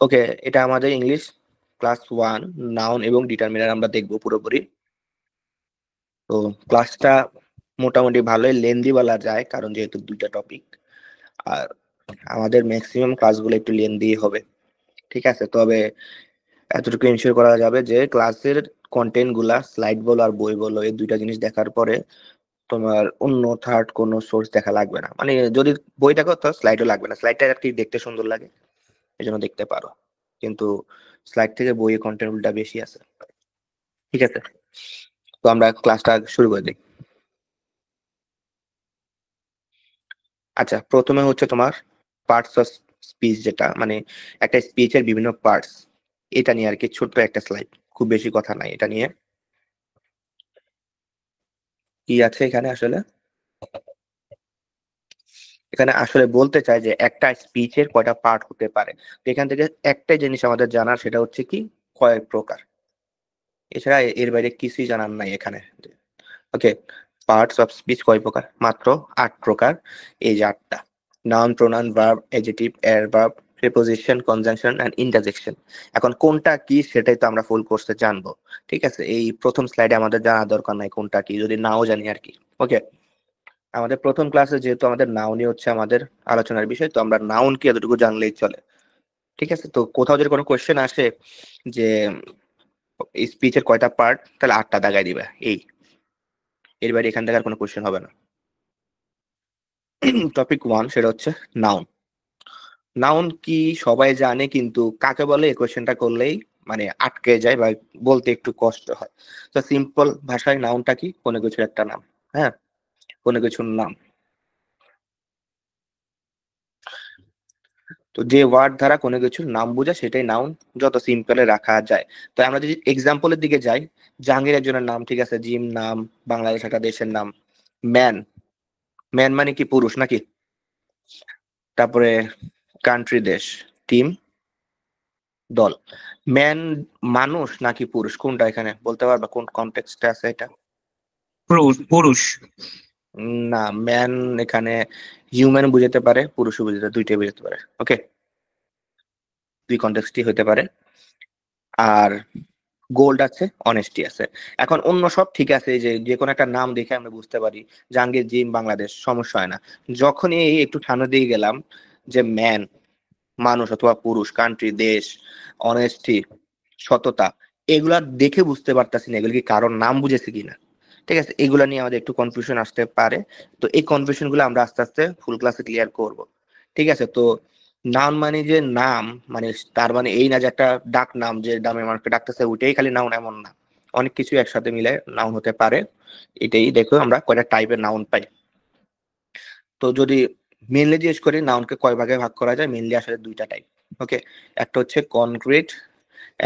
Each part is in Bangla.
ওকে, এটা আমাদের ইংলিশ ক্লাস 1 নাউন এবং ডিটারমিনার আমরা দেখবো পুরোপুরি। তো ক্লাসটা মোটামুটি ভালোই লেন্দি বলা যায়, কারণ যেহেতু দুইটা টপিক, আর আমাদের ম্যাক্সিমাম ক্লাসগুলো একটু লেন্দি হবে। ঠিক আছে, তবে এতটুকু এনশিওর করা যাবে যে ক্লাসের কন্টেন্ট গুলা, স্লাইড বলো আর বই বলো, এই দুইটা জিনিস দেখার পরে তোমার অন্য থার্ড কোনো সোর্স দেখা লাগবে না। মানে যদি বই দেখো তো স্লাইডও লাগবে না, স্লাইডটা আর কি দেখতে সুন্দর লাগে, এই জন্য দেখতে পারো, কিন্তু স্লাইড থেকে বইয়ের কন্টেন্ট উল্টা বেশি আছে। ঠিক আছে, তো আমরা ক্লাসটা শুরু করে দিই। আচ্ছা, প্রথমে হচ্ছে তোমার পার্টস অফ স্পিচ, যেটা মানে একটা স্পিচের বিভিন্ন পার্টস, এটা নিয়ে আর কি ছোট্ট একটা স্লাইড, খুব বেশি কথা নাই এটা নিয়ে। কি আছে এখানে আসলে, এখানে আসলে বলতে চাই যে একটা স্পিচের কয়টা পার্ট হতে পারে। তো এখান থেকে একটাই জিনিস আমাদের জানার, সেটা হচ্ছে কি কয় প্রকার, এছাড়া এর বাইরে কিছুই জানার নাই এখানে। ওকে, পার্টস অফ স্পিচ কয় প্রকার? মাত্র 8 প্রকার। এই যে 8টা: noun, pronoun, verb, adjective, adverb, preposition, conjunction and interjection. এখন কোনটা কি সেটাই তো আমরা ফুল কোর্সে জানবো। ঠিক আছে, এই প্রথম স্লাইডে আমাদের জানা দরকার নাই কোনটা কি, যদি নাও জানি আর কি। ওকে, আমাদের প্রথম ক্লাসে যেহেতু আমাদের নাউনই হচ্ছে আমাদের আলোচনার বিষয়, তো আমরা নাউন কি এতটুকু জানলেই চলে। ঠিক আছে, তো কোথাও যদি কোনো কোয়েশ্চেন আসে যে স্পিচের কয়টা পার্ট, তাহলে 8টা দাগাই দিবে, এই এর বাইরে এখান থেকে আর কোনো কোয়েশ্চেন হবে না। টপিক 1 সেটা হচ্ছে নাউন। নাউন কি সবাই জানে, কিন্তু কাকে বলে এই কোয়েশ্চেনটা করলেই মানে আটকে যায় বা বলতে একটু কষ্ট হয়। তো সিম্পল ভাষায় নাউনটা কি? কোনো কিছুর একটা নাম। হ্যাঁ, কোনো কিছুর নাম। তো যে ওয়ার্ড দ্বারা কোনো কিছুর নাম বোঝায় সেটাই নাউন, যত সিম্পলে রাখা যায়। তো আমরা যদি এক্সাম্পলের দিকে যাই, জাহাঙ্গীর একজনের নাম, ঠিক আছে, জিম নাম, বাংলাদেশ একটা দেশের নাম। ম্যান, ম্যান মানে কি পুরুষ নাকি? তারপরে কান্ট্রি দেশ, টিম দল। ম্যান মানুষ নাকি পুরুষ, কোনটা এখানে বলতে পারবা, কোন কনটেক্সটে আছে এটা? পুরুষ পুরুষ না, ম্যান এখানে হিউম্যান বুঝাতে পারে, পুরুষও বুঝাতে, দুইটাই বুঝাতে পারে। ওকে, দুই কনটেক্সটই হতে পারে। আর গোল্ড আছে, অনেস্টি আছে। এখন অন্য সব ঠিক আছে, এই যে যে কোনো একটা নাম দেখে আমরা বুঝতে পারি জাহাঙ্গীর জিম বাংলাদেশ, সমস্যা হয় না। যখনই এই একটু ঠান্ডা দিয়ে গেলাম, যে ম্যান মানুষ অথবা পুরুষ, কান্ট্রি দেশ, অনেস্টি সততা, এগুলা দেখে বুঝতে পারতাছি না এগুলো কি কারোর নাম বুঝেছে কিনা। ঠিক আছে, এগুলা নিয়ে আমাদের একটু কনফিউশন আসতে পারে। তো এই কনফিউশন গুলো আমরা আস্তে আস্তে ফুল ক্লাসে ক্লিয়ার করব। ঠিক আছে, তো নাউন মানে যে নাম, মানে তার মানে এই না যে একটা ডাক নাম, যে নামে মানুষকে ডাকতেছে ওইটাই খালি নাউন, এমন না। অনেক কিছু একসাথে মিলে নাউন হতে পারে। এটাই দেখো আমরা কয়টা টাইপের নাউন পাই। তো যদি মেনলি জিজ্ঞেস করি নাউনকে কয় ভাগে ভাগ করা যায়, মেনলি আসলে দুইটা টাইপ। ওকে, একটা হচ্ছে কনক্রিট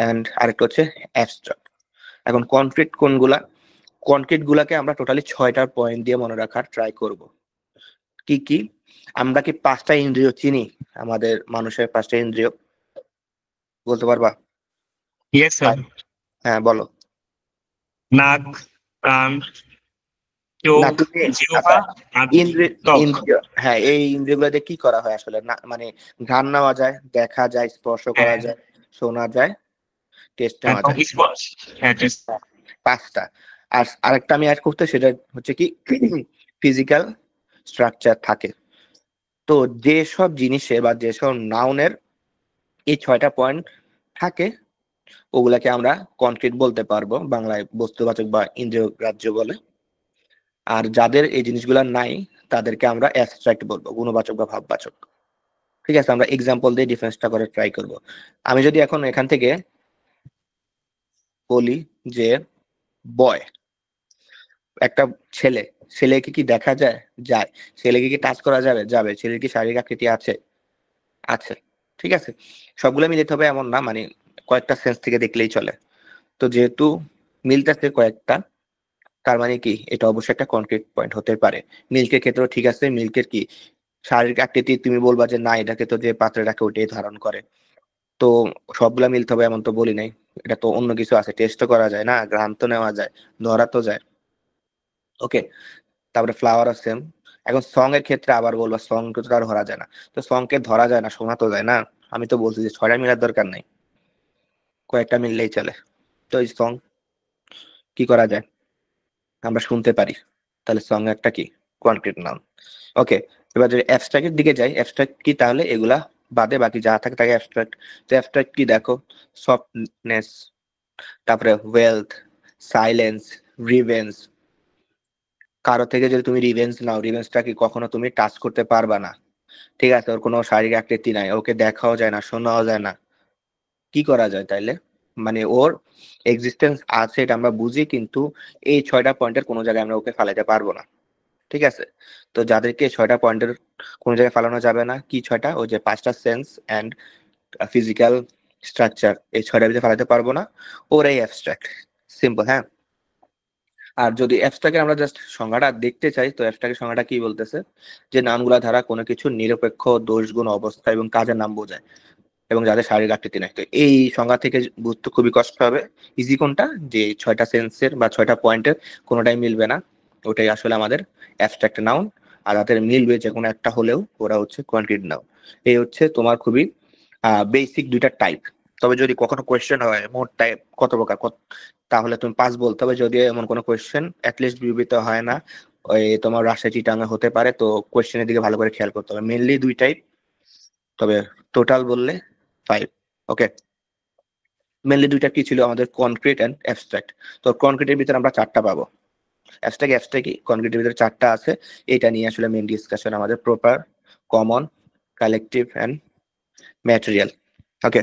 এন্ড আরেকটা হচ্ছে অ্যাবস্ট্রাক্ট। এখন কনক্রিট কোনগুলা? কনক্রিট গুলাকে আমরা টোটালি 6টা পয়েন্ট দিয়ে মনে রাখার ট্রাই করব। কি কি? আমরা কি 5টা ইন্দ্রিয় চিনি? আমাদের মানুষের 5টা ইন্দ্রিয় বলতে পারবা? Yes sir. হ্যাঁ বলো। নাক, কান, না চোখ, তুমি, জিহ্বা আচ্ছা, আর ইন্দ্রিয়, ত্বক। ইন্দ্রিয়, হ্যাঁ এই ইন্দ্রিয়গুলো দিয়ে কি করা হয় আসলে? না মানে ঘ্রাণ নেওয়া যায়, দেখা যায়, স্পর্শ করা হ্যাঁ যায়, শোনা যায়, টেস্ট হ্যাঁ, নেওয়া ত্বক যায়। স্পর্শ। হ্যাঁ ঠিক। 5টা। আর আরেকটা আমি অ্যাড করতে, সেটা হচ্ছে কি ফিজিক্যাল স্ট্রাকচার থাকে। তো যেসব জিনিসের বা যেসব নাউনের এই 6টা পয়েন্ট থাকে, ওগুলাকে আমরা কনক্রিট বলতে পারবো, বাংলায় বস্তুবাচক বা ইন্দ্রিয় গ্রাহ্য বলে। আর যাদের এই জিনিসগুলো নাই, তাদেরকে আমরা অ্যাবস্ট্রাক্ট বলবো, গুণবাচক বা ভাববাচক। ঠিক আছে, আমরা এক্সাম্পল দিয়ে ডিফারেন্সটা করে ট্রাই করব। আমি যদি এখন এখান থেকে বলি যে বয়, একটা ছেলে, ছেলেকে কি দেখা যায়? যায়। ছেলেকে কি টাচ করা যাবে? যাবে। ছেলের কি শারীরিক আকৃতি আছে? আছে। ঠিক আছে, সবগুলো মিলিতে হবে এমন না, মানে কয়েকটা সেন্স থেকে দেখলেই চলে। তো যেহেতু মিলতেছে কয়েকটা, তার মানে কি এটা অবশ্যই একটা কনক্রিট পয়েন্ট হতে পারে। মিল্কের ক্ষেত্রেও ঠিক আছে, মিল্কের কি শারীরিক আকৃতি তুমি বলবা যে না, এটাকে তো যে পাত্রে রাখে ওইটাই ধারণ করে। তো সবগুলা মিলতে হবে এমন তো বলি নাই, এটা তো অন্য কিছু আছে, টেস্টও করা যায় না, ঘ্রাণ তো নেওয়া যায়, ধরা তো যায়। ওকে, তারপরে ফ্লাওয়ার আছে, এখন সং এর ক্ষেত্রে আবার বলবো সং কে তো আর ধরা যায় না, তো সং কে ধরা যায় না, শোনা তো যায় না। আমি তো বলছি যে 6টা মিলার দরকার নাই, কয়েকটা মিললেই চলে। তো এই সং কি করা যায়, আমরা শুনতে পারি, তাহলে সং একটা কি কনক্রিট নাউন। ওকে, এবার যদি অ্যাবস্ট্রাক্টের দিকে যাই, অ্যাবস্ট্রাক্ট কি, তাহলে এগুলা বাদে বাকি যা থাকে তাকে অ্যাবস্ট্রাক্ট। তো অ্যাবস্ট্রাক্ট কি দেখো, সফটনেস, তারপরে ওয়েলথ, সাইলেন্স, রিভেন্স। কারো থেকে যদি তুমি রিভেন্স নাও, রিভেন্সটা কি কখনো তুমি টাচ করতে পারবা না, ঠিক আছে, ওর কোনো শারীরিক আকৃতি নাই, ওকে দেখাও যায় না, শোনাও যায় না, কি করা যায় তাইলে, মানে ওর এক্সিস্টেন্স আছে এটা আমরা বুঝি, কিন্তু এই 6টা পয়েন্টের কোনো জায়গায় আমরা ওকে ফালাইতে পারবো না, ঠিক আছে। তো যাদেরকে 6টা পয়েন্টের কোনো জায়গায় ফালানো যাবে না, কি 6টা, ওই যে 5টা সেন্স অ্যান্ড ফিজিক্যাল স্ট্রাকচার, এই 6টার ভিতরে ফালাতে পারবো না, ওরাই অ্যাবস্ট্রাক্ট। সিম্পল, হ্যাঁ। আর যদি অ্যাবস্ট্রাক্টের আমরা জাস্ট সংজ্ঞাটা দেখতে চাই, তো অ্যাবস্ট্রাক্টের সংজ্ঞাটা কি বলতেছে, যে নামগুলা দ্বারা কোনো কিছু নিরপেক্ষ দোষ গুণ অবস্থা এবং কাজের নাম বোঝায়, এবং যাদের শারীরিক আকৃতি নাই। তো এই সংজ্ঞা থেকে বুঝতে খুবই কষ্ট হবে। ইজি কোনটা, যে 6টা সেন্সের বা 6টা পয়েন্টের কোনোটাই মিলবে না, ওটাই আসলে আমাদের অ্যাবস্ট্রাক্ট নাউন। আর যাদের মিলবে যে কোনো একটা হলেও ওরা হচ্ছে কনক্রিট নাউন। এই হচ্ছে তোমার খুবই বেসিক দুইটা টাইপ। তবে যদি কখনো কোয়েশ্চেন হয় মোট টাইপ কত প্রকার, তাহলে তুমি 5 বলতে হবে, যদি এমন কোনো কোয়েশ্চেন অ্যাটলিস্ট বিবেচিত হয় না, ওই তোমার রাজশাহী চিটাঙ্গে হতে পারে, তো কোয়েশ্চেনের দিকে ভালো করে খেয়াল করতে হবে। মেনলি 2 টাইপ, তবে টোটাল বললে 5। ওকে, মেনলি 2টা কি ছিল আমাদের, কনক্রিট এন্ড অ্যাবস্ট্রাক্ট। তো কনক্রিটের ভিতরে আমরা 4টা পাবো, অ্যাবস্ট্রাক্ট অ্যাবস্ট্রাক্ট কি, কনক্রিটের ভিতরে 4টা আছে। এটা নিয়ে আসলে মেন ডিসকাশন আমাদের, proper, common, collective and material. Okay,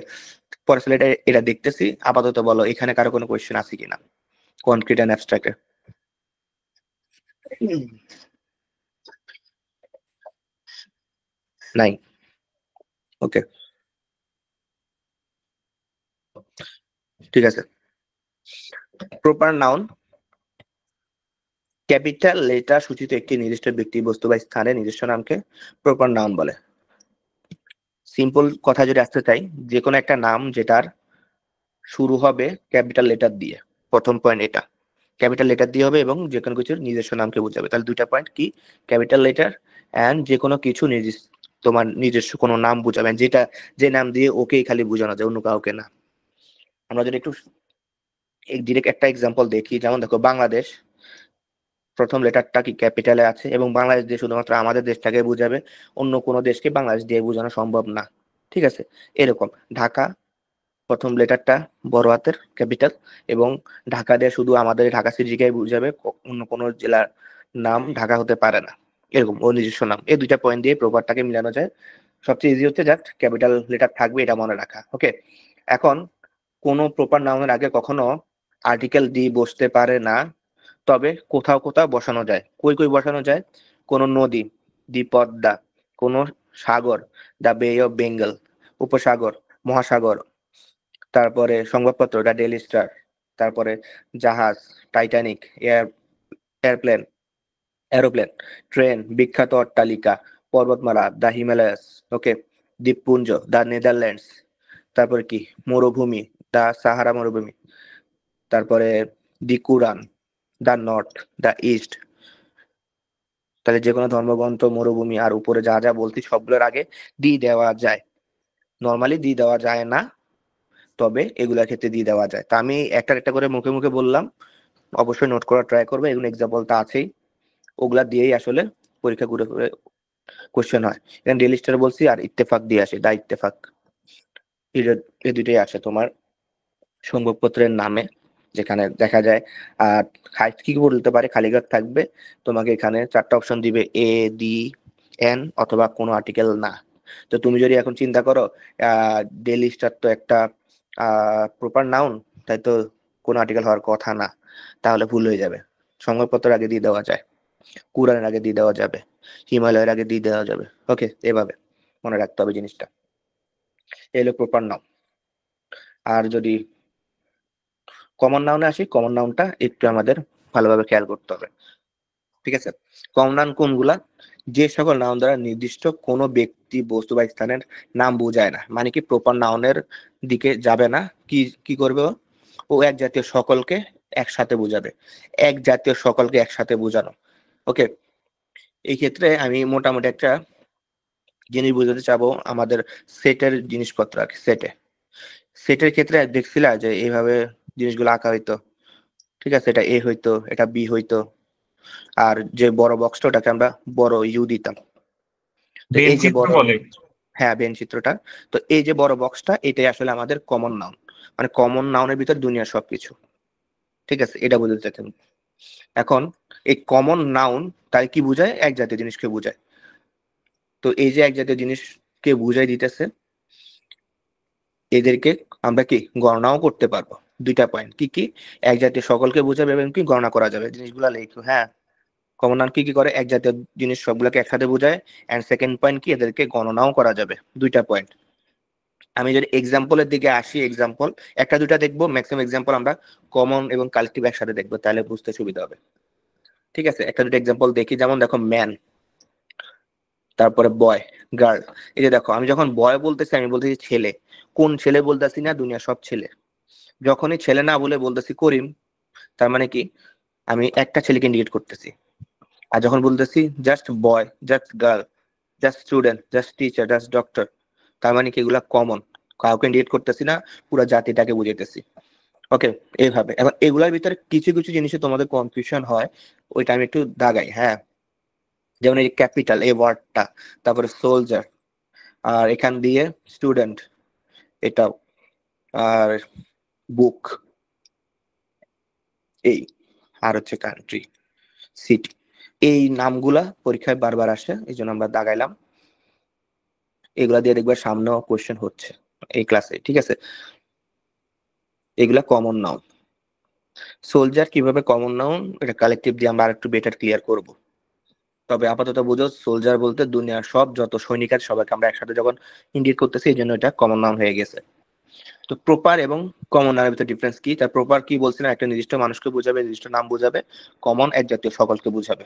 পরে এটা এটা দেখতেছি। আপাতত বলো এখানে কারো কোনো কোয়েশ্চেন আছে কিনা কনক্রিট এন্ড অ্যাবস্ট্রাক্টে? নাই। ওকে, ঠিক আছে। প্রপার নাউন, ক্যাপিটাল লেটার সূচিত একটি নির্দিষ্ট ব্যক্তি, বস্তু বা স্থানের নিজস্ব নামকে প্রপার নাউন বলে। সিম্পল কথা যদি আসতে চাই, যে কোনো একটা নাম যেটার শুরু হবে ক্যাপিটাল লেটার দিয়ে, প্রথম পয়েন্ট এটা, ক্যাপিটাল লেটার দিয়ে হবে এবং যে কোনো কিছুর নিজস্ব নামকে বোঝাবে। তাহলে 2টা পয়েন্ট কি, ক্যাপিটাল লেটার এন্ড যে কোনো কিছু তোমার নিজস্ব কোনো নাম বোঝাবেন, যেটা যে নাম দিয়ে ওকেই খালি বোঝানো যায়, অন্য কাউকে না। আমরা যদি একটু ডিরেক্ট একটা এক্সাম্পল দেখি, যেমন দেখো বাংলাদেশ, প্রথম লেটারটা কি ক্যাপিটালে আছে, এবং বাংলাদেশ দিয়ে শুধুমাত্র আমাদের দেশটাকে বোঝাবে, অন্য কোনো দেশকে বাংলাদেশ দিয়ে বোঝানো সম্ভব না, ঠিক আছে। এরকম ঢাকা, প্রথম লেটারটা বড় হাতের ক্যাপিটাল, এবং ঢাকা দিয়ে শুধু আমাদের ঢাকা সিটিকে বুঝাবে, অন্য কোনো জেলার নাম ঢাকা হতে পারে না, এরকম ও নিজস্ব নাম। এই 2টা পয়েন্ট দিয়ে প্রপারটাকে মিলানো যায়। সবচেয়ে ইজি হচ্ছে জাস্ট ক্যাপিটাল লেটার থাকবে, এটা মনে রাখা। ওকে, এখন কোনো প্রপার নাউনের আগে কখনো আর্টিকেল দি বসতে পারে না, তবে কোথাও কোথাও বসানো যায়। কই কই বসানো যায়, কোন নদী, দি পদ্মা, কোন সাগর, দা বে অফ বেঙ্গল, উপসাগর, মহাসাগর, তারপরে সংবাদপত্র, দা ডেইলি স্টার, তারপরে জাহাজ, টাইটানিক, এয়ারপ্লেন, এরোপ্লেন, ট্রেন, বিখ্যাত অট্টালিকা, পর্বতমালা, দা হিমালয়াস, ওকে, দ্বীপপুঞ্জ, দা নেদারল্যান্ডস, তারপরে কি, মরুভূমি, দা সাহারা মরুভূমি, তারপরে দি কুরআন, দা নর্থ, দা ইস্ট। তাহলে যে কোনো ধর্মগ্রন্থ, মরুভূমি, আর উপরে যা যা বলছি সবগুলোর আগে দি দেওয়া যায়। নর্মালি দি দেওয়া যায় না, তবে এগুলোর ক্ষেত্রে দি দেওয়া যায়। তা আমি একটা একটা করে মুখে মুখে বললাম, অবশ্যই নোট করার ট্রাই করবে, এগুলো এক্সাম্পল তো আছেই, ওগুলা দিয়েই আসলে পরীক্ষা ঘুরে ঘুরে কোশ্চেন হয়। এখানে ডেইলি স্টার বলছি, আর ইত্তেফাক দিয়ে আসে, দা ইত্তেফাক, এই দুইটাই আসে তোমার সংবাদপত্রের নামে, যেখানে দেখা যায়। আর কি বলতে পারে, খালি ঘর থাকবে, তোমাকে এখানে 4টা অপশন দিবে, এ, ডি, এন, অথবা কোনো আর্টিকেল না। তো তুমি যদি এখন চিন্তা করো, ডেইলি স্টার তো একটা প্রপার নাউন, তাই তো কোনো আর্টিকেল হওয়ার কথা না, তাহলে ভুল হয়ে যাবে। সংবাদপত্রের আগে দিয়ে দেওয়া যায়, কুরআনের আগে দিয়ে দেওয়া যাবে, হিমালয়ের আগে দিয়ে দেওয়া যাবে। ওকে, এভাবে মনে রাখতে হবে জিনিসটা, এলো প্রপার নাউন। আর যদি কমন নাউনে আসি, কমন নাউনটা একটু আমাদের ভালোভাবে খেয়াল করতে হবে, ঠিক আছে। কমন নাউন কোনগুলা, যে সকল নাউন দ্বারা নির্দিষ্ট কোনো ব্যক্তি, বস্তু বা স্থানের নাম বোঝায় না, মানে কি প্রপার নাউনের দিকে যাবে না, কি কি করবে ও এক জাতীয় সকলকে একসাথে বোঝাবে, এক জাতীয় সকলকে একসাথে বোঝানো। ওকে, এই ক্ষেত্রে আমি মোটামুটি একটা জিনিস বুঝাতে চাবো, আমাদের সেটের জিনিসপত্র আর কি। সেটের ক্ষেত্রে দেখছিলা যে এইভাবে জিনিসগুলো আঁকা হইতো, ঠিক আছে, এটা এ হইতো, এটা বি হইতো, আর যে বড় বক্সটা ওটাকে আমরা বড় ইউ দিতাম। তো এই যে বেনচিত্র বড়, বলে। হ্যাঁ বেন চিত্রটা, তো এই যে বড় বক্সটা এটাই আসলে আমাদের কমন নাউন, মানে কমন নাউনের ভিতর দুনিয়ার সবকিছু, ঠিক আছে, এটা বুঝতে চাইতেন। এখন এই কমন নাউন তাই কি বুঝায়, এক জাতীয় জিনিসকে বুঝায়। তো এই যে এক জাতীয় জিনিসকে বুঝাই দিতেছে, এদেরকে আমরা কি গণনাও করতে পারবো। দুইটা পয়েন্ট কি কি, এক জাতীয় সকলকে বোঝাবে এবং কি গণনা করা যাবে, জিনিসগুলা লেখো। হ্যাঁ, কমন নাউন কি কি করে, এক জাতীয় জিনিস সবগুলোকে একসাথে বোঝায়, এন্ড সেকেন্ড পয়েন্ট কি, এদেরকে গণনাও করা যাবে। দুইটা পয়েন্ট। আমি যদি এক্সাম্পলের দিকে আসি, এক্সাম্পল একটা দুইটা দেখবো, ম্যাক্সিমাম এক্সাম্পল আমরা কমন এবং কালেক্টিভ একসাথে দেখবো, তাহলে বুঝতে সুবিধা হবে। ঠিক আছে, একটা দুটো এক্সাম্পল দেখি। যেমন দেখো ম্যান, তারপরে বয়, গার্ল। এই যে দেখো, আমি যখন বয় বলতেছি আমি বলতেছি ছেলে, কোন ছেলে বলতেছি না, দুনিয়া সব ছেলে। যখনই ছেলে না বলে বলতেছি করিম, তার মানে কি আমি একটা ছেলেকে ইন্ডিকেট করতেছি। আর যখন বলতেছি just boy, just girl, just student, just teacher, just doctor, তার মানে কি এগুলা কমন, কাউকে ইন্ডিকেট করতেছি না, পুরো জাতিটাকে বুঝাইতেছি। ওকে, এইভাবে। এখন এগুলার ভিতরে কিছু কিছু জিনিসে তোমাদের কনফিউশন হয়, ওইটা আমি একটু দাগাই। হ্যাঁ, যেমন এই ক্যাপিটাল এই ওয়ার্ডটা, তারপরে সোলজার, আর এখান দিয়ে স্টুডেন্ট, এটাও, আর বুক, এই, আর হচ্ছে কান্ট্রি, সিটি। এই নামগুলা পরীক্ষায় বারবার আসে, এই জন্য আমরা দাগাইলাম। এগুলা দিয়ে দেখবে সামনেও কোয়েশ্চেন হচ্ছে এই ক্লাসে, ঠিক আছে। এগুলা কমন নাউন। সোলজার কিভাবে কমন নাউন, এটা কালেকটিভ দিয়ে আমরা আরেকটু বেটার ক্লিয়ার করব। তবে আপাতত বুঝো, সোলজার বলতে দুনিয়ার সব যত সৈনিক আছে সবাইকে আমরা একসাথে যখন ইন্ডিকেট করতেছি, এই জন্য এটা কমন নাউন হয়ে গেছে। তো প্রপার এবং কমন নাউনের ভিতরে ডিফারেন্স কি, তার প্রপার কি বলছি না, একটা নির্দিষ্ট মানুষকে বোঝাবে, নির্দিষ্ট নাম বোঝাবে। কমন এক জাতীয় সকলকে বোঝাবে।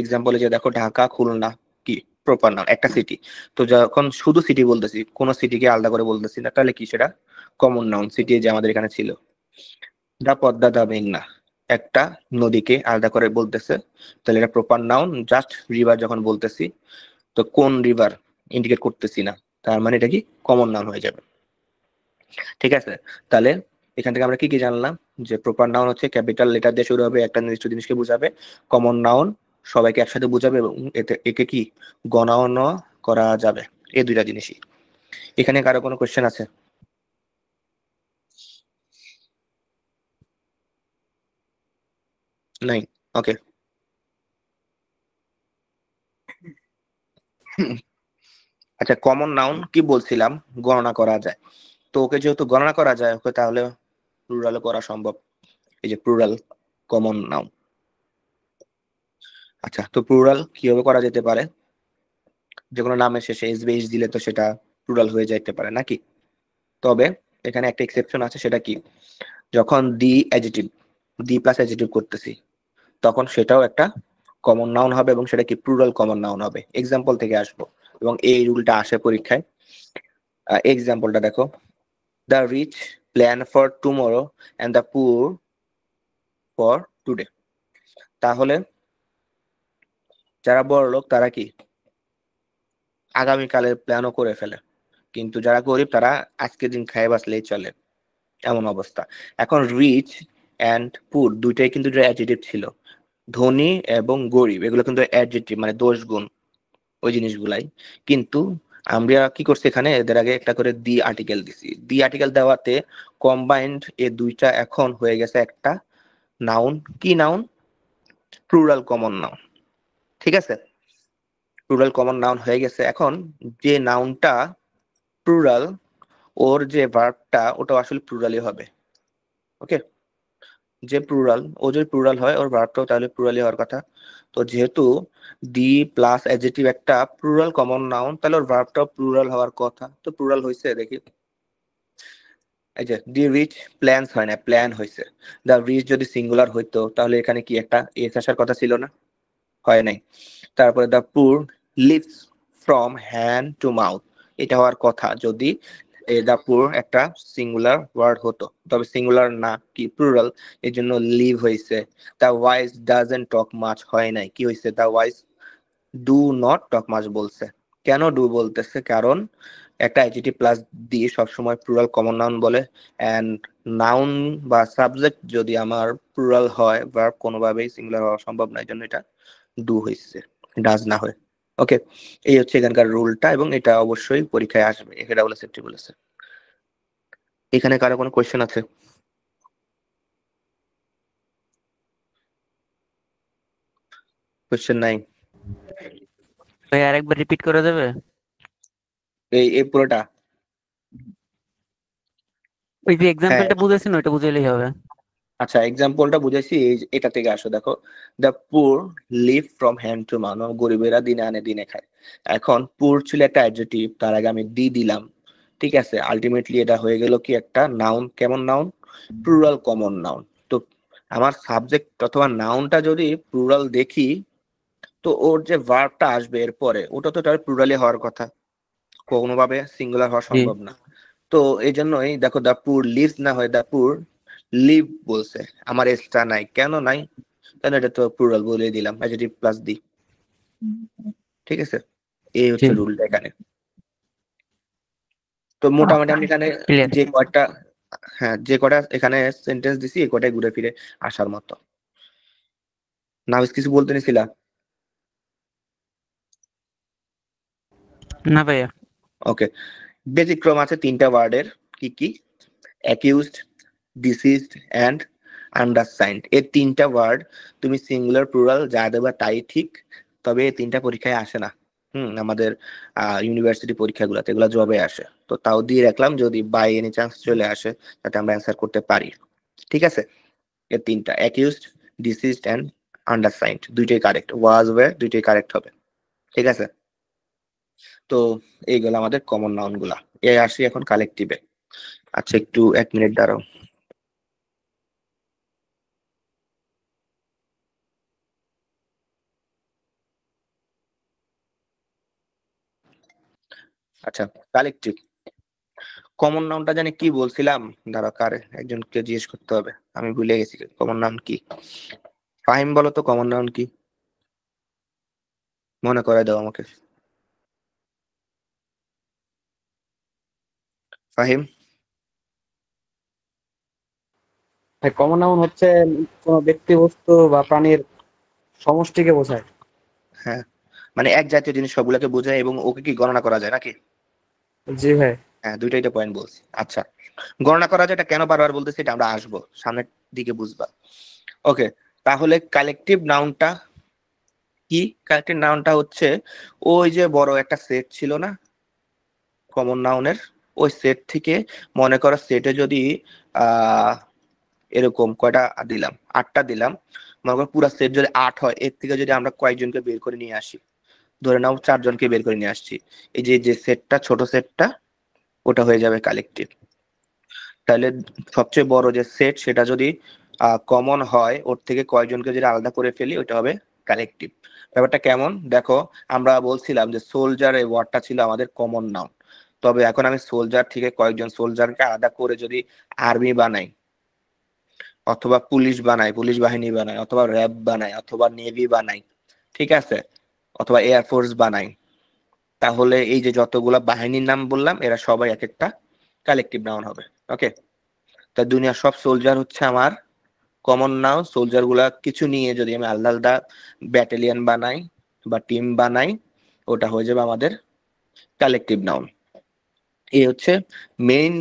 এক্সাম্পলে যে দেখো ঢাকা, খুলনা, কি প্রপার নাউন, একটা সিটি। তো যখন শুধু সিটি বলতেছি, কোন সিটিকে আলাদা করে বলতেছি না, তাহলে কি সেটা কমন নাউন, সিটি যে আমাদের এখানে ছিল। দা পদ্মা, দা মেঘনা, একটা নদীকে আলাদা করে বলতেছে, তাহলে এটা প্রপার নাউন। জাস্ট রিভার যখন বলতেছি, তো কোন রিভার ইন্ডিকেট করতেছি না, তার মানে এটা কি কমন নাউন হয়ে যাবে। ঠিক আছে, তাহলে এখান থেকে আমরা কি কি জানলাম, যে প্রপার নাউন হচ্ছে ক্যাপিটাল লেটার দিয়ে শুরু হবে, একটা নির্দিষ্ট জিনিসকে বোঝাবে। কমন নাউন সবাইকে একসাথে বোঝাবে এবং একে কি গণনা করা যাবে। এই দুইটা জিনিসই। এখানে কারো কোনো কোয়েশ্চেন আছে? নাই? ওকে। আচ্ছা, কমন নাউন কি বলছিলাম, গণনা করা যায়। তো ওকে যেহেতু গণনা করা যায়, ওকে তাহলে প্লুরাল করা সম্ভব। এই যে প্লুরাল কমন নাউন। আচ্ছা, তো প্লুরাল কিভাবে করা যেতে পারে, যে কোনো নামের শেষে এস বেস দিলে তো সেটা প্লুরাল হয়ে যাইতে পারে নাকি। তবে এখানে একটা এক্সেপশন আছে, সেটা কি, যখন দি অ্যাডজেটিভ, দি প্লাস অ্যাডজেটিভ করতেছি, তখন সেটাও একটা কমন নাউন হবে এবং সেটা কি প্লুরাল কমন নাউন হবে। এক্সাম্পল থেকে আসবো, এবং এই রুলটা আসে পরীক্ষায়। এক্সাম্পলটা দেখো, the rich plan for tomorrow and the poor for today. তাহলে যারা বড় লোক তারা কি আগামীকালের প্ল্যানও করে ফেলে, কিন্তু যারা গরিব তারা আজকের দিন খায় বাঁচলেই চলে, এমন অবস্থা। এখন রিচ অ্যান্ড পুর দুইটাই কিন্তু অ্যাডজেক্টিভ ছিল। ধনী এবং গরিব এগুলো কিন্তু অ্যাডজেক্টিভ, মানে দোষ গুণ, ওই জিনিসগুলাই। কিন্তু আমরা কি করছি, এখানে এদের আগে একটা করে দি আর্টিকেল দিছি। দি আর্টিকেল দেওয়াতে কম্বাইন্ড এ দুইটা এখন হয়ে গেছে একটা নাউন। কি নাউন? Plural common noun. ঠিক আছে, প্লুরাল কমন নাউন হয়ে গেছে। এখন যে নাউনটা প্লুরাল, ওর যে ভার্বটা ওটা আসলে প্লুরালই হবে। ওকে, যে প্লুরাল, ও যদি প্লুরাল হয় ওর ভার্বটাও তাহলে প্লুরালই হওয়ার কথা। তো যেহেতু দি প্লাস অ্যাডজেক্টিভ একটা প্লুরাল কমন নাউন, তাহলে ওর ভার্বটাও প্লুরাল হওয়ার কথা। তো প্লুরাল হয়েছে দেখি, এই যে দি রিচ প্ল্যানস হয় না, প্ল্যান হয়েছে। দা রিচ যদি সিঙ্গুলার হইতো তাহলে এখানে কি একটা এস আসার কথা ছিল না, হয় নাই। তারপরে দা পুর lives from hand to mouth, এটা হওয়ার কথা যদি দা পুর একটা সিঙ্গুলার ওয়ার্ড হতো, তবে সিঙ্গুলার না, কি প্লুরাল, এই জন্য লিভ হয়েছে। The wise doesn't talk much, হয় নাই, কি হয়েছে, the wise do not talk much বলছে। কেন ডু বলতেছে? কারণ একটা অ্যাডজেক্টিভ প্লাস দিয়ে সবসময় প্লুরাল কমন নাউন বলে, এন্ড নাউন বা সাবজেক্ট যদি আমার প্লুরাল হয়, ভার্ব কোনোভাবেই সিঙ্গুলার হওয়া সম্ভব না, এই জন্য এটা ডু হয়েছে, ডাজ না হয়। ওকে, এই হচ্ছে এখানকার রুলটা, এবং এটা অবশ্যই পরীক্ষায় আসবে, এটা বলে সেফটি বলেছে। এখানে কারো কোনো কোয়েশ্চেন আছে? কোয়েশ্চেন নাই? ভাই আরেকবার রিপিট করে দেবে? এই পুরোটা? ওই যে হ্যাঁ, এক্সাম্পলটা বুঝেছেন ওইটা বুঝাইলেই হবে। আচ্ছা, এক্সাম্পলটা বুঝাইছি, এটা থেকে আসো দেখো। The poor live from hand to mouth, গরিবেরা দিনে আনে দিনে খায়। এখন পুর ছিল একটা অ্যাডজেক্টিভ, তার আগে আমি দি দিলাম, ঠিক আছে। আলটিমেটলি এটা হয়ে গেল কি একটা নাউন। কেমন নাউন? Plural common noun. তো আমার সাবজেক্ট অথবা নাউনটা যদি প্লুরাল দেখি, তো ওর যে ভার্বটা আসবে এরপরে, ওটা তো তার প্লুরালি হওয়ার কথা, কোনোভাবে সিঙ্গুলার হওয়া জি সম্ভব না। তো এই জন্যই দেখো, দা পুর লিভস না হয় দা পুর লিভ বলছে। আমার এসটা নাই, কেন নাই? কারণ এটা তো প্লুরাল বলে দিলাম, অ্যাডজেক্টিভ প্লাস দি, ঠিক আছে। এই জি হচ্ছে রুলটা এখানে। তো মোটামুটি আমি এখানে ক্লিয়ার। যে কয়টা, হ্যাঁ, যে কয়টা এখানে সেন্টেন্স দিছি, এই কয়টাই ঘুরে ফিরে আসার মতো। নাবিস কিছু বলতে নিছিলা? না ভাইয়া। ওকে, ব্যতিক্রম আছে তিনটা ওয়ার্ডের। কি কি? Accused, deceased and undersigned. এই তিনটা ওয়ার্ড তুমি সিঙ্গুলার প্লুরাল যা দেবা তাই ঠিক, তবে এই তিনটা পরীক্ষায় আসে না। আমাদের ইউনিভার্সিটি পরীক্ষাগুলোতে এগুলো জবে আসে, তো তাও দিয়ে রাখলাম যদি বাই এনি চান্স চলে আসে, যাতে আমরা অ্যান্সার করতে পারি। ঠিক আছে, এই তিনটা অ্যাকিউজড, ডিসিজড এন্ড আন্ডারসাইন্ড দুইটাই কারেক্ট, ওয়াজ ওয়্যার দুইটাই কারেক্ট হবে। ঠিক আছে, তো এইগুলো আমাদের কমন নাউন গুলা। আসি এখন কালেকটিভে। আচ্ছা, একটু 1 মিনিট দাঁড়াও। আচ্ছা, কালেকটিভ কমন নাউনটা জানি কি বলছিলাম, দাঁড়াও, কারে একজনকে জিজ্ঞেস করতে হবে, আমি ভুলে গেছি কমন নাউন কি। ফাহিম বলো তো কমন নাউন কি, মনে করে দাও আমাকে। ফাহিম? কমন নাউন হচ্ছে কোনো ব্যক্তি বস্তু বা প্রাণীর সমষ্টিকে বোঝায়। হ্যাঁ, মানে এক জাতীয় জিনিস সবগুলোকে বোঝায়, এবং ওকে কি গণনা করা যায় নাকি? জি ভাই। হ্যাঁ, দুইটাই তো পয়েন্ট বলছি। আচ্ছা, গণনা করা যায়, এটা কেন বারবার বলতেছি এটা আমরা আসবো সামনের দিকে বুঝবা। ওকে, তাহলে কালেকটিভ নাউনটা কি? কালেকটিভ নাউনটা হচ্ছে ওই যে বড় একটা সেট ছিল না কমন নাউনের, ওই সেট থেকে, মনে করো সেটে যদি আহ এরকম কয়টা দিলাম, 8টা দিলাম, মনে করো পুরো সেট যদি 8 হয়, এর থেকে যদি আমরা কয়েকজনকে বের করে নিয়ে আসি, ধরে নাও 4জনকে বের করে নিয়ে আসছি, এই যে যে সেটটা, ছোট সেটটা, ওটা হয়ে যাবে কালেকটিভ। তাহলে সবচেয়ে বড় যে সেট, সেটা যদি কমন হয়, ওর থেকে কয়েকজনকে যদি আলাদা করে ফেলি, ওটা হবে কালেকটিভ। ব্যাপারটা কেমন দেখো, আমরা বলছিলাম যে সোলজার এই ওয়ার্ডটা ছিল আমাদের কমন নাউন, তবে এখন আমি সোলজার থেকে কয়েকজন সোলজারকে আলাদা করে যদি আর্মি বানাই, অথবা পুলিশ বানাই, পুলিশ বাহিনী বানাই, অথবা র্যাব বানাই, অথবা নেভি বানাই, ঠিক আছে, অথবা এয়ারফোর্স বানাই, তাহলে এই যে যতগুলা বাহিনীর নাম বললাম, এরা সবাই এক একটা কালেকটিভ নাউন হবে। ওকে, তা দুনিয়ার সব সোলজার হচ্ছে আমার কমন নাউন। সোলজার গুলা কিছু নিয়ে যদি আমি আলাদা আলাদা ব্যাটালিয়ন বানাই বা টিম বানাই, ওটা হয়ে যাবে আমাদের কালেকটিভ নাউন। এই হচ্ছে মেইন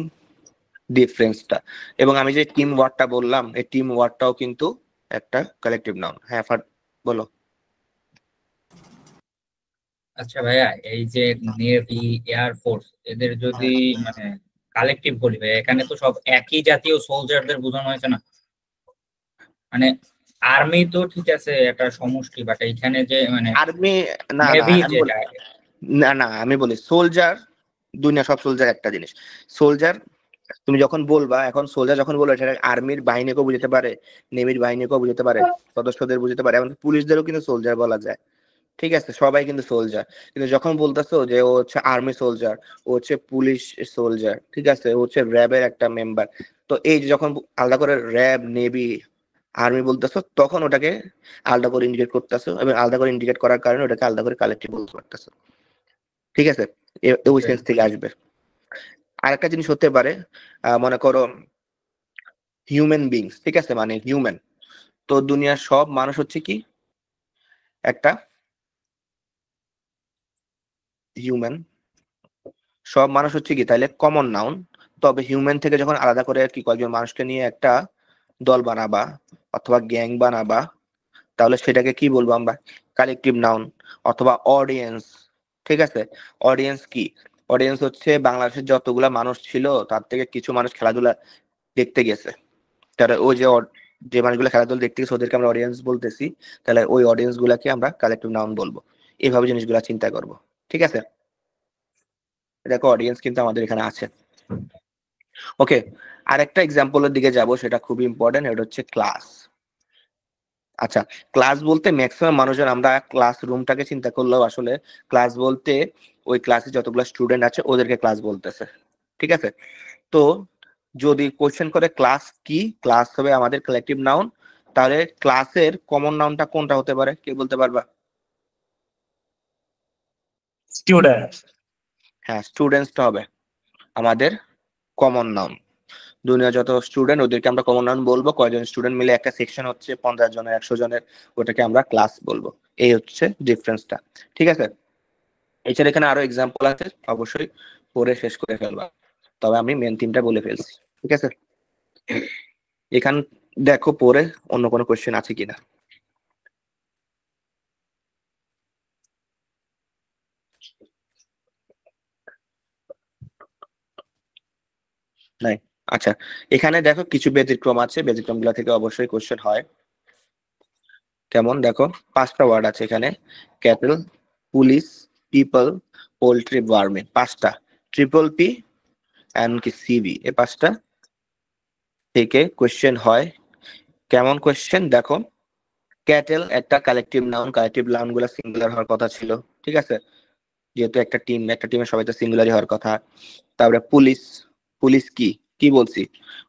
ডিফারেন্সটা। এবং আমি যে টিম ওয়ার্ডটা বললাম, এই টিম ওয়ার্ডটাও কিন্তু একটা কালেকটিভ নাউন। হ্যাঁ, বলো। আচ্ছা ভাইয়া, এই যে নেভি, এয়ারফোর্স, এদের যদি হ্যাঁ, মানে কালেকটিভ বলি ভাইয়া, এখানে তো সব একই জাতীয় সোলজারদের বোঝানো হয়েছে না? মানে আর্মি তো ঠিক আছে একটা সমষ্টি, বাট এইখানে যে মানে আর্মি, না না, নেভি আমি বলি, যেটা। না না, আমি বলি সোলজার, দুনিয়া সব সোলজার একটা জিনিস। সোলজার তুমি যখন বলবা, এখন সোলজার যখন বলবে, সেটা আর্মির বাহিনীকেও বুঝতে পারে, নেভির বাহিনীকেও বুঝতে পারে, সদস্যদের বুঝতে পারে, এমন পুলিশদেরও কিন্তু সোলজার বলা যায়। ঠিক আছে, সবাই কিন্তু সোলজার। কিন্তু যখন বলতেছো যে ও হচ্ছে আর্মি সোলজার, ও হচ্ছে পুলিশ সোলজার, ঠিক আছে, ও হচ্ছে র্যাবের একটা মেম্বার, তো এই যে যখন আলাদা করে র্যাব, নেভি, আর্মি বলতেছো, তখন ওটাকে আলাদা করে ইন্ডিকেট করতেছো, এবং আলাদা করে ইন্ডিকেট করার কারণে ওটাকে আলাদা করে কালেক্টিভ বলতে পারতেছো। ঠিক আছে, ওই সেন্স থেকে আসবে। আরেকটা জিনিস হতে পারে, মনে করো হিউম্যান বিংস, ঠিক আছে, মানে হিউম্যান, তো দুনিয়ার সব মানুষ হচ্ছে কি একটা হিউম্যান, সব মানুষ হচ্ছে কি তাহলে কমন নাউন। তবে হিউম্যান থেকে যখন আলাদা করে আর কি কয়েকজন মানুষকে নিয়ে একটা দল বানাবা অথবা গ্যাং বানাবা, তাহলে সেটাকে কি বলবো আমরা? কালেকটিভ নাউন অথবা অডিয়েন্স। ঠিক আছে, অডিয়েন্স কি? অডিয়েন্স হচ্ছে বাংলাদেশের যতগুলা মানুষ ছিল তার থেকে কিছু মানুষ খেলাধুলা দেখতে গেছে, তারা ওই যে যে মানুষগুলো খেলাধুলা দেখতে গেছে ওদেরকে আমরা অডিয়েন্স বলতেছি, তাহলে ওই অডিয়েন্স গুলাকে আমরা কালেকটিভ নাউন বলবো। এইভাবে জিনিসগুলা চিন্তা করব। ঠিক আছে, দেখো অডিয়েন্স কিন্তু আমাদের এখানে আছে। ওকে, আরেকটা এক্সাম্পলের দিকে যাব, সেটা খুব ইম্পর্টেন্ট, এটা হচ্ছে ক্লাস। আচ্ছা, ক্লাস বলতে ম্যাক্সিমাম মানুষজন আমরা ক্লাসরুমটাকে চিন্তা করলেও আসলে ক্লাস বলতে ওই ক্লাসে যতগুলো স্টুডেন্ট আছে ওদেরকে ক্লাস বলতেছে। ঠিক আছে, তো যদি কোশ্চেন করে ক্লাস কি, ক্লাস হবে আমাদের কালেকটিভ নাউন, তাহলে ক্লাসের কমন নাউনটা কোনটা হতে পারে, কে বলতে পারবা? স্টুডেন্ট। হ্যাঁ, স্টুডেন্টসটা হবে আমাদের কমন নাউন। দুনিয়া যত স্টুডেন্ট ওদেরকে আমরা কমন নাউন বলবো। কয়জন স্টুডেন্ট মিলে একটা সেকশন হচ্ছে 50 জনের 100 জনের, ওটাকে আমরা ক্লাস বলবো। এই হচ্ছে ডিফারেন্সটা। ঠিক আছে, এছাড়া এখানে আরো এক্সাম্পল আছে, অবশ্যই পড়ে শেষ করে ফেলবা, তবে আমি মেন থিমটা বলে ফেলছি। ঠিক আছে, এখান দেখো পরে অন্য কোনো কোশ্চেন আছে কিনা। নাই? আচ্ছা, এখানে দেখো কিছু ব্যতিক্রম আছে, ব্যতিক্রম গুলা থেকে অবশ্যই কোশ্চেন হয়। কেমন দেখো, 5টা ওয়ার্ড আছে এখানে, ক্যাটেল, পুলিশ, পিপল, পোল্ট্রি, ভার্মিন, 5টা, ট্রিপল পি এন্ড কি সিবি, এই 5টা থেকে কোশ্চেন হয়। কেমন কোশ্চেন দেখো, ক্যাটেল একটা কালেকটিভ নাউন, কালেকটিভ নাউন গুলা সিঙ্গুলার হওয়ার কথা ছিল। ঠিক আছে, যেহেতু একটা টিমের সবাই তো সিঙ্গুলারই হওয়ার কথা। তারপরে পুলিশ, পুলিশ কি কি বলছি,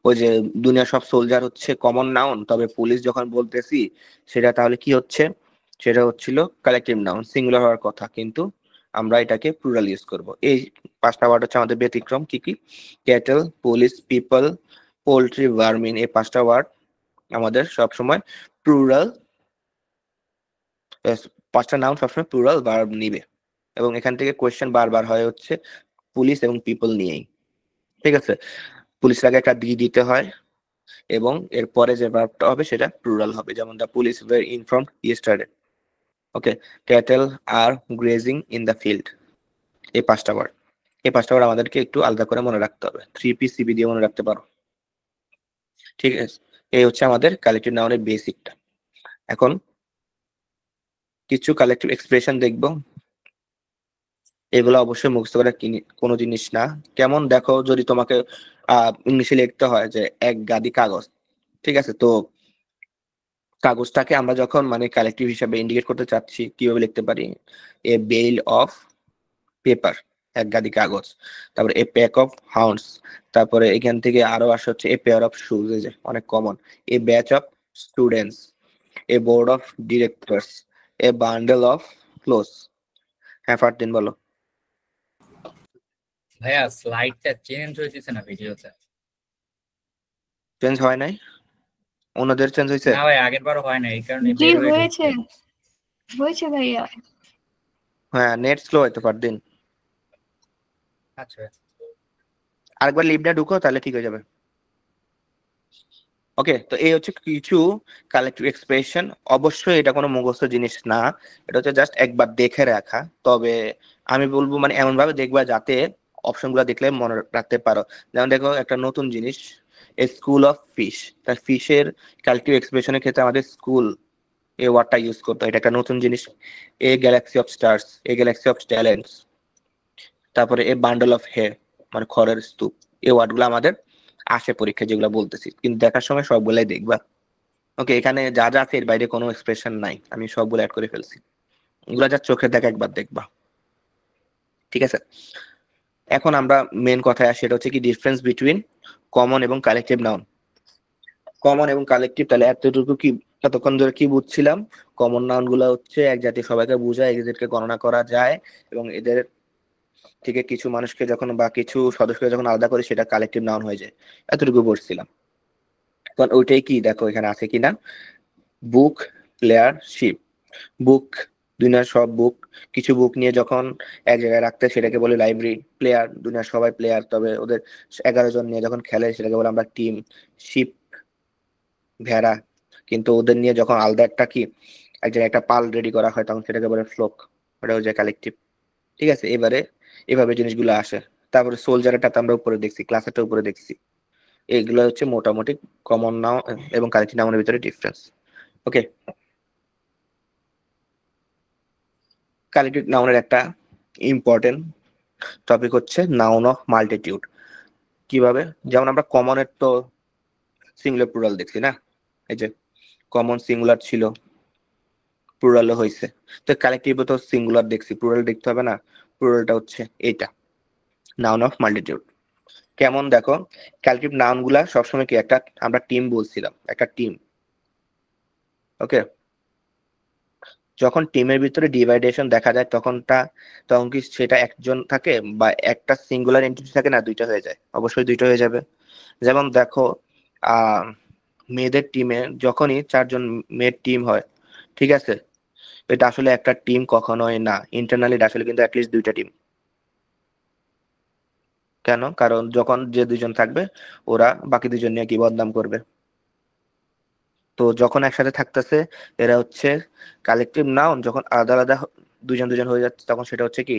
ওই যে দুনিয়ার সব সোলজার হচ্ছে কমন নাউন, তবে পুলিশ যখন বলতেছি সেটা তাহলে কি হচ্ছে, সেটা হচ্ছিল কালেকটিভ নাউন, সিঙ্গুলার হওয়ার কথা, কিন্তু আমরা এটাকে প্লুরাল ইউজ করব। এই 5টা ওয়ার্ড হচ্ছে আমাদের ব্যতিক্রম। কি কি? ক্যাটেল, পুলিশ, পিপল, পোল্ট্রি, ভার্মিন, এই 5টা ওয়ার্ড আমাদের সবসময় প্লুরাল, 5টা নাউন সবসময় প্লুরাল ভার্ব নিবে, এবং এখান থেকে কোয়েশ্চেন বারবার হয় হচ্ছে পুলিশ এবং পিপল নিয়েই। ঠিক আছে, পুলিশের আগে একটা দি দিতে হয়, এবং এরপরে যে ভার্বটা হবে সেটা প্লুরাল হবে, যেমন the police were informed yesterday. Okay, cattle are grazing in the field, এই 5টা ওয়ার্ড, এই 5টা ওয়ার্ড আমাদেরকে একটু আলাদা করে মনে রাখতে হবে, 3P CB দিয়ে মনে রাখতে পারো। ঠিক আছে, এই হচ্ছে আমাদের কালেকটিভ নাউনের বেসিকটা। এখন কিছু কালেকটিভ এক্সপ্রেশন দেখবো, এগুলো অবশ্যই মুখস্থ করা কোনো জিনিস না। কেমন দেখো, যদি তোমাকে ইংলিশে লিখতে হয় যে এক গাদি কাগজ, ঠিক আছে, তো কাগজটাকে আমরা যখন মানে কালেকটিভ হিসাবে ইন্ডিকেট করতে চাচ্ছি কিভাবে লিখতে পারি? এ বেল অফ পেপার, এক গাদি কাগজ। তারপরে এ প্যাক অফ হাউন্ডস, তারপরে এখান থেকে আরো আসা হচ্ছে এ পেয়ার অফ শুজ, এই যে অনেক common, A batch of students, A board of directors, A bundle of clothes. হ্যাঁ ফারদিন বলো। ভাইয়া স্লাইডটা চেঞ্জ হয়েছে না ভিডিওতে? চেঞ্জ হয় নাই? অন্যদের চেঞ্জ হয়েছে? না ভাই, আগের বারও হয় না, এই কারণে জি বের হয়ে হয়েছে ঢুকছে। হয়েছে ভাইয়া। হ্যাঁ, নেট স্লো হয়তো ফারদিন, আচ্ছা, আরেকবার লিভটা ঢুকো তাহলে ঠিক হয়ে যাবে। ওকে, তো এই হচ্ছে কিছু কালেক্টিভ এক্সপ্রেশন। অবশ্যই এটা কোনো মুখস্থ জিনিস না, এটা হচ্ছে জাস্ট একবার দেখে রাখা। তবে আমি বলবো মানে এমন ভাবে দেখবা যাতে অপশন গুলা দেখলে মনে রাখতে পারো। যেমন দেখো একটা নতুন জিনিস, এ স্কুল অফ ফিশ, তার ফিশের কালেক্টিভ এক্সপ্রেশনের ক্ষেত্রে আমাদের স্কুল এই ওয়ার্ডটা ইউজ করতে হয়, এটা একটা নতুন জিনিস। এ Galaxy of stars, A Galaxy of talents. তারপরে এ বান্ডল অফ হেয়ার, মানে খড়ের স্তূপ। এই ওয়ার্ডগুলো আমাদের আসে পরীক্ষা, যেগুলো বলতেছি, কিন্তু দেখার সময় সবগুলাই দেখবা। ওকে, এখানে যা যা আছে এর বাইরে কোনো এক্সপ্রেশন নাই, আমি সবগুলো অ্যাড করে ফেলছি, এগুলো যা চোখে দেখা একবার দেখবা। ঠিক আছে, এখন আমরা মেন কথায় আসি, এটা হচ্ছে কি ডিফারেন্স বিটুইন কমন এবং কালেকটিভ নাউন। কমন এবং কালেকটিভ, তাহলে এতক্ষণ ধরে কি বুঝছিলাম? কমন নাউন গুলা হচ্ছে এক জাতীয় সবাইকে বোঝায়, এদেরকে গণনা করা যায় এবং এদের থেকে কিছু মানুষকে যখন বা কিছু সদস্যকে যখন আলাদা করি সেটা কালেকটিভ নাউন হয়ে যায়। এতটুকু পড়ছিলাম। এখন ওইটাই কি দেখো এখানে আছে কিনা। বুক, প্লেয়ার, শিপ। বুক দুনিয়ার সব বুক, কিছু বুক নিয়ে যখন এক জায়গায় রাখতে সেটাকে বলে লাইব্রেরি। প্লেয়ার দুনিয়ার সবাই প্লেয়ার, তবে ওদের 11 জন নিয়ে যখন খেলে সেটাকে বলে আমরা টিম। শিপ ভেড়া, কিন্তু ওদের নিয়ে যখন আলাদা একটা কি এক জায়গায় একটা পাল রেডি করা হয় তখন সেটাকে বলে ফ্লোক, ওটা হচ্ছে কালেকটিভ। ঠিক আছে, এবারে এভাবে জিনিসগুলো আসে। তারপরে সোলজারটা আমরা উপরে দেখছি, ক্লাসেরটা উপরে দেখছি। এগুলো হচ্ছে মোটামুটি কমন নাউন এবং কালেকটিভ নাউনের ভিতরে ডিফারেন্স। ওকে, কালেকটিভ নাউনের একটা ইম্পর্টেন্ট টপিক হচ্ছে নাউন অফ মাল্টিটিউড। কিভাবে? যেমন আমরা কমনের তো সিঙ্গুলার প্লুরাল দেখছি না, এই যে কমন সিঙ্গুলার ছিল, প্লুরাল হয়েছে। তো কালেকটিভ তো সিঙ্গুলার দেখছি, প্লুরাল দেখতে হবে না? প্লুরালটা হচ্ছে এইটা, নাউন অফ মাল্টিটিউড। কেমন দেখো, কালেকটিভ নাউন গুলা সবসময় কি একটা আমরা টিম বলছিলাম, একটা টিম। ওকে, যখন টিমের ভিতরে ডিভাইডেশন দেখা যায় তখন কি সেটা একজন থাকে বা একটা সিঙ্গুলার এন্টিটি থাকে না, দুইটা হয়ে যায়? অবশ্যই দুইটা হয়ে যাবে। যেমন দেখো মেয়েদের টিমে যখনই 4 জন মেয়ের টিম হয়, ঠিক আছে, এটা আসলে একটা টিম কখনোই না, ইন্টারনালি আসলে কিন্তু অ্যাটলিস্ট দুইটা টিম। কেন? কারণ যখন যে 2 জন থাকবে ওরা বাকি 2 জন নিয়ে কি বদনাম করবে। তো যখন একসাথে থাকতেছে এরা হচ্ছে কালেকটিভ নাউন, যখন আলাদা আলাদা 2 জন 2 জন হয়ে যাচ্ছে তখন সেটা হচ্ছে কি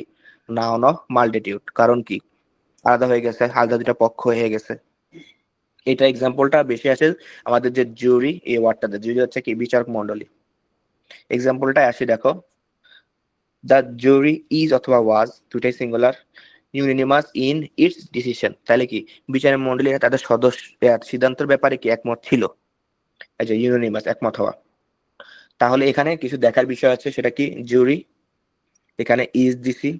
নাউন অফ মাল্টিটিউড। কারণ কি আলাদা হয়ে গেছে, আলাদা দুটা পক্ষ হয়ে গেছে। এটা এক্সাম্পলটা বেশি আসে আমাদের যে জুরি, এই ওয়ার্ডটাতে জুরি হচ্ছে কি বিচারক মন্ডলী। এক্সাম্পলটা আসি দেখো, দ্য জুরি ইজ অথবা ওয়াজ দুটাই সিঙ্গুলার, ইউনিনিমাস ইন ইটস ডিসিশন। তাহলে কি বিচারক মন্ডলী তাদের সদস্য সিদ্ধান্তের ব্যাপারে কি একমত ছিল, এই যে ইউনিনিমাস একমত হওয়া। তাহলে এখানে কিছু দেখার বিষয় আছে, সেটা কি জুরি, এখানে ইজ দিছি,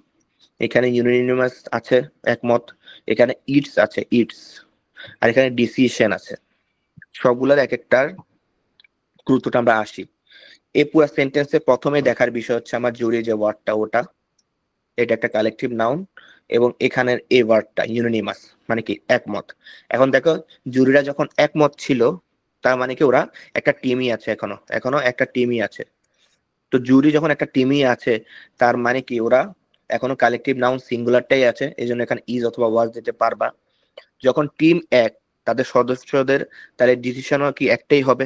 এখানে ইউনিনিমাস আছে একমত, এখানে ইটস আছে ইটস, আর এখানে ডিসিশন আছে। সবগুলোর এক একটার গুরুত্বটা আমরা আসি। এই পুরো সেন্টেন্সে প্রথমে দেখার বিষয় হচ্ছে আমার জুরি যে ওয়ার্ডটা ওটা, এটা একটা কালেকটিভ নাউন, এবং এখানের এই ওয়ার্ডটা ইউনিনিমাস মানে কি একমত। এখন দেখো জুরিরা যখন একমত ছিল তার মানে কি ওরা একটা টিমই আছে, এখনো একটা টিমই আছে। তো জুরি যখন একটা টিমই আছে তার মানে কি ওরা এখনো কালেকটিভ নাউন সিঙ্গুলারটাই আছে, এই জন্য এখানে ইজ অথবা ওয়াজ দিতে পারবা। যখন টিম এক, তাদের সদস্যদের তাহলে ডিসিশনও কি একটাই হবে।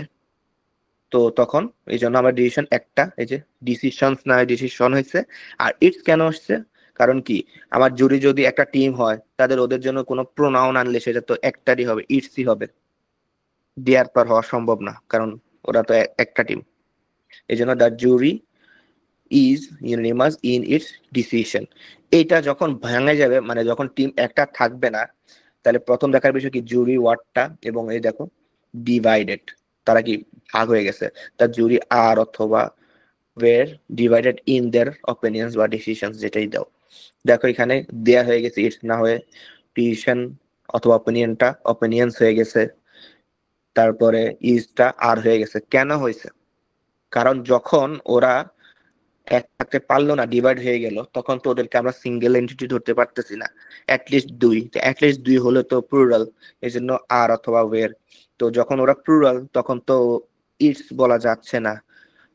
তো তখন এই জন্য আমার ডিসিশন একটা, এই যে ডিসিশন না ডিসিশন হয়েছে। আর ইটস কেন আসছে? কারণ কি আমার জুরি যদি একটা টিম হয় তাদের ওদের জন্য কোনো প্রোনাউন আনলে সেটা তো একটারই হবে, ইটসই হবে, দেয়ার পর হওয়া সম্ভব না, কারণ ওরা তো একটা টিম। এই জন্য the jury is unanimous in its decision. এইটা যখন ভাঙে যাবে মানে যখন টিম একটা থাকবে না, তাহলে প্রথম দেখার বিষয় কি জুরি ওয়ার্ডটা, এবং এই দেখো ডিভাইডেড, তারা কি ভাগ হয়ে গেছে। দ্য জুরি আর অথবা ওয়ের ডিভাইডেড ইন দেয়ার অপিনিয়ন্স বা ডিসিশনস, যেটাই দাও। দেখো এখানে দেয়া হয়ে গেছে ইটস না হয়ে ডিসিশন অথবা অপিনিয়ন্স হয়ে গেছে, তারপরে ইজটা আর হয়ে গেছে। কেন হয়েছে? কারণ যখন ওরা এক থাকতে পারলো না, ডিভাইড হয়ে গেল, তখন তো ওদেরকে আমরা সিঙ্গেল এন্টিটি ধরতে পারতেছি না, অ্যাটলিস্ট দুই হলে তো প্লুরাল, এই জন্য আর অথবা ওয়ের। তো যখন ওরা প্লুরাল তখন তো ইটস বলা যাচ্ছে না,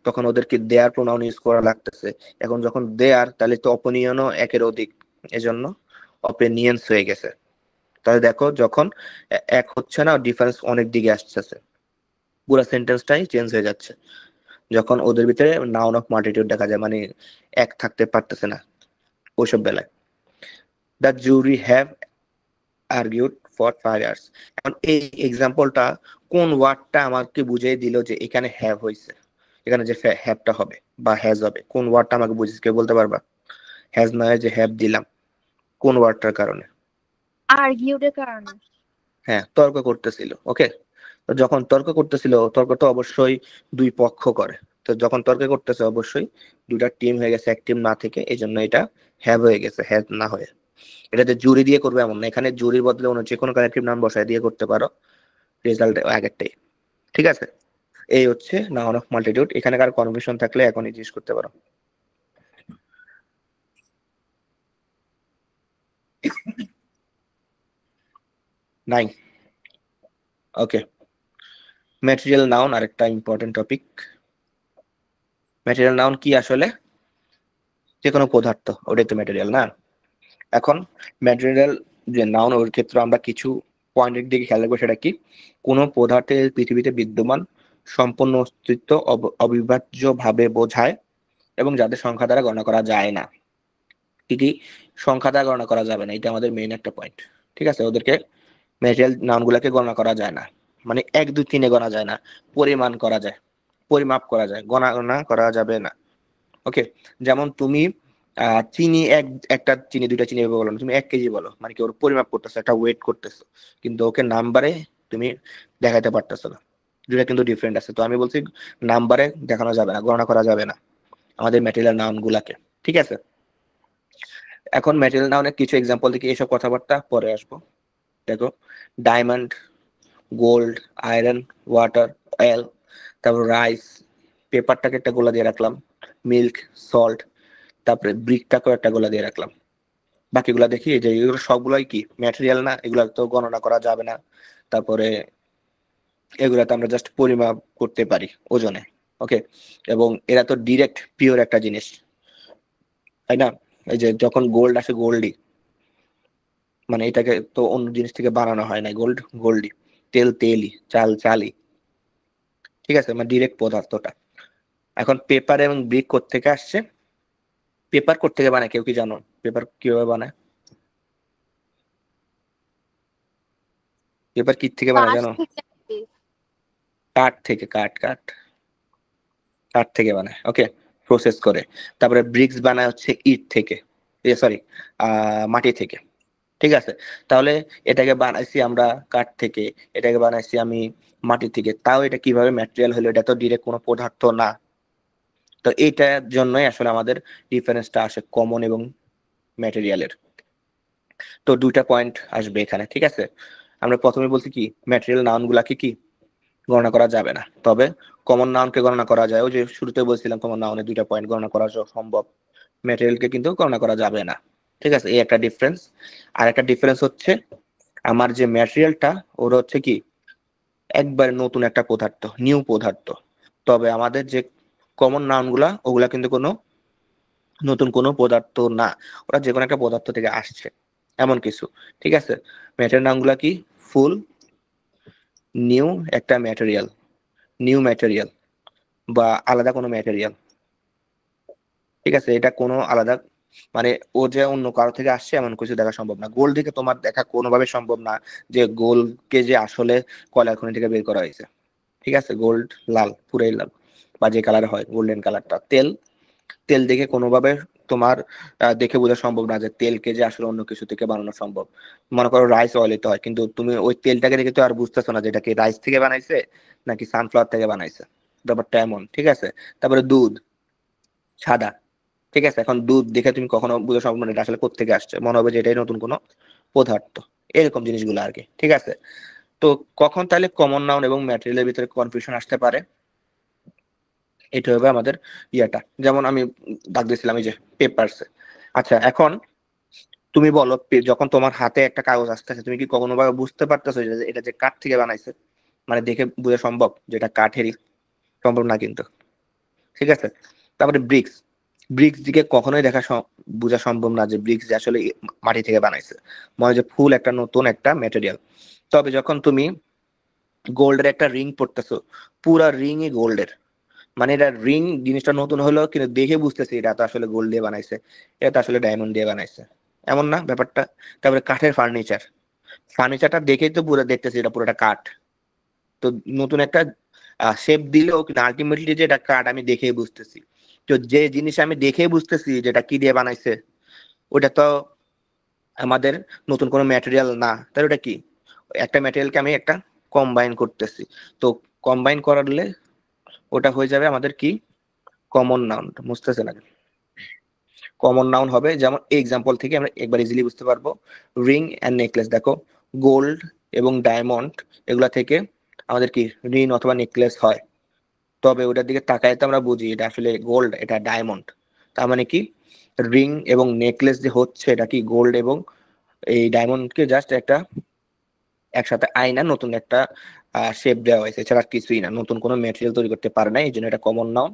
তখন ওদেরকে দেয়ার প্রোনাউন ইউজ করা লাগতেছে। এখন যখন দেয়ার তাহলে তো অপিনিয়নও একের অধিক, এজন্য অপিনিয়ন্স হয়ে গেছে। তাহলে দেখো যখন এক হচ্ছে না, ডিফারেন্স অনেক দিকে আসতেছে, পুরো সেন্টেন্সটাই চেঞ্জ হয়ে যাচ্ছে যখন ওদের ভিতরে নাউন অফ মাল্টিটিউড দেখা যায়, মানে এক থাকতে পারতেছে না ওইসব বেলায়। The jury have argued for 5 years. এখন এই এক্সাম্পলটা কোন ওয়ার্ডটা আমাকে বুঝিয়ে দিল যে এখানে হ্যাভ হয়েছে, এখানে যে হ্যাভটা হবে বা হ্যাজ হবে, কোন ওয়ার্ডটা আমাকে বুঝিয়ে, কেউ বলতে পারবা? হ্যাজ নয় যে হ্যাভ দিলাম, কোন ওয়ার্ডটার কারণে? আর্গিউডের কারণে। হ্যাঁ, তর্ক করতেছিল। ওকে, তো যখন তর্ক করতেছিল, তর্ক তো অবশ্যই দুই পক্ষ করে, তো যখন তর্ক করতেছে অবশ্যই দুইটা টিম হয়ে গেছে, এক টিম না থেকে, এই জন্য এটা হ্যাভ হয়ে গেছে, হ্যাজ না হয়ে। এটাতে জুরি দিয়ে করবে এমন না, এখানে জুরির বদলে অন্য যে কোনো কালেকটিভ নাম বসায় দিয়ে করতে পারো, রেজাল্ট আগেরটাই। ঠিক আছে, এই হচ্ছে নাউন অফ মাল্টিটিউড। এখানে কার কনফিউশন থাকলে এখনই জিজ্ঞেস করতে পারো। নাই? ওকে, ম্যাটেরিয়াল নাউন আরেকটা ইম্পর্টেন্ট টপিক। ম্যাটেরিয়াল নাউন কি আসলে? যে কোনো পদার্থ, ওটাই তো ম্যাটেরিয়াল না? এখন ম্যাটেরিয়াল যে নাউন, ওর ক্ষেত্রে আমরা কিছু পয়েন্টের দিকে খেয়াল রাখবো। সেটা কি? কোনো পদার্থের পৃথিবীতে বিদ্যমান সম্পূর্ণ অস্তিত্ব অবিভাজ্য ভাবে বোঝায় এবং যাদের সংখ্যা দ্বারা গণনা করা যায় না। কি সংখ্যা দ্বারা গণনা করা যাবে না, এটা আমাদের মেইন একটা পয়েন্ট। ঠিক আছে, ওদেরকে ম্যাটেরিয়াল নাউন গুলাকে গণনা করা যায় না, মানে 1 2 3 গণা যায় না, পরিমাণ করা যায়, পরিমাপ করা যায়, গণনা করা যাবে না। ওকে, যেমন তুমি চিনি একটা চিনি, দুইটা চিনি বলো না, তুমি 1 কেজি বলো, মানে কি ওর পরিমাপ করতেছো, একটা ওয়েট করতেছো, কিন্তু ওকে নাম্বারে তুমি দেখাতে পারতেছো না, দুটা কিন্তু ডিফারেন্ট আছে। তো আমি বলছি নাম্বারে দেখানো যাবে না, গণনা করা যাবে না আমাদের ম্যাটেরিয়াল নাউন গুলাকে। ঠিক আছে, এখন ম্যাটেরিয়াল নাউনের কিছু এক্সাম্পল দেখি, এসব কথাবার্তা পরে আসবো। দেখো, diamond, gold, iron, water, oil, তারপর রাইস, পেপারটাকে একটা গোলা দিয়ে রাখলাম, মিল্ক, সল্ট, তারপরে ব্রিকটাকেও একটা গোলা দিয়ে রাখলাম। বাকিগুলা দেখি যে এগুলো সবগুলাই কি ম্যাটেরিয়াল না, এগুলা তো গণনা করা যাবে না। তারপরে এগুলাতে আমরা জাস্ট পরিমাপ করতে পারি ওজনে। ওকে, এবং এরা তো ডিরেক্ট পিওর একটা জিনিস, তাই না? এই যে যখন গোল্ড আসে, গোল্ডই, মানে এটাকে তো অন্য জিনিস থেকে বানানো হয় না, গোল্ড গোল্ডই, তেল তেলই, চাল চালই। ঠিক আছে, মানে ডিরেক্ট পদার্থটা। এখন পেপার এবং ব্রিক কোত্থেকে আসছে? পেপার কোত্থেকে বানায় কেউ কি জানো? পেপার কিভাবে বানায়? পেপার কি থেকে বানায় কাঠ জানো? থেকে আসবে। কাঠ থেকে, কাঠ কাঠ কাঠ থেকে বানায়। ওকে, প্রসেস করে। তারপরে ব্রিক্স বানায় হচ্ছে ইট থেকে, সরি, মাটি থেকে। ঠিক আছে, তাহলে এটাকে বানাইছি আমরা কাঠ থেকে, এটাকে বানাইছি আমি মাটি থেকে, তাও এটা কিভাবে ম্যাটেরিয়াল হলো? এটা তো ডিরেক্ট কোনো পদার্থ না। তো এইটার জন্যই আসলে আমাদের ডিফারেন্সটা আসে কমন এবং ম্যাটেরিয়ালের। তো দুইটা পয়েন্ট আসবে এখানে। ঠিক আছে, আমরা প্রথমে বলছি কি ম্যাটেরিয়াল নাউন গুলাকে কি গণনা করা যাবে না, তবে কমন নাউনকে গণনা করা যায়। ওই যে শুরুতে বলছিলাম কমন নাউনের দুইটা পয়েন্ট গণনা করা সম্ভব, ম্যাটেরিয়ালকে কিন্তু গণনা করা যাবে না। ঠিক আছে, এই একটা ডিফারেন্স। আর একটা ডিফারেন্স হচ্ছে আমার যে ম্যাটেরিয়ালটা, ওর হচ্ছে কি একবার নতুন একটা পদার্থ, নিউ পদার্থ। তবে আমাদের যে কমন নাউন গুলা, ওগুলা কিন্তু কোনো নতুন কোনো পদার্থ না, ওরা যে কোনো একটা পদার্থ থেকে আসছে, এমন কিছু। ঠিক আছে, ম্যাটেরিয়াল নাউন গুলা কি ফুল নিউ একটা ম্যাটেরিয়াল, নিউ ম্যাটেরিয়াল বা আলাদা কোনো ম্যাটেরিয়াল। ঠিক আছে, এটা কোনো আলাদা, মানে ও যে অন্য কারো থেকে আসছে এমন কিছু দেখা সম্ভব না। গোল্ড থেকে তোমার দেখা কোনোভাবে সম্ভব না যে গোল্ডকে যে আসলে কয়লার খনি থেকে বের করা হয়েছে। ঠিক আছে, গোল্ড লাল, পুরাই লাল, বা যে কালার হয় গোল্ডেন কালারটা। তেল, তেল দেখে কোনোভাবে তোমার দেখে বোঝা সম্ভব না যে তেলকে যে আসলে অন্য কিছু থেকে বানানো সম্ভব। মনে করো রাইস অয়েলিতে হয়, কিন্তু তুমি ওই তেলটাকে দেখে তো আর বুঝতেছো না যেটা কি রাইস থেকে বানাইছে নাকি সানফ্লাওয়ার থেকে বানাইছে, ব্যাপারটা এমন। ঠিক আছে, তারপরে দুধ সাদা। ঠিক আছে, এখন দুধ দেখে তুমি কখনো বোঝা সম্ভব না এটা আসলে কোত্থেকে আসছে, মনে হবে যে এটাই নতুন কোনো পদার্থ, এরকম জিনিসগুলো আর কি। ঠিক আছে, তো কখন তাহলে কমন নাউন এবং ম্যাটেরিয়ালের ভিতরে কনফিউশন আসতে পারে? এটা হবে আমাদের ইয়াটা, যেমন আমি দাগ দিয়েছিলাম এই যে পেপারস। আচ্ছা, এখন তুমি বলো, যখন তোমার হাতে একটা কাগজ আসতেছে, তুমি কি কখনো ভাবে বুঝতে পারতেছো যে এটা যে কাঠ থেকে বানাইছে? মানে দেখে বোঝা সম্ভব যেটা কাঠেরই? সম্ভব না কিন্তু। ঠিক আছে, তারপরে ব্রিক্স, ব্রিক্স দিকে কখনোই দেখা বোঝা সম্ভব না যে ব্রিক্স যে আসলে মাটি থেকে বানাইছে, মনে হয় যে ফুল একটা নতুন একটা ম্যাটেরিয়াল। তবে যখন তুমি গোল্ডের একটা রিং পড়তেছো, পুরা রিংই গোল্ডের, মানে এটা রিং জিনিসটা নতুন হলো কিন্তু দেখে বুঝতেছি এটা তো আসলে গোল্ড দিয়ে বানাইছে, এটা তো আসলে ডায়মন্ড দিয়ে বানাইছে, এমন না ব্যাপারটা? তারপরে কাঠের ফার্নিচার, ফার্নিচারটা দেখেই তো পুরো দেখতেছি এটা পুরোটা কাঠ। তো নতুন একটা শেপ দিলেও কিন্তু আলটিমেটলি যে এটা কাঠ আমি দেখেই বুঝতেছি। তো যে জিনিস আমি দেখেই বুঝতেছি যেটা কি দিয়ে বানাইছে, ওটা তো আমাদের নতুন কোনো ম্যাটেরিয়াল না, তাহলে ওটা কি? একটা ম্যাটেরিয়ালকে আমি একটা কম্বাইন করতেছি, তো কম্বাইন করলে ওটা হয়ে যাবে আমাদের কি কমন নাউন। বুঝতেছে না? কমন নাউন হবে, যেমন এক্সাম্পল থেকে আমরা একবার ইজিলি বুঝতে পারবো। রিং এন্ড নেকলেস, দেখো গোল্ড এবং ডায়মন্ড এগুলা থেকে আমাদের কি রিং অথবা নেকলেস হয়, তবে ওটার দিকে তাকায় তো আমরা বুঝি এটা আসলে গোল্ড, এটা ডায়মন্ড। তার মানে কি রিং এবং নেকলেস যে হচ্ছে এটা কি গোল্ড এবং এই ডায়মন্ডকে জাস্ট একটা একসাথে আয়না নতুন একটা শেপ দেওয়া হয়েছে, এছাড়া আর কিছুই না, নতুন কোনো ম্যাটেরিয়াল তৈরি করতে পারে না, এই জন্য এটা কমন নাউন।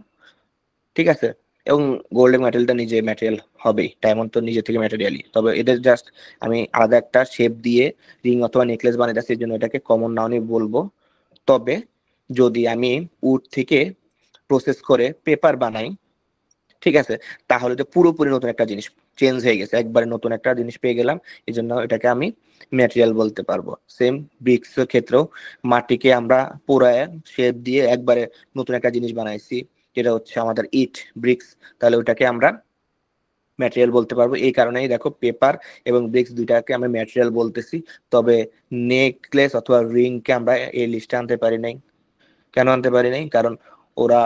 ঠিক আছে, এবং গোল্ডেন ম্যাটেরিয়ালটা নিজে ম্যাটেরিয়াল হবেই, ডায়মন্ড তো নিজে থেকে ম্যাটেরিয়ালই, তবে এদের জাস্ট আমি আলাদা একটা শেপ দিয়ে রিং অথবা নেকলেস বানিয়ে দিচ্ছি, এই জন্য এটাকে কমন নাউনই বলবো। তবে যদি আমি উড থেকে প্রসেস করে পেপার বানাই, ঠিক আছে, তাহলে তো পুরোপুরি নতুন একটা জিনিস চেঞ্জ হয়ে গেছে, একবারে নতুন একটা জিনিস পেয়ে গেলাম, এই জন্য এটাকে আমি ম্যাটেরিয়াল বলতে পারবো। সেম ব্রিক্স এর ক্ষেত্রেও মাটিকে আমরা পুরায় শেপ দিয়ে একবারে নতুন একটা জিনিস বানাইছি, যেটা হচ্ছে আমাদের ইট ব্রিক্স, তাহলে ওটাকে আমরা ম্যাটেরিয়াল বলতে পারবো। এই কারণেই দেখো পেপার এবং ব্রিক্স দুইটাকে আমরা ম্যাটেরিয়াল বলতেছি, তবে নেকলেস অথবা রিং কে আমরা এই লিস্টে আনতে পারি নাই। কেন আনতে পারি নাই? কারণ ওরা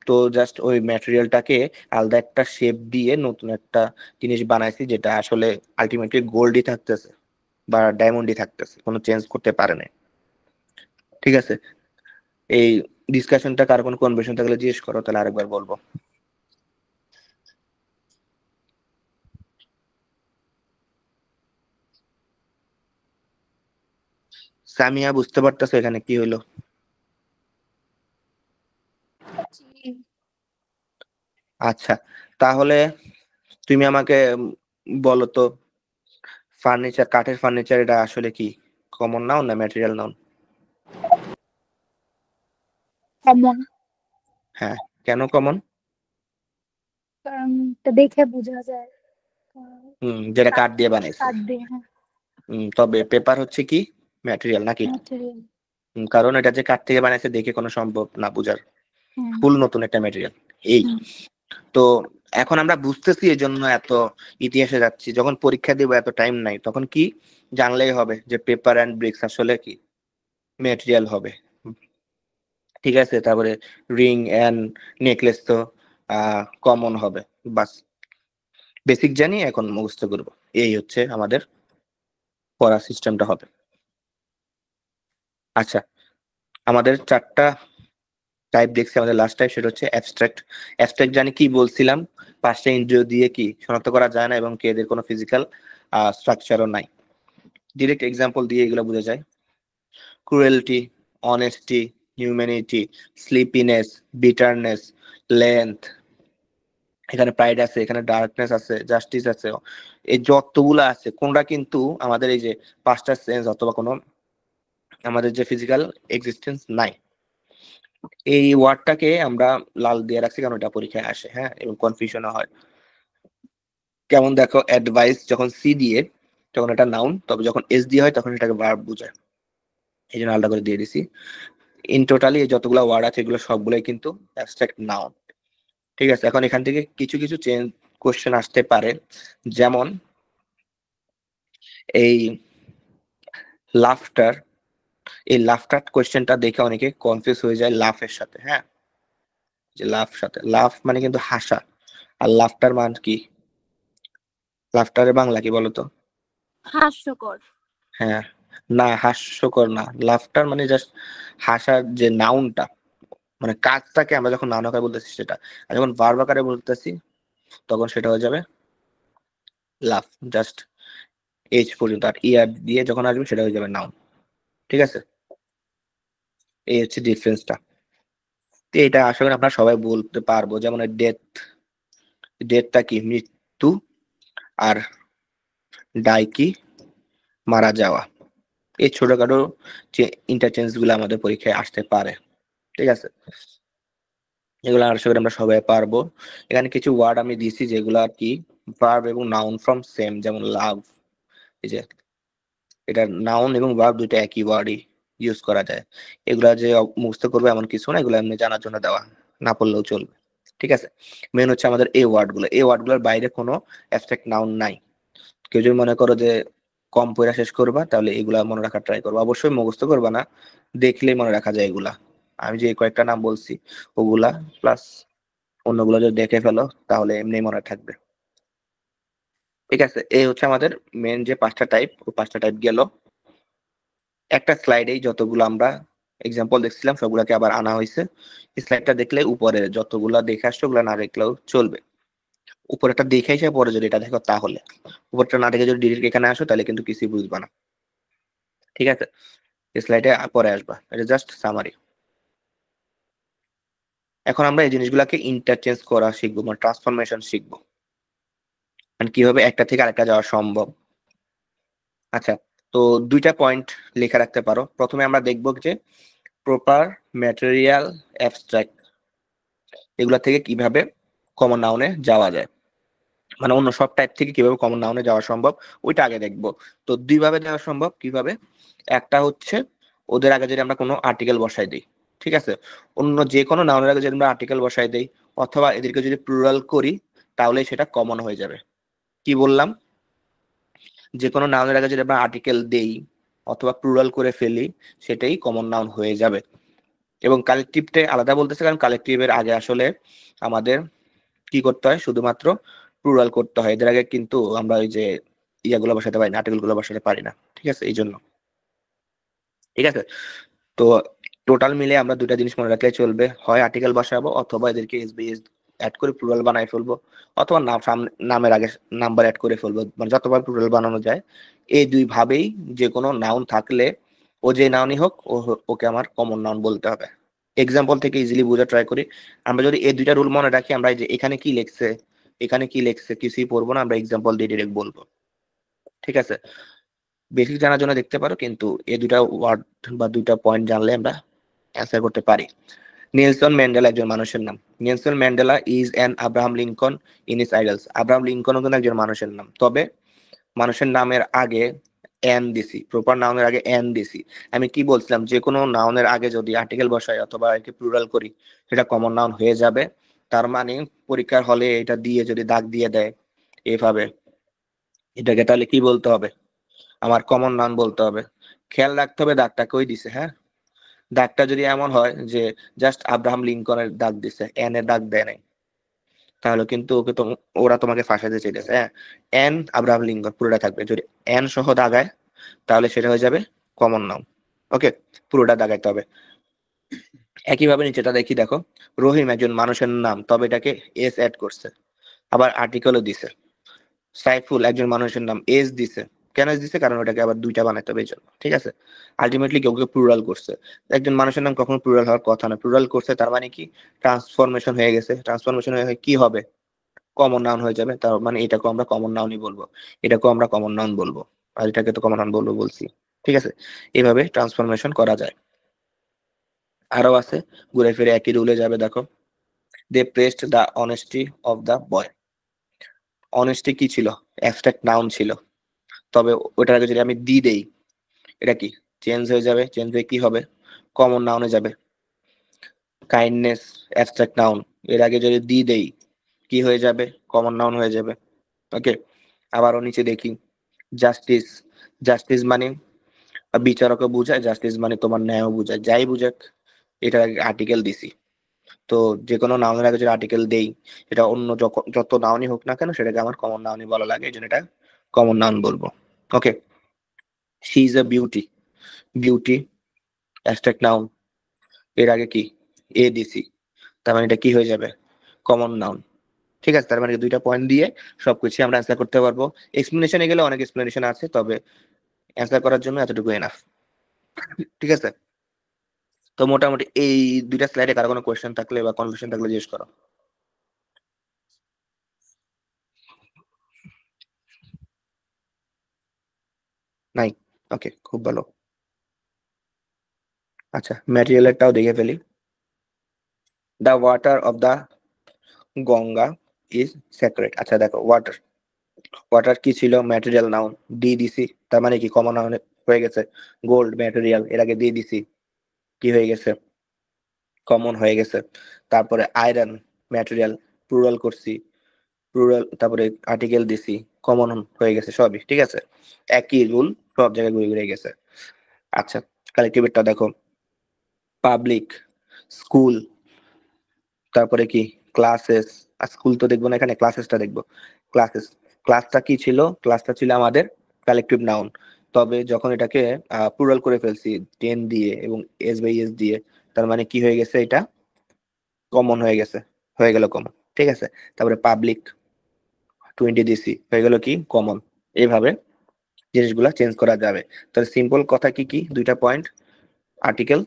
তো জাস্ট ওই ম্যাটেরিয়ালটাকে আলাদা একটা শেপ দিয়ে নতুন একটা জিনিস বানাইছি, যেটা আসলে আলটিমেটলি গোল্ডই থাকতেছে বা ডায়মন্ডই থাকতেছে, কোনো চেঞ্জ করতে পারে না। ঠিক আছে, এই ডিসকাশনটা কার কোনো কনভার্সন থাকলে জিজ্ঞেস করো, তাহলে আরেকবার বলবো। সামিয়া বুঝতে পারতেছো এখানে কি হলো? আচ্ছা, তাহলে তুমি আমাকে বলো তো, ফার্নিচার, কাঠের ফার্নিচার এটা আসলে কি কমন নাউন না ম্যাটেরিয়াল নাউন? কমন, হ্যাঁ, কেন কমন? কারণ এটা দেখে বোঝা যায়। যেটা কাঠ দিয়ে বানাইছে। কাঠ দিয়ে, হ্যাঁ, তবে পেপার হচ্ছে কি ম্যাটেরিয়াল নাকি? ম্যাটেরিয়াল। কারণ এটা যে কাঠ থেকে বানাইছে দেখে কোনো সম্ভব না বোঝার, ফুল নতুন একটা ম্যাটেরিয়াল। এই তো এখন আমরা বুঝতেছি, এই জন্য এত ইতিহাসে যাচ্ছি, যখন পরীক্ষা দিব এত টাইম নাই, তখন কি জানলেই হবে যে পেপার অ্যান্ড ব্রিক্স আসলে কি ম্যাটেরিয়াল হবে। ঠিক আছে, তারপরে রিং অ্যান্ড নেকলেস তো কমন হবে, বাস বেসিক জানি, এখন মুখস্থ করবো, এই হচ্ছে আমাদের পড়ার সিস্টেমটা হবে। আচ্ছা, আমাদের চারটা টাইপ দেখছি, আমাদের লাস্ট টাইপ সেটা হচ্ছে অ্যাবস্ট্রাক্ট। অ্যাবস্ট্রাক্ট জানি কি বলছিলাম, পাঁচটা ইন্দ্রিয় দিয়ে কি শনাক্ত করা যায় না এবং কি এদের কোনো ফিজিক্যাল স্ট্রাকচারও নাই। ডিরেক্ট এক্সাম্পল দিয়ে এগুলো বোঝা যায়। Cruelty, honesty, humanity, sleepiness, bitterness, length, এখানে প্রাইড আছে, এখানে ডার্কনেস আছে, জাস্টিস আছে, এই যতগুলো আছে কোনটা কিন্তু আমাদের এই যে পাঁচটা সেন্স অথবা কোনো আমাদের যে ফিজিক্যাল এক্সিস্টেন্স নাই। এই ওয়ার্ডটাকে আমরা লাল দিয়ে রাখছি কারণ এটা পরীক্ষায় আসে, হ্যাঁ, এবং কনফিউশনও হয়। কেমন দেখো, অ্যাডভাইস যখন সি দিয়ে তখন এটা নাউন, তবে যখন এস দিয়ে হয় তখন এটাকে ভার্ব বোঝায়, এই জন্য আলাদা করে দিয়ে দিছি। ইন টোটালি যতগুলো ওয়ার্ড আছে এগুলো সবগুলোই কিন্তু অ্যাবস্ট্রাক্ট নাউন। ঠিক আছে, এখন এখান থেকে কিছু কিছু চেঞ্জ কোশ্চেন আসতে পারে, যেমন এই লাফটার, এই লাফটার কোশ্চেনটা দেখে অনেকে কনফিউজ হয়ে যায় লাফের সাথে। হ্যাঁ, যে লাফ সাথে, লাফ মানে কিন্তু হাসা, আর লাফটার মান কি? লাফটারের বাংলা কি বলতো? হাস্যকর। হ্যাঁ, না হাস্যকর না, লাফটার মানে জাস্ট হাসার যে নাউনটা, মানে কাজটাকে আমরা যখন নাউন আকারে বলতেছি সেটা, আর যখন ভার্ব আকারে বলতেছি তখন সেটা হয়ে যাবে লাফ, জাস্ট এইচ পর্যন্ত, আর ইয়ার দিয়ে যখন আসবে সেটা হয়ে যাবে নাউন। ঠিক আছে, এই হচ্ছে ডিফারেন্সটা। তো এটা আশা করি আমরা সবাই বলতে পারবো, যেমন ডেথ, ডেথটা কি মৃত্যু, আর ডাই কি মারা যাওয়া। এই ছোটখাটো যে ইন্টারচেঞ্জ গুলো আমাদের পরীক্ষায় আসতে পারে। ঠিক আছে, এগুলো আশা করি আমরা সবাই পারবো। এখানে কিছু ওয়ার্ড আমি দিয়েছি যেগুলো আর কি ভার্ব এবং নাউন ফ্রম সেম, যেমন লাভ, এই যে এটা নাউন এবং ভার্ব দুইটা একই ওয়ার্ডই ইউজ করা যায়। এগুলা যে মুখস্থ করবে এমন কিছু না, এগুলো এমনি জানার জন্য দেওয়া, না পড়লেও চলবে। ঠিক আছে, মেন হচ্ছে আমাদের এই ওয়ার্ড গুলো, এই ওয়ার্ড গুলোর বাইরে কোনো অ্যাবস্ট্রাক্ট নাউন নাই। কেউ যদি মনে করো যে কম পড়া শেষ করবা, তাহলে এগুলা মনে রাখার ট্রাই করবো, অবশ্যই মুখস্থ করবা না, দেখলেই মনে রাখা যায় এগুলা। আমি যে কয়েকটা নাম বলছি ওগুলা প্লাস অন্যগুলো যদি দেখে ফেলো তাহলে এমনি মনে থাকবে। ঠিক আছে, এই হচ্ছে আমাদের মেন যে পাঁচটা টাইপ, ও পাঁচটা টাইপ গেল একটা স্লাইডেই, যতগুলো আমরা এক্সাম্পল দেখছিলাম সবগুলাকে আবার আনা হয়েছে। স্লাইডটা দেখলে উপরে যতগুলা দেখে আসছো ওগুলা না দেখলেও চলবে। উপরেটা দেখে এসে পরে যদি এটা দেখো তাহলে, উপরটা না দেখে যদি ডিরেক্ট এখানে আসো তাহলে কিন্তু কিছুই বুঝবা না। ঠিক আছে, স্লাইডে পরে আসবা, এটা জাস্ট সামারি। এখন আমরা এই জিনিসগুলোকে ইন্টারচেঞ্জ করা শিখবো, মানে ট্রান্সফরমেশন শিখবো, মানে কিভাবে একটা থেকে আরেকটা যাওয়া সম্ভব। আচ্ছা, তো দুইটা পয়েন্ট লেখা রাখতে পারো। প্রথমে আমরা দেখবো যে প্রপার, ম্যাটেরিয়াল, অ্যাবস্ট্রাক্ট, এগুলা থেকে কিভাবে কমন নাউনে যাওয়া যায়, মানে অন্য সব টাইপ থেকে কিভাবে কমন নাউনে যাওয়া সম্ভব ওইটা আগে দেখবো। তো দুইভাবে যাওয়া সম্ভব। কিভাবে? একটা হচ্ছে ওদের আগে যদি আমরা কোনো আর্টিকেল বসাই দিই, ঠিক আছে, অন্য যে কোনো নাউনের আগে যদি আমরা আর্টিকেল বসাই দিই অথবা এদেরকে যদি প্লুরাল করি তাহলে সেটা কমন হয়ে যাবে। কি বললাম? যে কোনো নাউনের আগে যদি আমরা আর্টিকেল দেই অথবা প্লুরাল করে ফেলি সেটাই কমন নাউন হয়ে যাবে। এবং কালেকটিভটা আলাদা বলতেছে, কারণ কালেকটিভের আগে আসলে আমাদের কি করতে হয়, শুধুমাত্র প্লুরাল করতে হয়। এদের আগে কিন্তু আমরা ওই যে ইয়াগুলো বসাতে পারি না, আর্টিকেল গুলো বসাতে পারি না। ঠিক আছে, এই জন্য। ঠিক আছে, তো টোটাল মিলে আমরা দুটা জিনিস মনে রাখলে চলবে, হয় আর্টিকেল বসাবো অথবা এদেরকে এসবিএস অ্যাড করে প্লুরাল বানাই ফেলবো, অথবা নামের আগে নাম্বার অ্যাড করে ফেলবো, মানে যতবার প্লুরাল বানানো যায়। এই দুই ভাবেই যে কোনো নাউন থাকলে ও যে নাউনই হোক ওকে আমার কমন নাউন বলতে হবে। এক্সাম্পল থেকে ইজিলি বোঝা ট্রাই করি। আমরা যদি এই দুইটা রুল মনে রাখি, আমরা এই যে এখানে কি লিখছে এখানে কি লিখছে কিছুই পড়বো না, আমরা এক্সাম্পল দিয়ে ডিরেক্ট বলবো। ঠিক আছে, বেসিক জানার জন্য দেখতে পারো, কিন্তু এই দুটা ওয়ার্ড বা দুইটা পয়েন্ট জানলে আমরা অ্যান্সার করতে পারি। নেলসন ম্যান্ডেলা একজন মানুষের নাম। Nelson Mandela is an Abraham Lincoln in his idols. Abraham লিঙ্কনও কিন্তু একজন মানুষের নাম, তবে মানুষের নামের আগে এন দিছি, প্রপার নাউনের আগে এন দিছি। আমি কি বলছিলাম, যে কোনো নাউনের আগে যদি আর্টিকেল বসাই অথবা একে প্লুরাল করি সেটা কমন নাউন হয়ে যাবে। তার মানে পরীক্ষার হলে এটা দিয়ে যদি দাগ দিয়ে দেয় এভাবে, এটাকে তাহলে কি বলতে হবে, আমার কমন নাউন বলতে হবে। খেয়াল রাখতে হবে দাগটা কই দিছে। হ্যাঁ, দাগটা যদি এমন হয় যে জাস্ট আব্রাহাম লিঙ্কনের দাগ দিছে, এন এর দাগ দেয় নাই, তাহলে কিন্তু ওকে তো ওরা তোমাকে ফাঁসাতে চাইতেছে। হ্যাঁ, এন আব্রাহাম লিঙ্কন পুরোটা থাকবে, যদি এন সহ দাগায় তাহলে সেটা হয়ে যাবে কমন নাউন। ওকে, পুরোটা দাগাইতে হবে। একইভাবে নিচেটা দেখি, দেখো, রহিম একজন মানুষের নাম, তবে এটাকে এস অ্যাড করছে, আবার আর্টিকেলও দিছে। সাইফুল একজন মানুষের নাম, এস দিছে। কেন এস দিছে? কারণ ওটাকে আবার দুইটা বানাইতে হবে এই জন্য। ঠিক আছে, আলটিমেটলি কেউ কেউ প্লুরাল করছে। একজন মানুষের নাম কখনো প্লুরাল হওয়ার কথা না, প্লুরাল করছে তার মানে কি ট্রান্সফরমেশন হয়ে গেছে। ট্রান্সফরমেশন হয়ে কি হবে, কমন নাউন হয়ে যাবে। তার মানে এটাকেও আমরা কমন নাউনই বলবো, এটাকেও আমরা কমন নাউন বলবো, আর এটাকে তো কমন নাউন বলবো বলছি। ঠিক আছে, এভাবে ট্রান্সফরমেশন করা যায়। আরো আছে, ঘুরে ফিরে একই রুলে যাবে। দেখো, they pressed the honesty of the boy. Honesty কি ছিল? অ্যাবস্ট্রাক্ট নাউন ছিল, তবে ওটার আগে যদি আমি দি দেই এটা কি চেঞ্জ হয়ে যাবে। চেঞ্জ হয়ে কি হবে, কমন নাউনে যাবে। কাইন্ডনেস অ্যাবস্ট্রাক্ট নাউন, এর আগে যদি দি দেই কি হয়ে যাবে, কমন নাউন হয়ে যাবে। ওকে, আবারও নিচে দেখি, জাস্টিস। জাস্টিস মানে বিচারকে বুঝায়, জাস্টিস মানে তোমার ন্যায়ও বুঝায়, যাই বুঝাক এটার আগে আর্টিকেল দিছি। তো যে কোনো নাউনের আগে যদি আর্টিকেল দেই, এটা অন্য যত নাউনই হোক না কেন সেটাকে আমার কমন নাউনই বলা লাগে, এই জন্য এটা কমন নাউন বলবো। Okay, she is a beauty. Beauty abstract noun, এর আগে কি এ দিছি, তার মানে এটা কি হয়ে যাবে, কমন নাউন। ঠিক আছে, তার মানে দুইটা পয়েন্ট দিয়ে সবকিছু আমরা অ্যান্সার করতে পারবো। এক্সপ্লেনেশনে গেলে অনেক এক্সপ্লেনেশন আছে, তবে অ্যান্সার করার জন্য এতটুকু এনাফ। ঠিক আছে, তো মোটামুটি এই দুইটা স্লাইডে কারো কোনো কোয়েশ্চেন থাকলে বা কনফিউশন থাকলে জিজ্ঞেস করো। নাই? ওকে, খুব ভালো। আচ্ছা, ম্যাটেরিয়ালটাও দেখে ফেলি। The water of the Ganga is sacred. আচ্ছা দেখো, ওয়াটার, ওয়াটার কি ছিল, ম্যাটেরিয়াল নাউন, ডি দিছি, তার মানে কি কমন নাউন হয়ে গেছে। গোল্ড ম্যাটেরিয়াল, এর আগে দিয়ে দিছি, কি হয়ে গেছে, কমন হয়ে গেছে। তারপরে আয়রন ম্যাটেরিয়াল, প্লুরাল করছি, প্লুরাল, তারপরে আর্টিকেল দিছি, কমন হয়ে গেছে সবই। ঠিক আছে, একই রুল সব জায়গায় ঘুরে ঘুরে গেছে। আচ্ছা, কালেক্টিভেরটা দেখো, পাবলিক, স্কুল, তারপরে কি ক্লাসেস। আর স্কুল তো দেখবো না এখানে, ক্লাসেসটা দেখবো। ক্লাসেস, ক্লাসটা কি ছিল, ক্লাসটা ছিল আমাদের কালেকটিভ নাউন, তবে যখন এটাকে প্লুরাল করে ফেলছি 10 দিয়ে এবং s/s দিয়ে, তার মানে কি হয়ে গেছে, এটা কমন হয়ে গেছে, হয়ে গেল কমন। ঠিক আছে, তারপরে পাবলিক 20 দিছি, হয়ে গেল কি কমন। এইভাবে জিনিসগুলা চেঞ্জ করা যাবে। তাহলে সিম্পল কথা কি কি, দুইটা পয়েন্ট, আর্টিকেল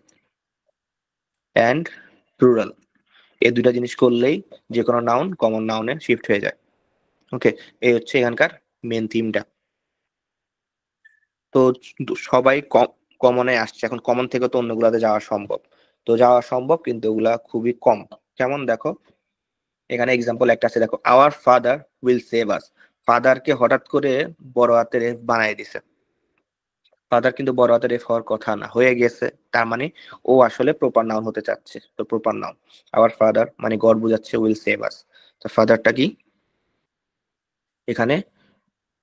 অ্যান্ড প্লুরাল, এই দুইটা জিনিস করলেই যে কোনো নাউন কমন নাউনে শিফট হয়ে যায়। ওকে, এই হচ্ছে এখানকার মেন থিমটা। তো সবাই কমনে আসছে, এখন কমন থেকে তো অন্যগুলাতে যাওয়া সম্ভব, তো যাওয়া সম্ভব কিন্তু ওগুলা খুবই কম। যেমন দেখো এখানে এক্সাম্পল একটা আছে, দেখো আওয়ার ফাদার উইল সেভ আস। ফাদারকে হঠাৎ করে বড় হাতের এফ বানাই দিছে, ফাদার কিন্তু বড় হাতের এফ হওয়ার কথা না, হয়ে গেছে, তার মানে ও আসলে প্রপার নাউন হতে চাচ্ছে। তো প্রপার নাউন আওয়ার ফাদার মানে গড বোঝাচ্ছে, উইল সেভ আস, তো ফাদারটা কি এখানে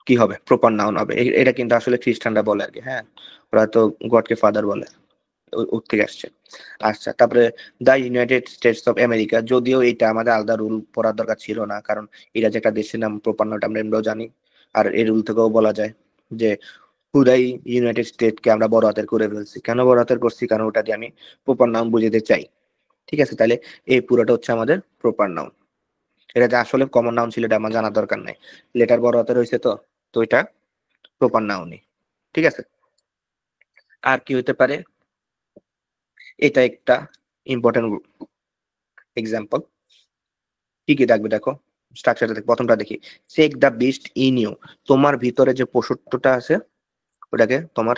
কি হবে, প্রপার নাউন হবে। এটা কিন্তু আসলে খ্রিস্টানরা বলে আর কি, হ্যাঁ, ওরা তো গডকে ফাদার বলে, ওর থেকে আসছে। আচ্ছা, তারপরে দা ইউনাইটেড স্টেটস অফ আমেরিকা, যদিও এটা আমাদের আলাদা রুল পড়ার দরকার ছিল না, কারণ এটা যে একটা দেশের নাম, প্রপার নামটা আমরা এমনিও জানি। আর এই রুল থেকেও বলা যায় যে হুদাই ইউনাইটেড স্টেটকে আমরা বড় হাতের করে ফেলছি। কেন বড় হাতের করছি, কারণ ওটা দিয়ে আমি প্রপার নাউন বুঝাতে চাই। ঠিক আছে, তাহলে এই পুরোটা হচ্ছে আমাদের প্রপার নাউন। এটা যে আসলে কমন নাউন ছিল এটা আমার জানার দরকার নাই, লেটার বড় হাতের হয়েছে, তো এটা প্রপার নাউনই। ঠিক আছে, আর কি হতে পারে, এটা একটা ইম্পর্টেন্ট এক্সাম্পল। কি কি থাকবে দেখো, স্ট্রাকচারটা দেখো, প্রথমটা দেখি, check the beast in you, তোমার ভিতরে যে পশুত্বটা আছে ওটাকে তোমার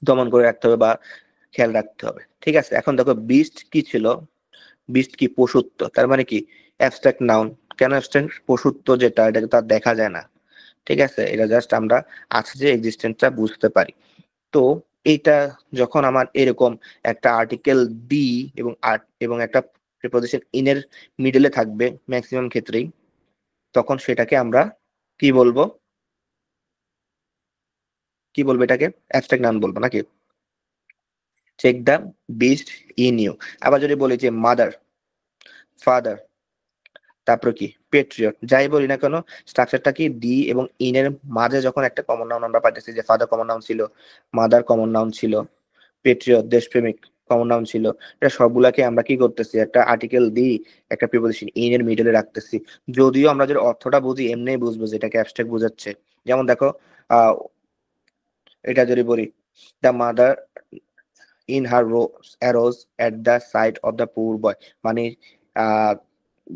দমন করে রাখতে হবে বা খেয়াল রাখতে হবে। ঠিক আছে, এখন দেখো বিস্ট কি ছিল, বিস্ট কি পশুত্ব, তার মানে কি অ্যাবস্ট্রাক্ট নাউন। কেন অ্যাবস্ট্রাক্ট, পশুত্ব যেটা এটাকে তার দেখা যায় না। ঠিক আছে, এটা জাস্ট আমরা আছে যে এক্সিস্টেন্সটা বুঝতে পারি। তো এইটা যখন আমার এরকম একটা আর্টিকেল দি এবং একটা প্রিপোজিশন ইন এর মিডলে থাকবে ম্যাক্সিমাম ক্ষেত্রেই, তখন সেটাকে আমরা কি বলবো, এটাকে অ্যাবস্ট্রাক্ট নাউন বলবো নাকি। Check the beast in you. আবার যদি বলি যে মাদার, ফাদার, তারপর কি পেট্রিয়ট, যাই বলি না কেন, স্ট্রাকচারটা কি ডি এবং ইন এর মাঝে যখন একটা কমন নাউন আমরা পাইতেছি, যে ফাদার কমন নাউন ছিল, মাদার কমন নাউন ছিল, পেট্রিয়ট দেশপ্রেমিক কমন নাউন ছিল, এটা সবগুলাকে আমরা কি করতেছি, একটা আর্টিকেল দি একটা প্রিপোজিশন ইন এর মিডলে রাখতেছি। যদিও আমরা যদি অর্থটা বুঝি এমনিই বুঝবো যে এটাকে অ্যাবস্ট্রাক্ট বোঝাচ্ছে। যেমন দেখো এটা যদি বলি, the mother in her arose at the side of the poor boy, মানে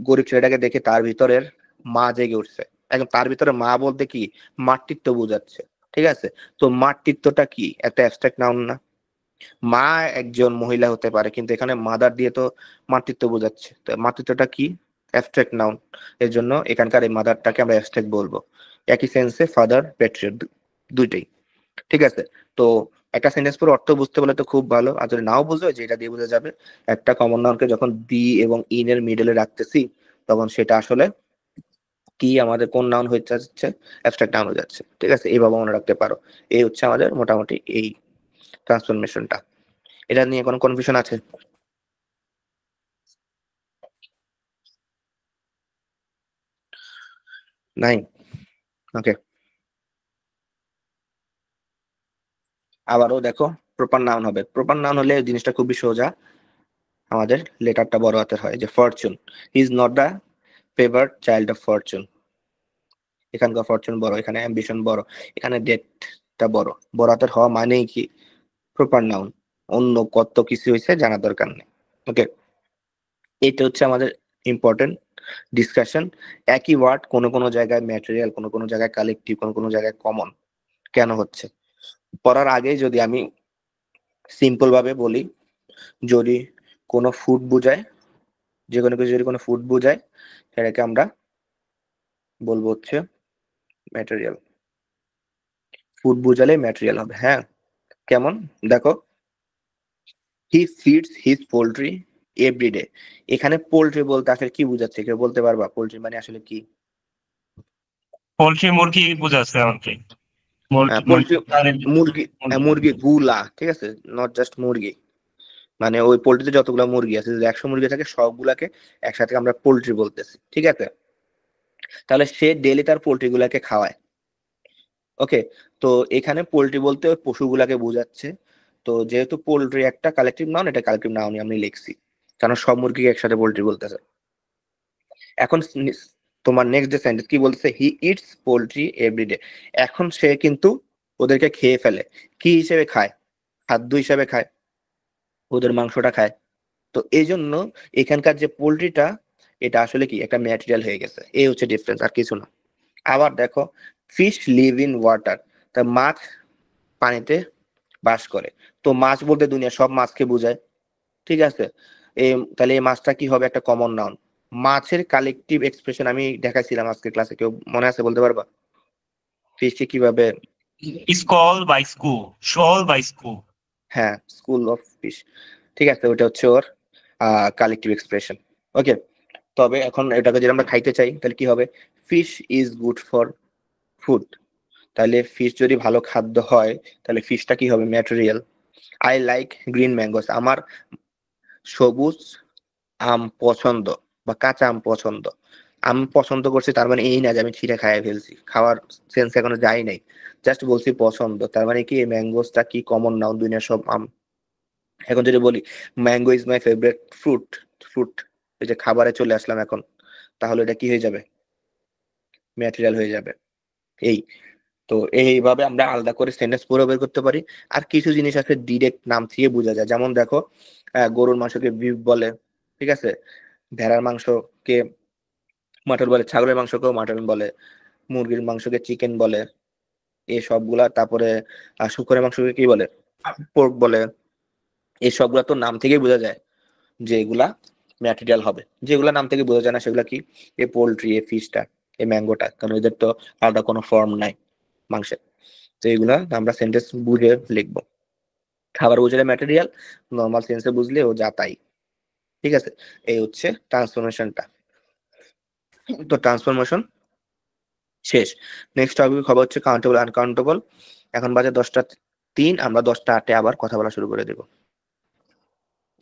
গরিব ছেলেটাকে দেখে তার ভিতরের মা জেগে উঠছে। এখন তার ভিতরে মা বলতে কি মাতৃত্ব বোঝাচ্ছে। ঠিক আছে, তো মাতৃত্বটা কি একটা অ্যাবস্ট্রাক্ট নাউন না, মা একজন মহিলা হতে পারে, কিন্তু এখানে মাদার দিয়ে তো মাতৃত্ব বোঝাচ্ছে, তো মাতৃত্বটা কি অ্যাবস্ট্রাক্ট নাউন, এর জন্য এখানকার এই মাদারটাকে আমরা অ্যাবস্ট্রাক্ট বলবো। একই সেন্সে ফাদার পেট্রিয়ট দুইটাই। ঠিক আছে, তো একটা সেন্টেন্স পুরো অর্থ বুঝতে পারলে তো খুব ভালো, আর যদি নাও বুঝো যে এটা দিয়ে বোঝা যাবে, একটা কমন নাউনকে যখন দি এবং ইন এর মিডলে রাখতেছি তখন সেটা আসলে কি আমাদের কোন নাউন হয়ে যাচ্ছে, অ্যাবস্ট্রাক্ট নাউন হয়ে যাচ্ছে। ঠিক আছে, এইভাবে মনে রাখতে পারো। এই হচ্ছে আমাদের মোটামুটি এই ট্রান্সফরমেশনটা। এটা নিয়ে কোনো কনফিউশন আছে? নাই? ওকে, আবারও দেখো প্রপার নাউন হবে, প্রপার নাউন হলে জিনিসটা খুবই সোজা, আমাদের লেটারটা বড় হাতের হয়, যে Fortune, is not the favourite child of Fortune, এখানকার ফরচুন বড়, এখানে অ্যাম্বিশন বড়, এখানে ডেটটা বড়, বড় হাতের হওয়া মানেই কি প্রপার নাউন, অন্য কত কিছু হয়েছে জানার দরকার নেই। ওকে, এটা হচ্ছে আমাদের ইম্পর্টেন্ট ডিসকাশন। একই ওয়ার্ড কোনো কোনো জায়গায় ম্যাটেরিয়াল, কোনো কোনো জায়গায় কালেকটিভ, কোনো কোনো জায়গায় কমন কেন হচ্ছে। পড়ার আগে যদি আমি সিম্পল ভাবে বলি, যদি কোনো ফুড বোঝায়, যে কোনো কিছু যদি কোনো ফুড বোঝায়, সেটাকে আমরা বলবো হচ্ছে ম্যাটেরিয়াল। ফুড বোঝালে ম্যাটেরিয়াল হবে। হ্যাঁ, কেমন দেখো, হি ফিডস হিজ পোল্ট্রি এভরিডে, এখানে পোল্ট্রি বলতে আসলে কি বোঝাচ্ছে, কেউ বলতে পারবা পোল্ট্রি মানে আসলে কি? পোল্ট্রি মুরগি বোঝাচ্ছে আমাকে। পোল্ট্রি মুরগি, মুরগি গুলা, ঠিক আছে, নট জাস্ট মুরগি, মানে ওই পোল্ট্রিতে যতগুলো মুরগি আছে, যদি 100 মুরগি থাকে সবগুলাকে একসাথে আমরা পোল্ট্রি বলতেছি। ঠিক আছে, তাহলে সে ডেলি তার পোল্ট্রি গুলাকে খাওয়ায়। ওকে, তো এখানে পোল্ট্রি বলতে ওই পশুগুলাকে বোঝাচ্ছে। তো যেহেতু পোল্ট্রি একটা কালেকটিভ নাউন, এটা কালেকটিভ নাউনই আমি লিখছি, কারণ সব মুরগিকে একসাথে পোল্ট্রি বলতেছে। এখন তোমার নেক্সট যে সেন্টেন্স কি বলতেছে, হি ইটস পোল্ট্রি এভরিডে। এখন সে কিন্তু ওদেরকে খেয়ে ফেলে। কি হিসেবে খায়? খাদ্য হিসেবে খায়, ওদের মাংসটা খায়। তো এই জন্য এখানকার যে পোল্ট্রিটা, এটা আসলে কি একটা ম্যাটেরিয়াল হয়ে গেছে। এই হচ্ছে ডিফারেন্স, আর কিছু না। আবার দেখো, ফিশ লিভ ইন ওয়াটার, তা মাছ পানিতে বাস করে। তো মাছ বলতে দুনিয়া সব মাছকে বোঝায়, ঠিক আছে। তাহলে এই মাছটা কি হবে? একটা কমন নাউন। মাছের কালেকটিভ এক্সপ্রেশন আমি দেখাইছিলাম আজকে ক্লাসে, কেউ মনে আছে বলতে পারবা? ফিশকে কিভাবে? Is called by school. Shown by school. হ্যাঁ, স্কুল অফ ফিশ, ঠিক আছে, ওটা হচ্ছে ওর কালেকটিভ এক্সপ্রেশন। ওকে, তবে এখন এটাকে যদি আমরা খাইতে চাই তাহলে কি হবে? Fish is good for food. তাহলে ফিশ যদি ভালো খাদ্য হয়, তাহলে ফিশটা কি হবে? Material. I like green mangoes, আমার সবুজ আম পছন্দ বা কাঁচা আম পছন্দ। আমি পছন্দ করছি তার মানে এই না যে আমি ছিঁড়ে খাইয়ে ফেলছি, খাওয়ার সেন্স এখনো যাই নাই, জাস্ট বলছি পছন্দ। তার মানে কি, এই ম্যাঙ্গোসটা কি কমন নাউন, দুনিয়ার সব আম। এখন যদি বলি mango is my favourite fruit, fruit, এই যে খাবারে চলে আসলাম এখন, তাহলে এটা কি হয়ে যাবে? ম্যাটেরিয়াল হয়ে যাবে। এই তো এইভাবে আমরা আলাদা করে সেন্টেন্স পুরো বের করতে পারি। আর কিছু জিনিস আছে ডিরেক্ট নাম থেকে বোঝা যায়, যেমন দেখো, গরুর মাংসকে বিফ বলে, ঠিক আছে। ভেড়ার মাংসকে মাটন বলে, ছাগলের মাংসকেও মাটন বলে, মুরগির মাংসকে চিকেন বলে, এই সবগুলা। তারপরে শুকরের মাংসকে কি বলে? পোর্ক বলে। এই সবগুলা তো নাম থেকেই বোঝা যায় যে এগুলা ম্যাটেরিয়াল হবে। যেগুলা নাম থেকে বোঝা যায় না সেগুলা কি? এই পোল্ট্রি, এই ফিশটা, এই ম্যাঙ্গোটা, কারণ এদের তো আলাদা কোনো ফর্ম নাই মাংসের। তো এগুলা আমরা সেন্টেন্স বুঝে লিখবো। খাবার বুঝলে ম্যাটেরিয়াল, নর্মাল সেন্সে বুঝলে ও যা তাই, ঠিক আছে। এই হচ্ছে ট্রান্সফরমেশনটা। তো ট্রান্সফরমেশন শেষ। নেক্সট টপিক খবর হচ্ছে কাউন্টেবল আনকাউন্টেবল। এখন বাজে 10টা 3, আমরা 10টা 8-এ আবার কথা বলা শুরু করে দেব।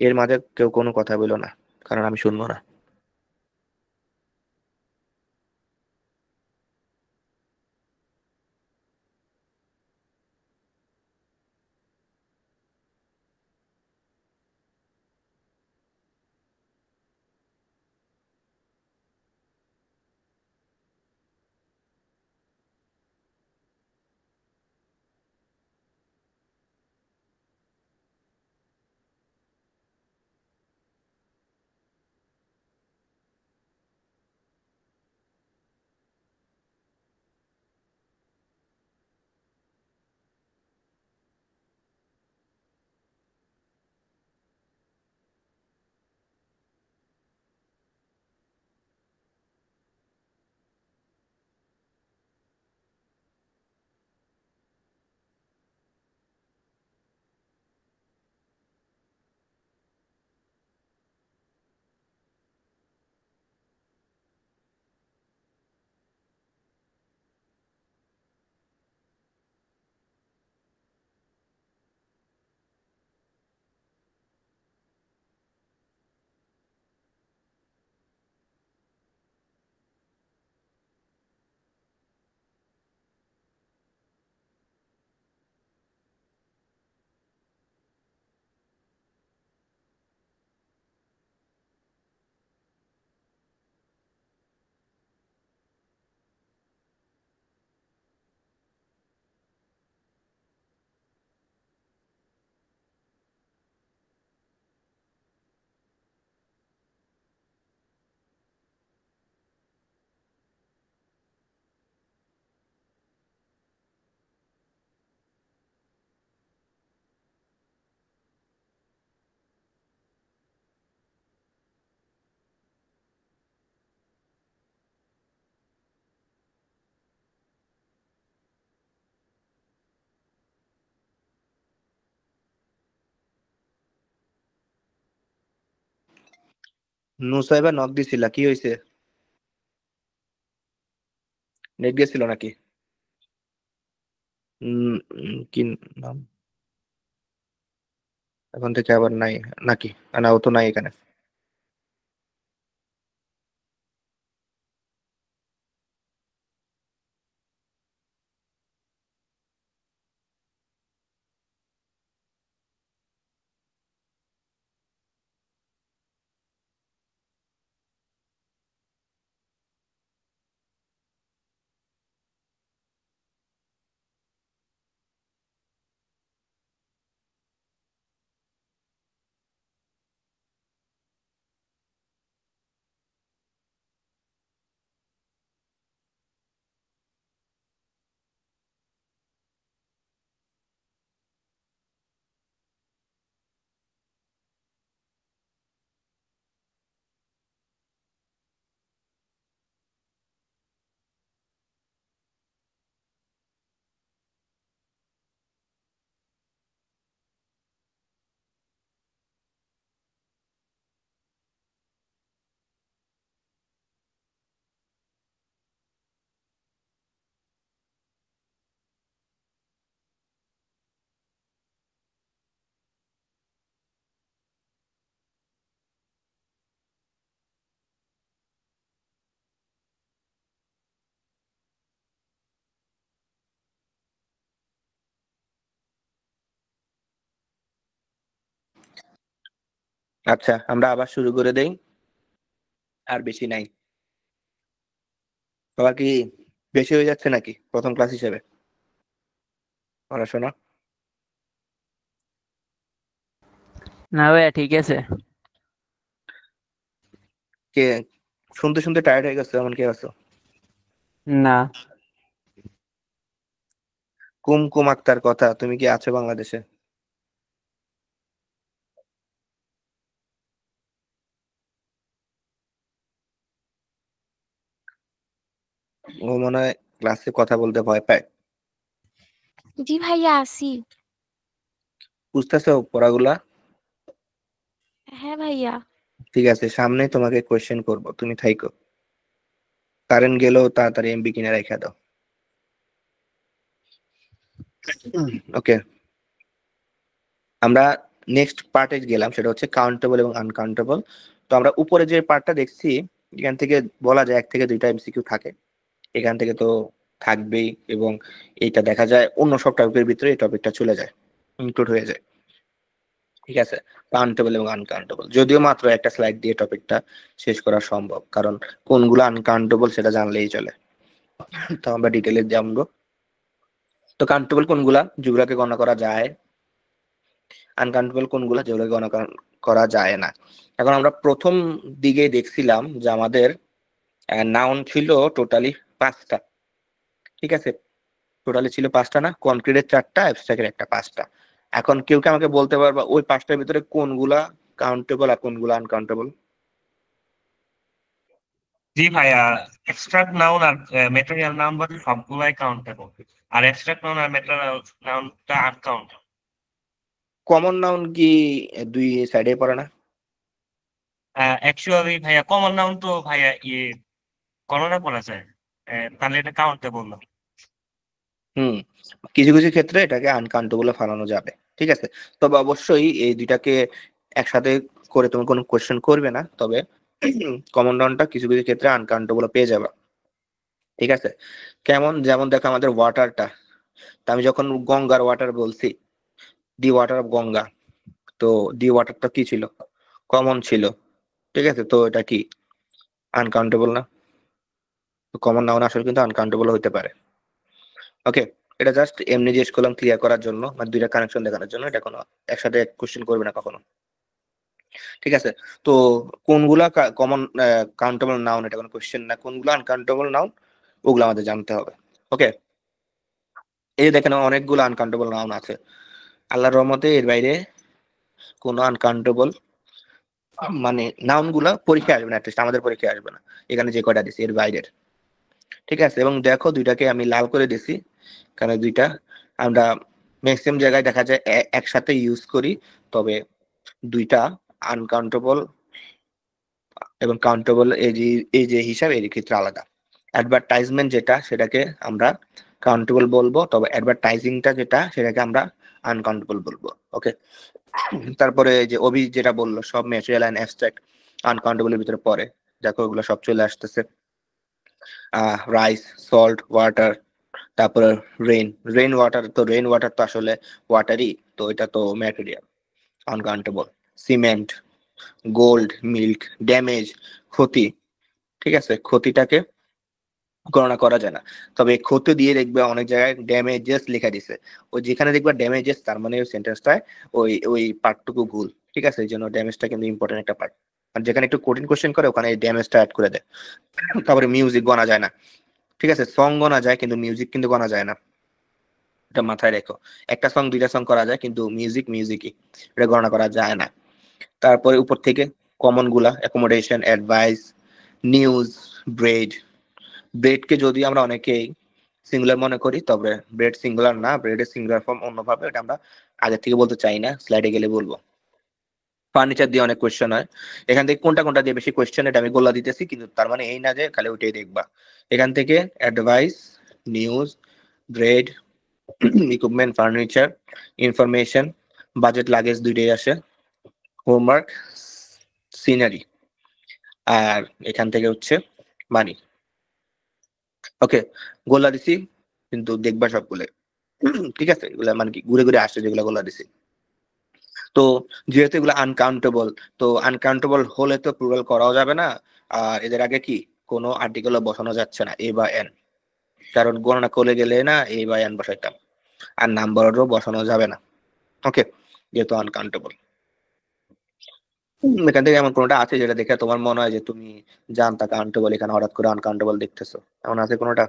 এর মাঝে কেউ কোনো কথা বলো না, কারণ আমি শুনবো না। নুসাইবা নক দিছিলা, কি হয়েছে? নেট গেছিল নাকি? কি নাম? এখন থেকে আবার নাই নাকি? না, ও তো নাই এখানে। আচ্ছা, আমরা আবার শুরু করে দেই। আর বেশি নাই। সবার কি বেশি হয়ে যাচ্ছে নাকি প্রথম ক্লাস হিসেবে পড়াশোনা? না ভাইয়া ঠিক আছে। কে শুনতে শুনতে টায়ার্ড হয়ে গেছে এমন কে আছো? না, কুমকুম আক্তার কথা, তুমি কি আছো বাংলাদেশে? ও মনে হয় ক্লাসে কথা বলতে ভয় পায়। জি ভাইয়া আসি। বুঝতেছো পড়াগুলা? হ্যাঁ ভাইয়া। ঠিক আছে, সামনে তোমাকে কোয়েশ্চেন করব, তুমি থাইকো। কারেন্ট গেলেও তাড়াতাড়ি এমবি কিনে রেখে দাও। ওকে, আমরা নেক্সট পার্টে গেলাম, সেটা হচ্ছে কাউন্টেবল এবং আনকাউন্টেবল। তো আমরা উপরে যে পার্টটা দেখছি, এখান থেকে বলা যায় 1 থেকে 2টা এমসিকিউ থাকে। এখান থেকে তো থাকবেই, এবং এইটা দেখা যায় অন্য সব টপিকের ভিতরে এই টপিকটা চলে যায়, ইনক্লুড হয়ে যায়। ঠিক আছে, কাউন্টেবল এবং আনকাউন্টেবল, যদিও মাত্র একটা স্লাইড দিয়ে টপিকটা শেষ করা সম্ভব, কারণ কোনগুলো আনকাউন্টেবল সেটা জানলেই চলে। তো আমরা ডিটেলে জানবো। তো কাউন্টেবল কোনগুলা, যেগুলাকে গণনা করা যায়। আনকাউন্টেবল কোনগুলা, যেগুলোকে গণনা করা যায় না। এখন আমরা প্রথম দিকে দেখছিলাম যে আমাদের নাউন ছিল টোটালি 5টা। ঠিক আছে, টোটালি ছিল 5টা না, কনক্রিটের 4টা, অ্যাবস্ট্রাক্টের একটা 5টা। এখন কেউ কি আমাকে বলতে পারবা ওই 5টার ভিতরে কোনগুলা কাউন্টেবল আর কোনগুলা আনকাউন্টেবল? জি ভাইয়া, এক্সট্রাক্ট নাউন আর ম্যাটেরিয়াল নাম্বার সবগুলাই কাউন্টেবল, আর এক্সট্রাক্ট নাউন আর ম্যাটেরিয়াল নাউনটা আনকাউন্টেবল। কমন নাউন কি দুই সাইডে পড়ে না? অ্যাকচুয়ালি ভাইয়া কমন নাউন তো ভাইয়া গণনা করা যায়, তাহলে এটা কাউন্টেবল না। হুম, কিছু কিছু ক্ষেত্রে এটাকে আনকাউন্টেবল ফেলানো যাবে। ঠিক আছে, তবে অবশ্যই এই দুইটাকে একসাথে করে তুমি কোনো কোয়েশ্চেন করবে না, তবে কমন নাউনটা কিছু কিছু ক্ষেত্রে আনকাউন্টেবল পেয়ে যাবে। ঠিক আছে, কেমন, যেমন দেখো আমাদের ওয়াটারটা, তা আমি যখন গঙ্গার ওয়াটার বলছি, দি ওয়াটার অফ গঙ্গা, তো দি ওয়াটারটা কি ছিল? কমন ছিল। ঠিক আছে, তো এটা কি আনকাউন্টেবল না? কমন নাউন আসলে কিন্তু আনকাউন্টেবল হতে পারে। ওকে, এটা জাস্ট এমনি জিজ্ঞেস করলাম ক্লিয়ার করার জন্য, মানে দুইটা কানেকশন দেখানোর জন্য। এটা কোনো একসাথে কোশ্চেন করবে না কখনো। ঠিক আছে, তো কোনগুলা কমন কাউন্টেবল নাউন, এটা কোনো কোশ্চেন না। কোনগুলো আনকাউন্টেবল নাউন, ওগুলো আমাদের জানতে হবে। ওকে, এই যে দেখেন অনেকগুলো আনকাউন্টেবল নাউন আছে। আল্লাহর রহমতে এর বাইরে কোনো আনকাউন্টেবল মানে নাউন গুলা পরীক্ষায় আসবে না, অ্যাটলিস্ট আমাদের পরীক্ষায় আসবে না, এখানে যে কয়টা দিছি এর বাইরের। ঠিক আছে, এবং দেখো দুইটাকে আমি লাল করে দিছি, কারণ দুইটা আমরা ম্যাক্সিমাম জায়গায় দেখা যায় একসাথে ইউজ করি, তবে দুইটা আনকাউন্টেবল এবং কাউন্টেবল এই যে হিসাব এর ক্ষেত্রে আলাদা। অ্যাডভার্টাইজমেন্ট যেটা, সেটাকে আমরা কাউন্টেবল বলবো, তবে অ্যাডভার্টাইজিংটা যেটা, সেটাকে আমরা আনকাউন্টেবল বলবো। ওকে, তারপরে যে অভি যেটা বললো, সব ম্যাটেরিয়াল অ্যান্ড অ্যাবস্ট্রাক্ট আনকাউন্টেবলের ভিতরে পড়ে। দেখো ওগুলো সব চলে আসতেছে, রাইস, সল্ট, ওয়াটার, তারপরে রেইন ওয়াটার। তো রেইন ওয়াটার তো আসলে ওয়াটারই, তো এটা তো material, uncountable. Cement, gold, milk, damage, ক্ষতি। ঠিক আছে, ক্ষতিটাকে গণনা করা যায় না, তবে ক্ষতি দিয়ে দেখবে অনেক জায়গায় ড্যামেজেস লেখা দিছে। ওই যেখানে দেখবে ড্যামেজেস, তার মানে ওই সেন্টেন্সটায় ওই ওই পার্টটুকু ভুল। ঠিক আছে, এই জন্য ড্যামেজটা কিন্তু ইম্পর্টেন্ট একটা পার্ট। আর যেখানে একটু কঠিন কোশ্চেন করে ওখানে এই ড্যামেজটা অ্যাড করে দেয়। তারপরে মিউজিক গণা যায় না। ঠিক আছে, সং গণা যায় কিন্তু মিউজিক কিন্তু গণা যায় না, এটা মাথায় রেখো। একটা সং 2টা সং করা যায়, কিন্তু মিউজিকই, এটা গণনা করা যায় না। তারপরে উপর থেকে কমন গুলা, অ্যাকোমোডেশন, অ্যাডভাইস, নিউজ, ব্রেড। ব্রেডকে যদি আমরা অনেকেই সিঙ্গুলার মনে করি, তবে ব্রেড সিঙ্গুলার না, ব্রেডের সিঙ্গুলার ফর্ম অন্যভাবে, এটা আমরা আগে থেকে বলতে চাই না, স্লাইডে গেলে বলবো। ফার্নিচার দিয়ে অনেক কোয়েশ্চেন হয়, এখান থেকে কোনটা কোনটা দিয়ে বেশি কোয়েশ্চেন এটা আমি গোল্লা দিতেছি, কিন্তু তার মানে এই না যে খালি ওইটাই দেখবা। এখান থেকে advice, news, bread, equipment, furniture, information, budget, luggage দুইটাই আসে, হোমওয়ার্ক, সিনারি, আর এখান থেকে হচ্ছে মানি। ওকে, গোল্লা দিছি কিন্তু দেখবা সবগুলো। ঠিক আছে, এগুলা মানে কি ঘুরে ঘুরে আসছে যেগুলো গোল্লা দিছি। তো যেহেতু এগুলো আনকাউন্টেবল, তো আনকাউন্টেবল হলে তো প্লুরাল করাও যাবে না, আর এদের আগে কি কোনো আর্টিকেলও বসানো যাচ্ছে না এ বা এন, কারণ গণনা করে গেলে না এ বা এন বসাইতাম, আর নাম্বারও বসানো যাবে না। ওকে, যেহেতু আনকাউন্টেবল। এখান থেকে এমন কোনোটা আছে যেটা দেখে তোমার মনে হয় যে তুমি জানতা কাউন্টেবল, এখানে হঠাৎ করে আনকাউন্টেবল দেখতেছো, এমন আছে কোনোটা?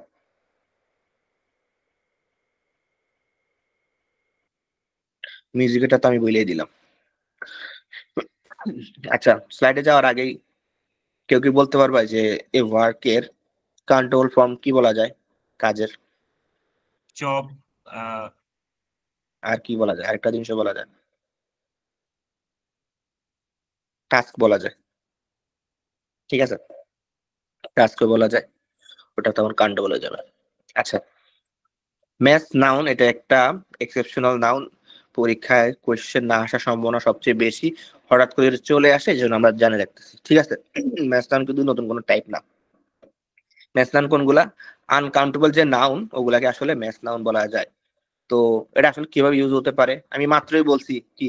মিউজিকটা তো আমি বলেই দিলাম। আচ্ছা, স্লাইডে যাওয়ার আগেই কেউ কি বলতে পারবা যে এ ওয়ার্কের কাউন্টেবল ফর্ম কি বলা যায় কাজের? জব, আর কি বলা যায়, আরেকটা জিনিস বলা যায়, টাস্ক বলা যায়। ঠিক আছে, টাস্ক বলা যায়, ওটা তখন কাউন্টেবল হয়ে যাবে। আচ্ছা, ম্যাথ নাউন এটা একটা এক্সেপশনাল নাউন, পরীক্ষায় কোয়েশ্চেন না আসার সম্ভাবনা সবচেয়ে বেশি, হঠাৎ করে চলে আসে, এই জন্য আমরা জানে রাখতেছি। ঠিক আছে, ম্যাথ নাউন কিন্তু নতুন কোনো টাইপ না। ম্যাথ নাউন কোনগুলা? আনকাউন্টেবল যে নাউন ওগুলাকে আসলে ম্যাথ নাউন বলা যায়। তো এটা আসলে কিভাবে ইউজ হতে পারে, আমি মাত্রই বলছি কি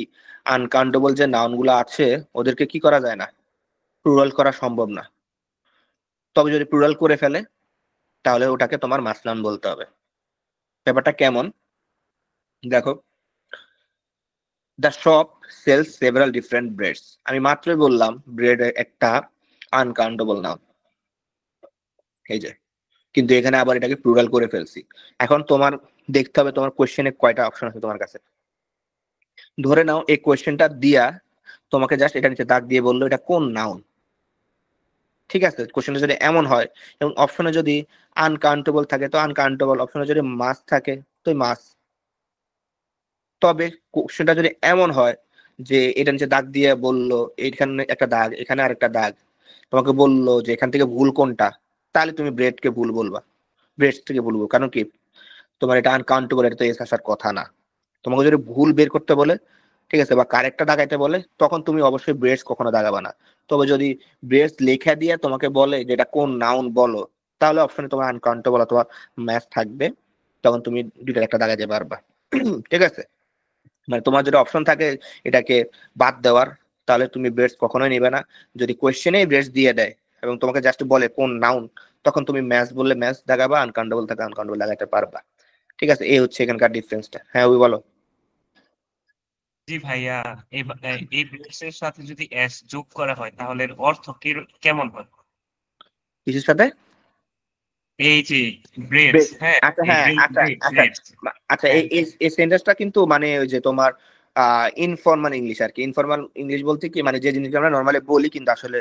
আনকাউন্টেবল যে নাউন গুলা আছে ওদেরকে কি করা যায় না, প্লুরাল করা সম্ভব না। তবে যদি প্লুরাল করে ফেলে তাহলে ওটাকে তোমার মাস নাউন বলতে হবে। ব্যাপারটা কেমন দেখো, the shop sells several different breads, আমি মাত্রই বললাম ব্রেড একটা আনকাউন্টেবল নাউন, এই যে, কিন্তু এখানে আবার এটাকে প্লুরাল করে ফেলছি। এখন তোমার দেখতে হবে তোমার কোশ্চেনে কয়টা অপশন আছে তোমার কাছে। ধরে নাও এই কোশ্চেনটা দিয়া তোমাকে জাস্ট এটা নিচে দাগ দিয়ে বললো এটা কোন নাউন। ঠিক আছে, কোশ্চেনটা যদি এমন হয় এবং অপশনে যদি আনকাউন্টেবল থাকে তো আনকাউন্টেবল, অপশনে যদি মাস থাকে তো মাস। তবে কোশ্চেনটা যদি এমন হয় যে এটা নিচে দাগ দিয়ে বললো এইখানে একটা দাগ, এখানে আরেকটা দাগ, তোমাকে বললো যে এখান থেকে ভুল কোনটা, তাহলে তুমি ব্রেডকে ভুল বলবা, ব্রেড থেকে বলবো, কারণ কি তোমার এটা আনকাউন্টেবল, এটা তো এস আসার কথা না। তোমাকে যদি ভুল বের করতে বলে, ঠিক আছে, বা কারেক্টটা দাগাইতে বলে, তখন তুমি অবশ্যই ব্রেডস কখনো দাগাবা না। তবে যদি ব্রেডস লেখা দিয়ে তোমাকে বলে যে এটা কোন নাউন বলো, তাহলে অপশনে তোমার আনকাউন্টেবল অথবা ম্যাথ থাকবে, তখন তুমি দুইটার একটা দাগাইতে পারবা। ঠিক আছে, মানে তোমার যদি অপশন থাকে এটাকে বাদ দেওয়ার, তাহলে তুমি ব্রেডস কখনোই নিবে না। যদি কোয়েশ্চেনেই ব্রেডস দিয়ে দেয় এবং তোমাকে জাস্ট বলে কোন নাউন, তখন তুমি ম্যাথ বললে ম্যাথ দাগাবা, আনকাউন্টেবল থাকে আনকাউন্টেবল লাগাইতে পারবা। ঠিক আছে, এই হচ্ছে এখানকার ডিফারেন্সটা। হ্যাঁ ওই বলো। জি ভাইয়া, এই ব্রেডস এর সাথে যদি এস যোগ করা হয় তাহলে এর অর্থ কেমন হয়? কিসের সাথে? এই যে ব্রেডস, ব্রেড, হ্যাঁ, আচ্ছা এই হ্যাঁ, আচ্ছা আচ্ছা, ব্রেডস, আচ্ছা হ্যাঁ, এই সেন্টেন্সটা কিন্তু মানে ওই যে তোমার ইনফর্মাল ইংলিশ আর কি। ইনফর্মাল ইংলিশ বলতে কি মানে যে জিনিসটা আমরা নর্মালি বলি কিন্তু আসলে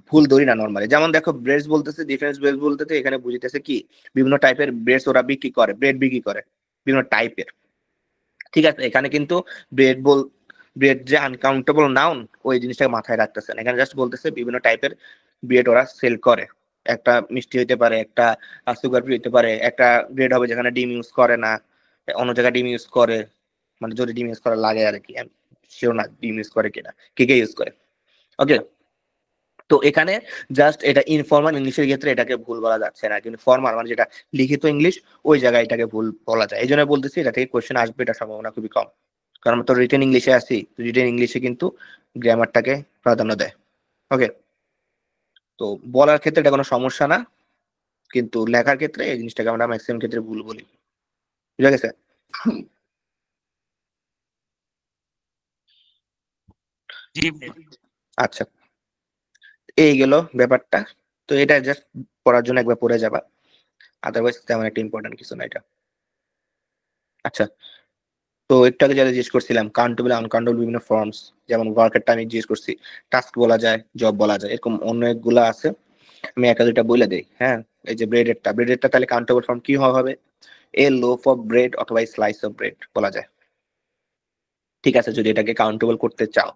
ভুল ধরি না নর্মালি। যেমন দেখো ব্রেডস বলতেছে, ডিফারেন্স ব্রেডস বলতেছে, এখানে বুঝিতেছে কি বিভিন্ন টাইপের ব্রেডস ওরা বিক্রি করে, ব্রেড বিক্রি করে বিভিন্ন টাইপের। ঠিক আছে, এখানে কিন্তু ব্রেড ব্রেড যে আনকাউন্টেবল নাউন ওই জিনিসটাকে মাথায় রাখতেছে না, এখানে জাস্ট বলতেছে বিভিন্ন টাইপের ব্রেড ওরা সেল করে। একটা মিষ্টি হইতে পারে, একটা সুগার ফ্রি হইতে পারে, একটা ব্রেড হবে যেখানে ডিম ইউজ করে না, অন্য জায়গায় ডিম ইউজ করে, মানে যদি ডিম ইউজ করা লাগে আর কি, সেও না ডিম ইউজ করে কিনা, কে কে ইউজ করে। ওকে, তো এখানে জাস্ট এটা ইনফর্মাল ইংলিশের ক্ষেত্রে এটাকে ভুল বলা যাচ্ছে না, কিন্তু ফর্মাল মানে যেটা লিখিত ইংলিশ ওই জায়গায় এটাকে ভুল বলা যায়। এই জন্য বলতেছি এটা থেকে কোয়েশ্চেন আসবে, এটা সম্ভাবনা খুবই কম, কারণ আমরা তো রিটেন ইংলিশে আছি, রিটেন ইংলিশে কিন্তু গ্রামারটাকে প্রাধান্য দেয়। ওকে, তো বলার ক্ষেত্রে এটা কোনো সমস্যা না, কিন্তু লেখার ক্ষেত্রে এই জিনিসটাকে আমরা ম্যাক্সিমাম ক্ষেত্রে ভুল বলি। বুঝা গেছে? জি। আচ্ছা, এই গেল ব্যাপারটা। তো এটা জাস্ট পড়ার জন্য একবার পড়ে যাবা, আদারওয়াইজ তেমন একটা ইম্পর্টেন্ট কিছু না এটা। আচ্ছা, তো একটু আগে যেটা জিজ্ঞেস করছিলাম কাউন্টেবল আনকাউন্টেবল বিভিন্ন ফর্মস, যেমন ওয়ার্কেরটা আমি জিজ্ঞেস করছি, টাস্ক বলা যায়, জব বলা যায়, এরকম অনেকগুলো আছে। আমি একা দুইটা বলে দেই। হ্যাঁ, এই যে ব্রেডেরটা তাহলে কাউন্টেবল ফর্ম কি হবে? এ লোফ অফ ব্রেড অথবা স্লাইস অফ ব্রেড বলা যায়। ঠিক আছে, যদি এটাকে কাউন্টেবল করতে চাও।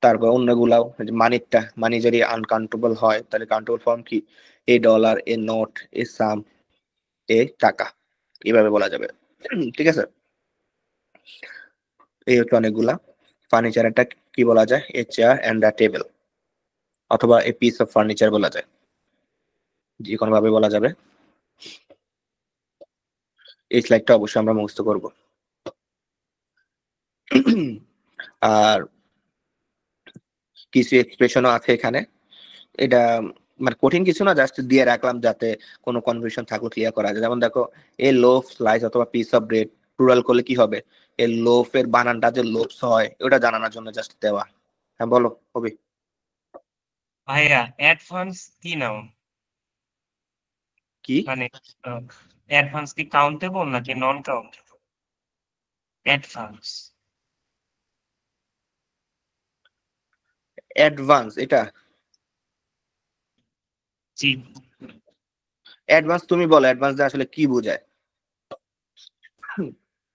তারপর অন্যগুলাও, মানিটা, মানি যদি আনকাউন্টেবল হয় তাহলে কাউন্টেবল ফর্ম কি? এ ডলার, এ নোট, এ সাম, এ টাকা, এইভাবে বলা যাবে। ঠিক আছে, এই হচ্ছে অনেকগুলা। ফার্নিচার একটা কি বলা যায়? A chair and a table, অথবা এ পিস অফ ফার্নিচার বলা যায়, যে কোনো ভাবে বলা যাবে। এই স্লাইডটা অবশ্যই আমরা মুখস্থ করব। আর কিছু এক্সপ্রেশনও আছে এখানে। এটা মানে কঠিন কিছু না, জাস্ট দিয়ে রাখলাম যাতে কোনো কনফিউশন থাকলে ক্লিয়ার করা যায়। যেমন দেখো, এ লোফ, স্লাইস অথবা পিস অফ ব্রেড প্লুরাল করলে কি হবে? এই লোফের বানানটা যে লোফস হয় ওটা জানানোর জন্য জাস্ট দেওয়া। হ্যাঁ বলো কবি। ভাইয়া অ্যাডভান্স কি নাউন? কি মানে অ্যাডভান্স কি কাউন্টেবল নাকি নন কাউন্টেবল? অ্যাডভান্স। অ্যাডভান্স? এটা জি, অ্যাডভান্স তুমি বলো, অ্যাডভান্স দিয়ে আসলে কি বোঝায়?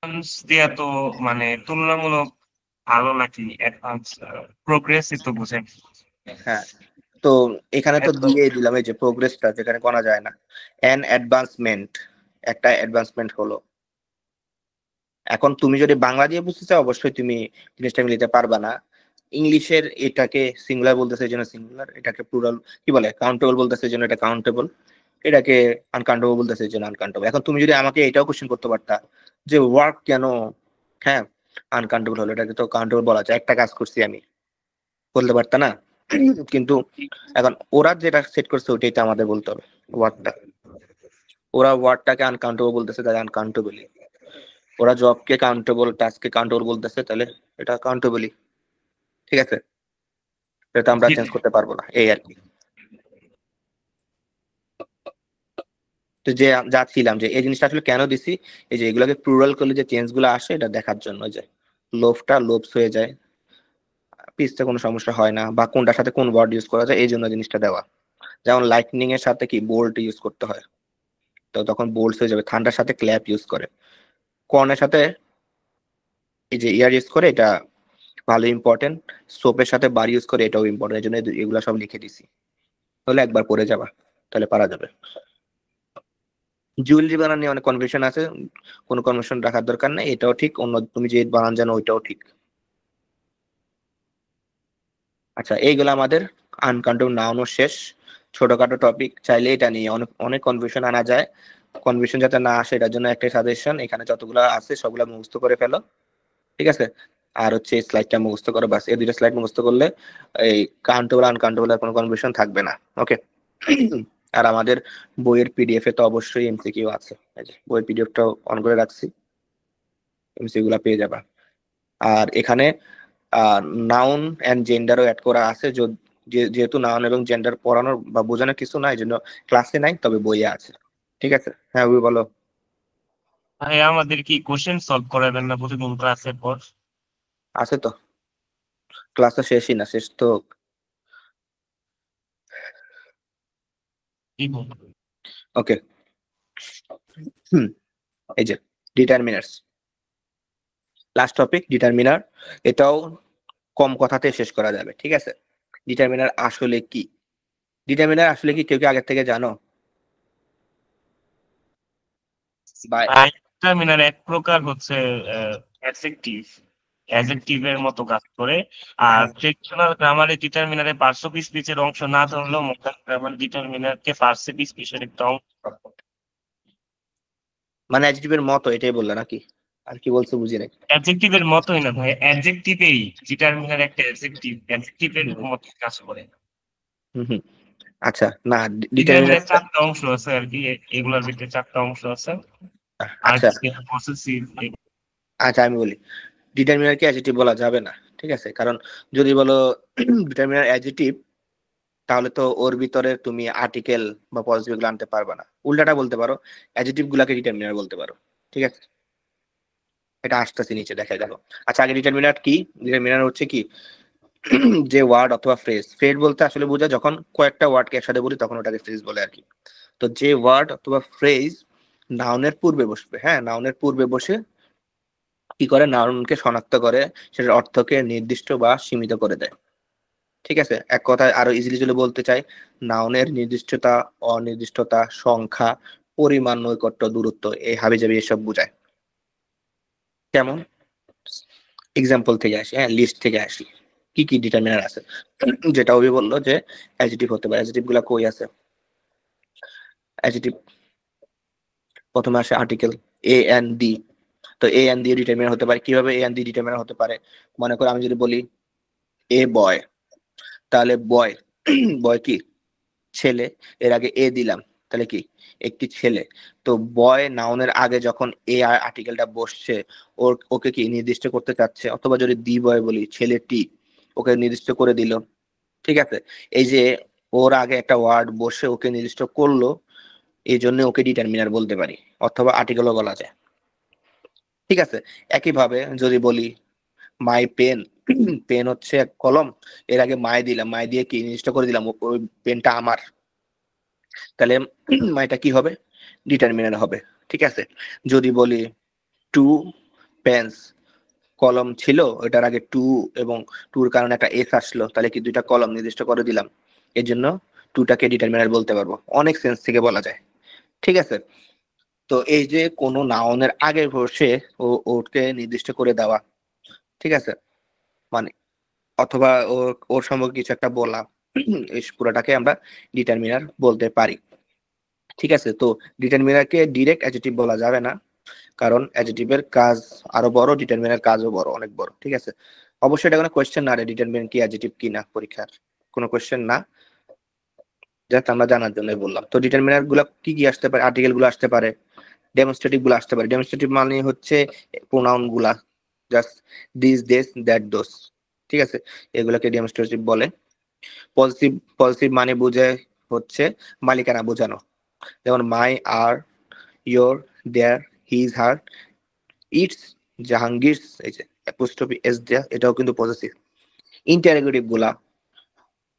অ্যাডভান্স দিয়া তো মানে তুলনামূলক ভালো নাকি অ্যাডভান্স প্রোগ্রেসই তো বোঝায়। হ্যাঁ, তো এখানে তো একদম। দিয়ে দিলাম এই যে প্রোগ্রেসটা, যেখানে করা যায় না, অ্যান অ্যাডভান্সমেন্ট, একটা অ্যাডভান্সমেন্ট হলো। এখন তুমি যদি বাংলা দিয়ে বুঝতে চাও অবশ্যই তুমি জিনিসটা মিলিতে পারবা না। ইংলিশের এটাকে সিঙ্গুলার বলতেছে এই জন্য সিঙ্গুলার, এটাকে প্লুরাল কি বলে কাউন্টেবল বলতেছে এই জন্য এটা কাউন্টেবল, এটাকে আনকাউন্টেবল বলতেছে এই জন্য আনকাউন্টেবল। এখন তুমি যদি আমাকে এটাও কোশ্চেন করতে পারতা যে ওয়ার্ক কেন হ্যাঁ আনকাউন্টেবল হলো, এটাকে তো কাউন্টেবল বলা যায়, একটা কাজ করছি আমি, বলতে পারতা না? কিন্তু এখন ওরা যেটা সেট করছে ওইটাই তো আমাদের বলতে হবে ওয়ার্ডটা। ওরা ওয়ার্ডটাকে আনকাউন্টেবল বলতেছে, তাহলে আনকাউন্টেবলই। ওরা জবকে কাউন্টেবল, টাস্ককে কাউন্টেবল বলতেছে, তাহলে এটা কাউন্টেবলই। ঠিক আছে, এটা আমরা চেঞ্জ করতে পারবো না, এই আর কি। তো যে যা ছিলাম যে এই জিনিসটা আসলে কেন দিছি, এই যে এগুলোকে প্লুরাল করলে যে চেঞ্জ গুলো আসে এটা দেখার জন্য, যে লোভটা লোভস হয়ে যায়, পিসতে কোনো সমস্যা হয় না, বা কোনটার সাথে কোন ওয়ার্ড ইউজ করা যায় এই জন্য জিনিসটা দেওয়া। যেমন লাইটনিং এর সাথে কি বোল্ট ইউজ করতে হয়, তো তখন বোল্ট হয়ে যাবে। ঠান্ডার সাথে ক্ল্যাপ ইউজ করে, কর্নের সাথে এই যে ইয়ার ইউজ করে, এটা ভালো ইম্পর্টেন্ট। সোপের সাথে বার ইউজ করে, এটাও ইম্পর্টেন্ট, এই জন্য এগুলো সব লিখে দিছি। তাহলে একবার পড়ে যাবা, তাহলে পারা যাবে। জুয়েলারি বানান নিয়ে অনেক কনফিউশন আছে, কোনো কনফিউশন রাখার দরকার নেই, এটাও ঠিক, অন্য তুমি যে বানান জানো ওইটাও ঠিক। আচ্ছা, এইগুলো আমাদের আনকাউন্টেবল নাউনও শেষ। ছোটখাটো টপিক, চাইলে এটা নিয়ে অনেক অনেক কনফিউশন আনা যায়। কনফিউশন যাতে না আসে এটার জন্য একটাই সাজেশন, এখানে যতগুলো আছে সবগুলো মুখস্থ করে ফেলো, ঠিক আছে? আর হচ্ছে এই স্লাইডটা মুখস্থ করো, বাস এই দুইটা স্লাইড মুখস্থ করলে এই কাউন্টেবল আনকাউন্টেবল কোনো কনফিউশন থাকবে না। ওকে। আর আমাদের বইয়ের পিডিএফ এ তো অবশ্যই এমসিকিউ আছে, এই যে বইয়ের পিডিএফটাও অন করে রাখছি, এমসিকিউ গুলা পেয়ে যাবা। আর এখানে নাউন এন্ড জেন্ডারও অ্যাড করা আছে, যেহেতু নাউন এবং জেন্ডার পড়ানোর বা বোঝানোর কিছু না, এই জন্য ক্লাসে নাই, তবে বইয়ে আছে। ঠিক আছে, হ্যাঁ ওই বলো। ভাই আমাদের কি কোশ্চেন সলভ করাবেন না প্রতিদিন ক্লাসের পর? আছে তো, ক্লাস তো শেষই না, শেষ তো। কি বলবো? ওকে, এই যে ডিটারমিনার্স, লাস্ট টপিক ডিটারমিনার। এটাও কম কথাতে শেষ করা যাবে, ঠিক আছে? ডিটারমিনার আসলে কি? ডিটারমিনার আসলে কি কেউ কি আগে থেকে জানো? বা ডিটারমিনার এক প্রকার হচ্ছে অ্যাডজেক্টিভ, অ্যাডজেক্টিভের মতো কাজ করে। আর ফ্রিকশনাল গ্রামারে ডিটারমিনারে পার্শ্ব স্পিচের অংশ না ধরলেও মডার্ন গ্রামার ডিটারমিনারকে পার্শ্ব স্পিচের একটা অংশ। মানে অ্যাডজেক্টিভের মতো, এটাই বললে নাকি? আর কি বলছো বুঝি নাই। অ্যাডজেক্টিভের মতোই না ভাই, অ্যাডজেক্টিভেই ডিটারমিনার একটা অ্যাডজেক্টিভ, অ্যাডজেক্টিভের মতো কাজ করে। হুম হুম, আচ্ছা না, ডিটারমিনার ডিটারমিনার চারটা অংশ আছে আর কি, এগুলোর ভিতরে চারটা অংশ আছে। আচ্ছা আর্টিকেল, পসেসিভ। আচ্ছা আমি বলি, ডিটারমিনার কে অ্যাডজেক্টিভ বলা যাবে না, ঠিক আছে? কারণ যদি বলো ডিটারমিনার অ্যাডজেক্টিভ, তাহলে তো ওর ভিতরে তুমি আর্টিকেল বা পজিটিভ গুলো আনতে পারবে না। উল্টাটা বলতে পারো, অ্যাডজেক্টিভ গুলাকে ডিটারমিনার বলতে পারো, ঠিক আছে? এটা আসতেছে নিচে দেখা যাবে। আচ্ছা, আগে ডিটারমিনার কি? ডিটারমিনার হচ্ছে কি, যে ওয়ার্ড অথবা ফ্রেজ, ফ্রেজ বলতে আসলে বোঝায় যখন কয়েকটা ওয়ার্ডকে একসাথে বলি তখন ওটাকে ফ্রেজ বলে আর কি। তো যে ওয়ার্ড অথবা ফ্রেজ নাউনের পূর্বে বসবে, হ্যাঁ নাউনের পূর্বে বসে কি করে, নাউনকে শনাক্ত করে, সেটার অর্থকে নির্দিষ্ট বা সীমিত করে দেয়, ঠিক আছে? এক কথায় আরো ইজিলি যদি বলতে চাই, নাউনের নির্দিষ্টতা, অনির্দিষ্টতা, সংখ্যা, পরিমাণ, নৈকট্য, দূরত্ব, এই হাবিজাবি এসব বোঝায়। কেমন? এক্সাম্পল থেকে আসি, হ্যাঁ লিস্ট থেকে আসি, কি কি ডিটারমিনার আছে। যেটা ওই বললো যে অ্যাডজেক্টিভ হতে পারে, অ্যাডজেক্টিভ গুলা কই আছে? অ্যাডজেক্টিভ প্রথমে আসে আর্টিকেল, এ এন ডি, তো এ এন দিয়ে ডিটারমিনার হতে পারে। কিভাবে এ এন দিয়ে ডিটারমিনার হতে পারে? মনে করো আমি যদি বলি এ বয়, তাহলে বয় বয় কি ছেলে, এর আগে এ দিলাম, তাহলে কি একটি ছেলে। তো বয় নাউনের আগে যখন এ আর আর্টিকেলটা বসছে, ওকে কি নির্দিষ্ট করতে চাচ্ছে, অথবা যদি দি বয় বলি ছেলেটি, ওকে নির্দিষ্ট করে দিল। ঠিক আছে, এই যে ওর আগে একটা ওয়ার্ড বসে ওকে নির্দিষ্ট করলো, এই জন্য ওকে ডিটারমিনার বলতে পারি, অথবা আর্টিকেলও বলা যায়। ঠিক আছে, একইভাবে যদি বলি মাই পেন, পেন হচ্ছে এক কলম, এর আগে মাই দিলাম, মাই দিয়ে কি নির্দিষ্ট করে দিলাম ওই পেনটা আমার, তাহলে মাইটা কি হবে? ডিটারমিনার হবে। ঠিক আছে, যদি বলি টু পেন্স, কলম ছিল ওটার আগে টু এবং টুর কারণে একটা এস আসলো, তাহলে কি দুইটা কলম নির্দিষ্ট করে দিলাম, এর জন্য টুটাকে ডিটারমিনার বলতে পারবো। অনেক সেন্স থেকে বলা যায়। ঠিক আছে, তো এই যে কোনো নাউনের আগে বসে ওকে নির্দিষ্ট করে দেওয়া, ঠিক আছে, মানে অথবা ওর সম্পর্কে কিছু একটা বলা, এই পুরোটাকে আমরা ডিটারমিনার বলতে পারি। ঠিক আছে, তো ডিটারমিনারকে ডিরেক্ট অ্যাডজেক্টিভ বলা যাবে না, কারণ অ্যাডজেক্টিভের কাজ আরো বড়, ডিটারমিনার কাজও বড়, অনেক বড়। ঠিক আছে, অবশ্যই এটা কোনো কোয়েশ্চেন না রে, ডিটারমিনার কি অ্যাডজেক্টিভ কি না, পরীক্ষার কোনো কোয়েশ্চেন না, জাস্ট আমরা জানার জন্যই বললাম। তো ডিটারমিনার গুলা কি কি আসতে পারে? আর্টিকেল গুলো আসতে পারে, ডেমনস্ট্রেটিভ গুলো আসতে পারে। ডেমনস্ট্রেটিভ মানে হচ্ছে প্রোনাউন গুলা, জাস্ট দিস দিস দ্যাট দোস। ঠিক আছে, এগুলাকে ডেমনস্ট্রেটিভ বলে। পজিটিভ, পজিটিভ মানে বোঝায় হচ্ছে মালিকানা বোঝানো, যেমন my, our, your, their, his, her, its, Jahangir's, এই যে অ্যাপোস্ট্রফি এস দেয়া, এটাও কিন্তু পজিটিভ। ইন্টারোগেটিভ গুলা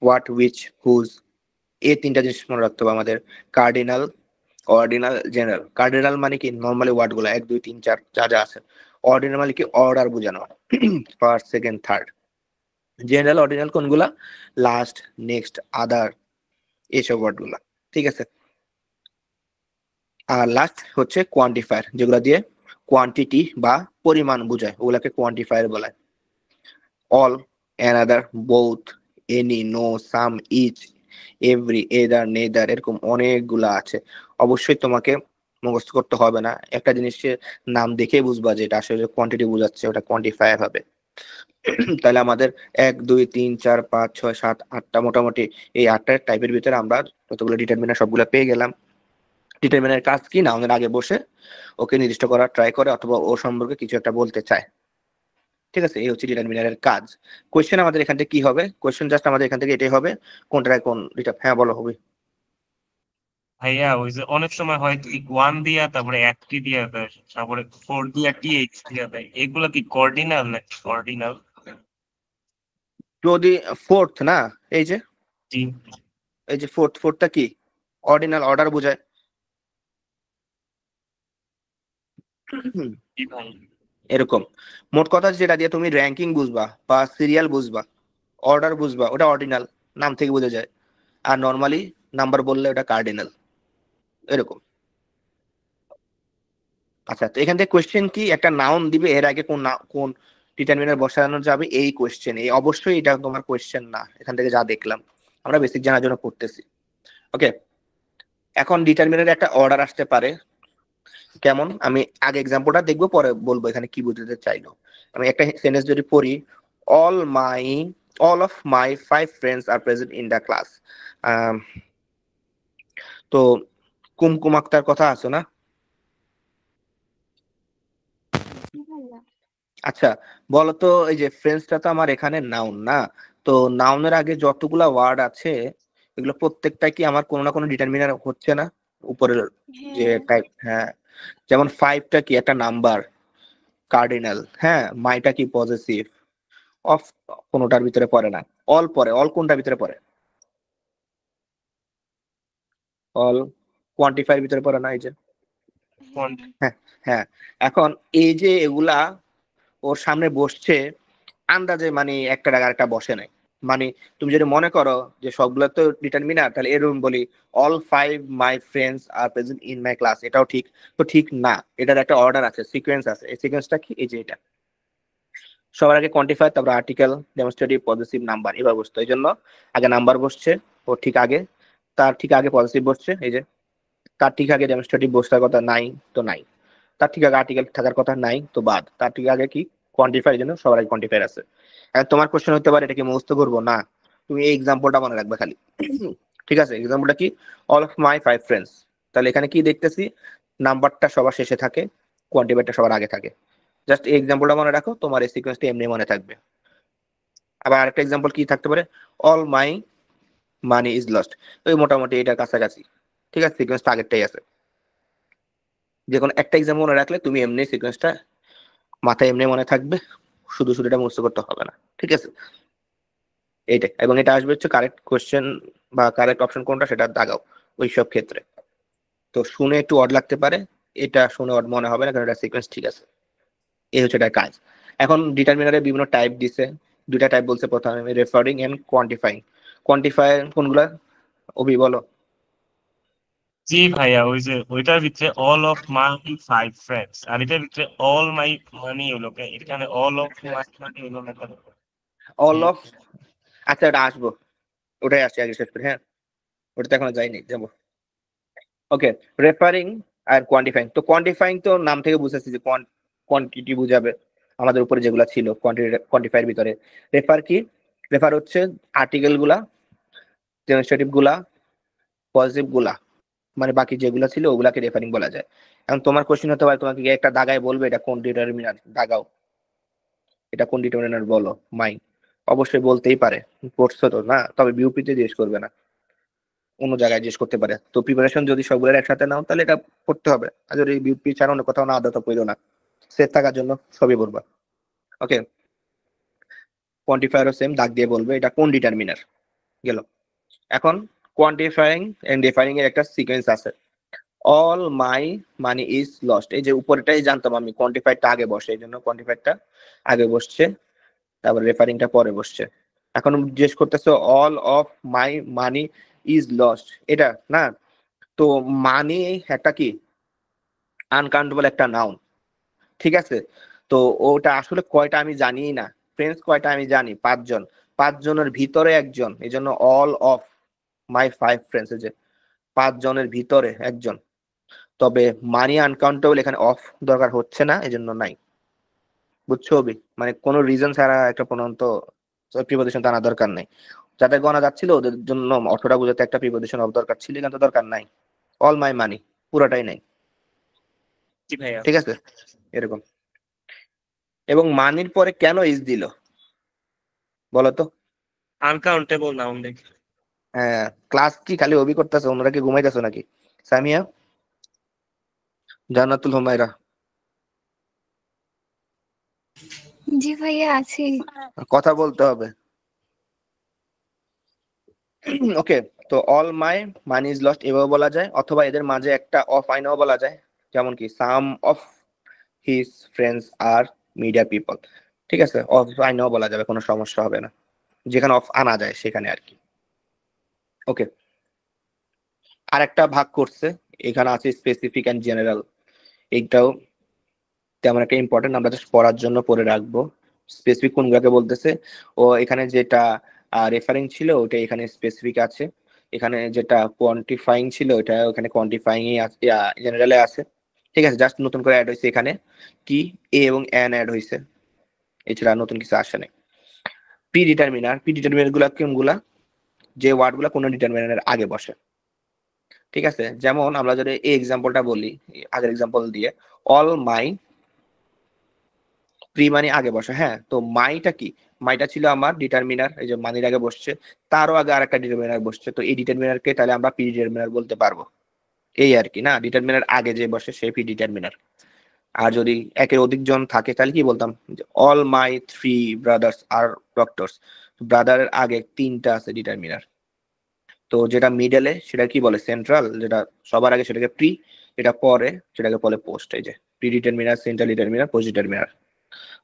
হোয়াট, হুইচ, হুজ, এই তিনটা জিনিস মনে রাখতে হবে আমাদের। Cardinal, ordinal, general. কার্ডিনাল মানে কি নর্মালি ওয়ার্ড গুলা 1 2 3 4 যা যা আছে। অর্ডিনাল মানে কি অর্ডার বোঝানো, first second third. General ordinal কোনগুলা? লাস্ট, নেক্সট, আদার, এইসব ওয়ার্ড গুলা। ঠিক আছে, আর লাস্ট হচ্ছে কোয়ান্টিফায়ার, যেগুলা দিয়ে কোয়ান্টিটি বা পরিমাণ বোঝায়, ওগুলাকে কোয়ান্টিফায়ার বলে। All, another, both, any, no, some, each, every, either, neither, এরকম অনেকগুলা আছে। অবশ্যই তোমাকে মুখস্থ করতে হবে না, একটা জিনিসের নাম দেখে বুঝবা যে এটা আসলে কোয়ান্টিটি বোঝাচ্ছে, ওটা কোয়ান্টিফায়ার হবে। তাহলে আমাদের 1 2 3 4 5 6 7 8টা, মোটামুটি এই 8টা টাইপের ভিতরে আমরা যতগুলো ডিটারমিনার সবগুলো পেয়ে গেলাম। ডিটারমিনার কাজ কি? নাউনের আগে বসে ওকে নির্দিষ্ট করার ট্রাই করে, অথবা ও সম্পর্কে কিছু একটা বলতে চায়। ঠিক আছে, এই হচ্ছে ডিটারমিনারের কাজ। কোয়েশ্চেন আমাদের এখান থেকে কি হবে? কোয়েশ্চেন জাস্ট আমাদের এখান থেকে এটাই হবে, কোনটায় কোন হ্যাঁ বলো হবে। ভাইয়া ওই যে অনেক সময় হয় কি ওয়ান দিয়া তারপরে একটি দিয়া দেয়, তারপরে ফোর দিয়া টিএক্স দিয়া দেয়, এগুলা কি কর্ডিনাল নাকি অর্ডিনাল? যদি ফোর্থ না, এই যে জি এই যে ফোর্থটা কি? অর্ডিনাল, অর্ডার বোঝায়। জি ভাই। এরকম মোট কথা যেটা দিয়ে তুমি র্যাঙ্কিং বুঝবা বা সিরিয়াল বুঝবা, অর্ডার বুঝবা, ওটা অর্ডিনাল, নাম থেকে বোঝা যায়। আর নর্মালি নাম্বার বললে ওটা কার্ডিনাল, এরকম। আচ্ছা, তো এখান থেকে কোয়েশ্চেন কি? একটা নাউন দিবে, এর আগে কোন কোন ডিটারমিনার বসানো যাবে, এই কোয়েশ্চেন। এই অবশ্যই এটা তোমার কোয়েশ্চেন না, এখান থেকে যা দেখলাম আমরা বেসিক জানার জন্য পড়তেছি। ওকে, এখন ডিটারমিনার একটা অর্ডার আসতে পারে কেমন, আমি আগে এক্সাম্পলটা দেখবো, পরে বলবো এখানে কি বুঝতে চাইলো। আমি একটা সেন্টেন্স যদি পড়ি, all my, all of my 5 friends are present in the class. তো কুমকুম আক্তার কথা আছে না? জি ভাইয়া। আচ্ছা, বলতো এই যে ফ্রেন্ডসটা তো আমার এখানে নাউন না, তো নাউনের আগে যতগুলা ওয়ার্ড আছে এগুলো প্রত্যেকটা কি আমার কোনো না কোনো ডিটারমিনার হচ্ছে না? উপরের যে হ্যাঁ। টাইপ, হ্যাঁ, যেমন 5টা কি একটা নাম্বার, কার্ডিনাল, হ্যাঁ, মাইটা কি পজিটিভ, অফ কোনোটার ভিতরে পড়ে না, অল পড়ে। অল কোনটার ভিতরে পড়ে? অল কোয়ান্টিফাইয়ের ভিতরে পড়ে না, এই যে। হ্যাঁ। হ্যাঁ, হ্যাঁ, এখন এই যে এগুলা ওর সামনে বসছে আন্দাজে, মানে একটা টাকা একটা বসে নাই। মানে তুমি যদি মনে করো যে সবগুলো তো ডিটারমিনার, তাহলে এরকম বলি all 5 my friends are present in my class, এটাও ঠিক তো ঠিক না, এটার একটা অর্ডার আছে, সিকোয়েন্স আছে। এই সিকোয়েন্সটা কি? এই যে এটা, সবার আগে কোয়ান্টিফাই, তারপর আর্টিকেল, ডেমনস্ট্রেটিভ, পজিটিভ, নাম্বার, এবার বসতো। এই জন্য আগে নাম্বার বসছে, ও ঠিক আগে, তার ঠিক আগে পজিটিভ বসছে, এই যে তার ঠিক আগে ডেমনস্ট্রেটিভ বসার কথা নাই, তো নাই। তার ঠিক আগে আর্টিকেল থাকার কথা নাই, তো বাদ। তার ঠিক আগে কি কোয়ান্টিফায়ার, জন্য সবার আগে কোয়ান্টিফায়ার আছে। এখন তোমার কোশ্চেন হতে পারে এটা কি মুখস্থ করবো না, তুমি এই এক্সাম্পলটা মনে রাখবে খালি। ঠিক আছে, এক্সাম্পলটা কি, অল অফ মাই 5 ফ্রেন্ডস। তাহলে এখানে কি দেখতেছি, নাম্বারটা সবার শেষে থাকে, কোয়ান্টিফায়ারটা সবার আগে থাকে। জাস্ট এই এক্সাম্পলটা মনে রাখো, তোমার এই সিকোয়েন্সটা এমনি মনে থাকবে। আবার আরেকটা এক্সাম্পল কি থাকতে পারে, all my money is lost. ওই মোটামুটি এটা কাছাকাছি, ঠিক আছে, সিকোয়েন্সটা আগেরটাই আছে। যে কোনো একটা এক্সাম্পল মনে রাখলে তুমি এমনি সিকোয়েন্সটা মাথায় এমনি মনে থাকবে, শুধু শুধু এটা মুখস্থ করতে হবে না, ঠিক আছে। এইটাই, এবং এটা আসবে হচ্ছে কারেক্ট কোশ্চেন বা কারেক্ট অপশন কোনটা সেটা দাগাও ওই সব ক্ষেত্রে। তো শুনে একটু অড লাগতে পারে, এটা শুনে অড মনে হবে না, কারণ এটা সিকোয়েন্স ঠিক আছে। এই হচ্ছে এটা কাজ। এখন ডিটারমিনারে বিভিন্ন টাইপ দিছে, দুইটা টাইপ বলছে প্রথমে, রেফারিং এন্ড কোয়ান্টিফাইং। কোয়ান্টিফাই কোনগুলা, অভি বলো। জি ভাইয়া, ওই যে ওইটার ভিতরে অল অফ মাই 5 ফ্রেন্ডস, আর এটার ভিতরে অল মাই মানি হলো, এখানে অল অফ মাই মানি হলো না কেন? অল অফ, আচ্ছা এটা আসবো, ওটাই আসছে আগে শেষ করে, হ্যাঁ ওটা তো এখনো যাইনি, যাবো। ওকে, রেফারিং আর কোয়ান্টিফাইং। তো কোয়ান্টিফাইং তো নাম থেকে বুঝতেছি যে কোয়ান্টিটি বুঝাবে, আমাদের উপরে যেগুলা ছিল কোয়ান্টিফাইয়ের ভিতরে। রেফার কি, রেফার হচ্ছে আর্টিকেল গুলা, ডেমনস্ট্রেটিভ গুলা, পজিটিভ গুলা, মানে বাকি যেগুলা ছিল ওগুলাকে রেফারিং বলা যায়। এখন তোমার কোশ্চেন হতে পারে, তোমাকে একটা দাগায় বলবে এটা কোন ডিটারমিনার, দাগাও এটা কোন ডিটারমিনার বলো মাই। অবশ্যই বলতেই পারে, পড়ছো তো না, তবে বিউপিতে জিজ্ঞেস করবে না, অন্য জায়গায় জিজ্ঞেস করতে পারে। তো প্রিপারেশন যদি সবগুলোর একসাথে নাও তাহলে এটা পড়তে হবে, আর যদি বিউপি ছাড়া অন্য কোথাও না আদত পড়ো না, সেফ থাকার জন্য সবই বলবা। ওকে, কোয়ান্টিফায়ারও সেম, দাগ দিয়ে বলবে এটা কোন ডিটারমিনার গেল। এখন কোয়ান্টিফাইং এন্ড ডিফাইনিং এর একটা সিকোয়েন্স আছে, all my money is lost. এই যে উপরেটাই জানতাম আমি, কোয়ান্টিফাইডটা আগে বসে, এই জন্য কোয়ান্টিফাইডটা আগে বসছে, তারপর রেফারিংটা পরে বসছে। এখন জিজ্ঞেস করতেছে all of my money is lost, এটা না। তো মানি একটা কি আনকাউন্টেবল একটা নাউন, ঠিক আছে। তো ওটা আসলে কয়টা আমি জানি না, ফ্রেন্ডস কয়টা আমি জানি, 5 জন, 5 জনের ভিতরে একজন, এই জন্য অল অফ মাই 5 ফ্রেন্ডস, যে 5 জনের ভিতরে একজন। তবে মানি আনকাউন্টেবল, এখানে অফ দরকার হচ্ছে না, এই জন্য নাই। বুঝছো অবি, মানে কোনো রিজন ছাড়া একটা প্রণন্ত প্রিপোজিশন টানা দরকার নেই। যাদের গণা যাচ্ছিল ওদের জন্য অর্থটা বুঝাতে একটা প্রিপোজিশন অফ দরকার ছিল, কিন্তু দরকার নাই। অল মাই মানি পুরোটাই নাই, জি ভাইয়া। ঠিক আছে, এরকম। এবং মানির পরে কেন ইজ দিল বলতো? আনকাউন্টেবল নাউন দেখে। হ্যাঁ, ক্লাস কি খালি অভি করতেছে, ওনারা কি ঘুমাইতেছো নাকি? সামিয়া, জান্নাতুল হুমায়রা, জি ভাইয়া আছি। কথা বলতে হবে। ওকে, তো all my money is lost এভাবে বলা যায়, অথবা এদের মাঝে একটা অফ আইনাও বলা যায়, যেমন কি some of his friends are media people. ঠিক আছে, অফ আইনাও বলা যাবে, কোনো সমস্যা হবে না, যেখানে অফ আনা যায় সেখানে আর কি। ওকে, আর একটা ভাগ করছে, এখানে আছে স্পেসিফিক এন্ড জেনারেল। এইটাও তেমন একটা ইম্পর্টেন্ট, আমরা জাস্ট পড়ার জন্য পড়ে রাখবো। স্পেসিফিক কোনগুলোকে বলতেছে, ও এখানে যেটা রেফারিং ছিল ওটা এখানে স্পেসিফিক আছে, এখানে যেটা কোয়ান্টিফাইং ছিল ওটা ওখানে কোয়ান্টিফাইং এ আছে, জেনারেলে আছে। ঠিক আছে, জাস্ট নতুন করে অ্যাড হয়েছে এখানে কি এ এবং এন অ্যাড হয়েছে, এছাড়া নতুন কিছু আসে নাই। প্রি ডিটারমিনার গুলা কোনগুলা, যে ওয়ার্ড গুলা কোনো ডিটারমিনারের আগে বসে। ঠিক আছে, যেমন আমরা যদি এই এক্সাম্পলটা বলি, আগের এক্সাম্পল দিয়ে, অল মাই প্রি মানি আগে বসে, হ্যাঁ। তো মাইটা কি, মাইটা ছিল আমার ডিটারমিনার, এই যে মানির আগে বসছে, তারও আগে আরেকটা ডিটারমিনার বসছে, তো এই ডিটারমিনারকে তাহলে আমরা প্রি ডিটারমিনার বলতে পারবো। এই আর কি, না, ডিটারমিনার আগে যে বসে সেই প্রি ডিটারমিনার। আর যদি একের অধিক জন থাকে তাহলে কি বলতাম, all my 3 brothers are doctors. ব্রাদারের আগে 3টা আছে ডিটারমিনার। তো যেটা মিডলে সেটা কি বলে, সেন্ট্রাল, যেটা সবার আগে সেটাকে প্রি, যেটা পরে সেটাকে বলে পোস্ট। এই যে pre determiner, central determiner, post determiner,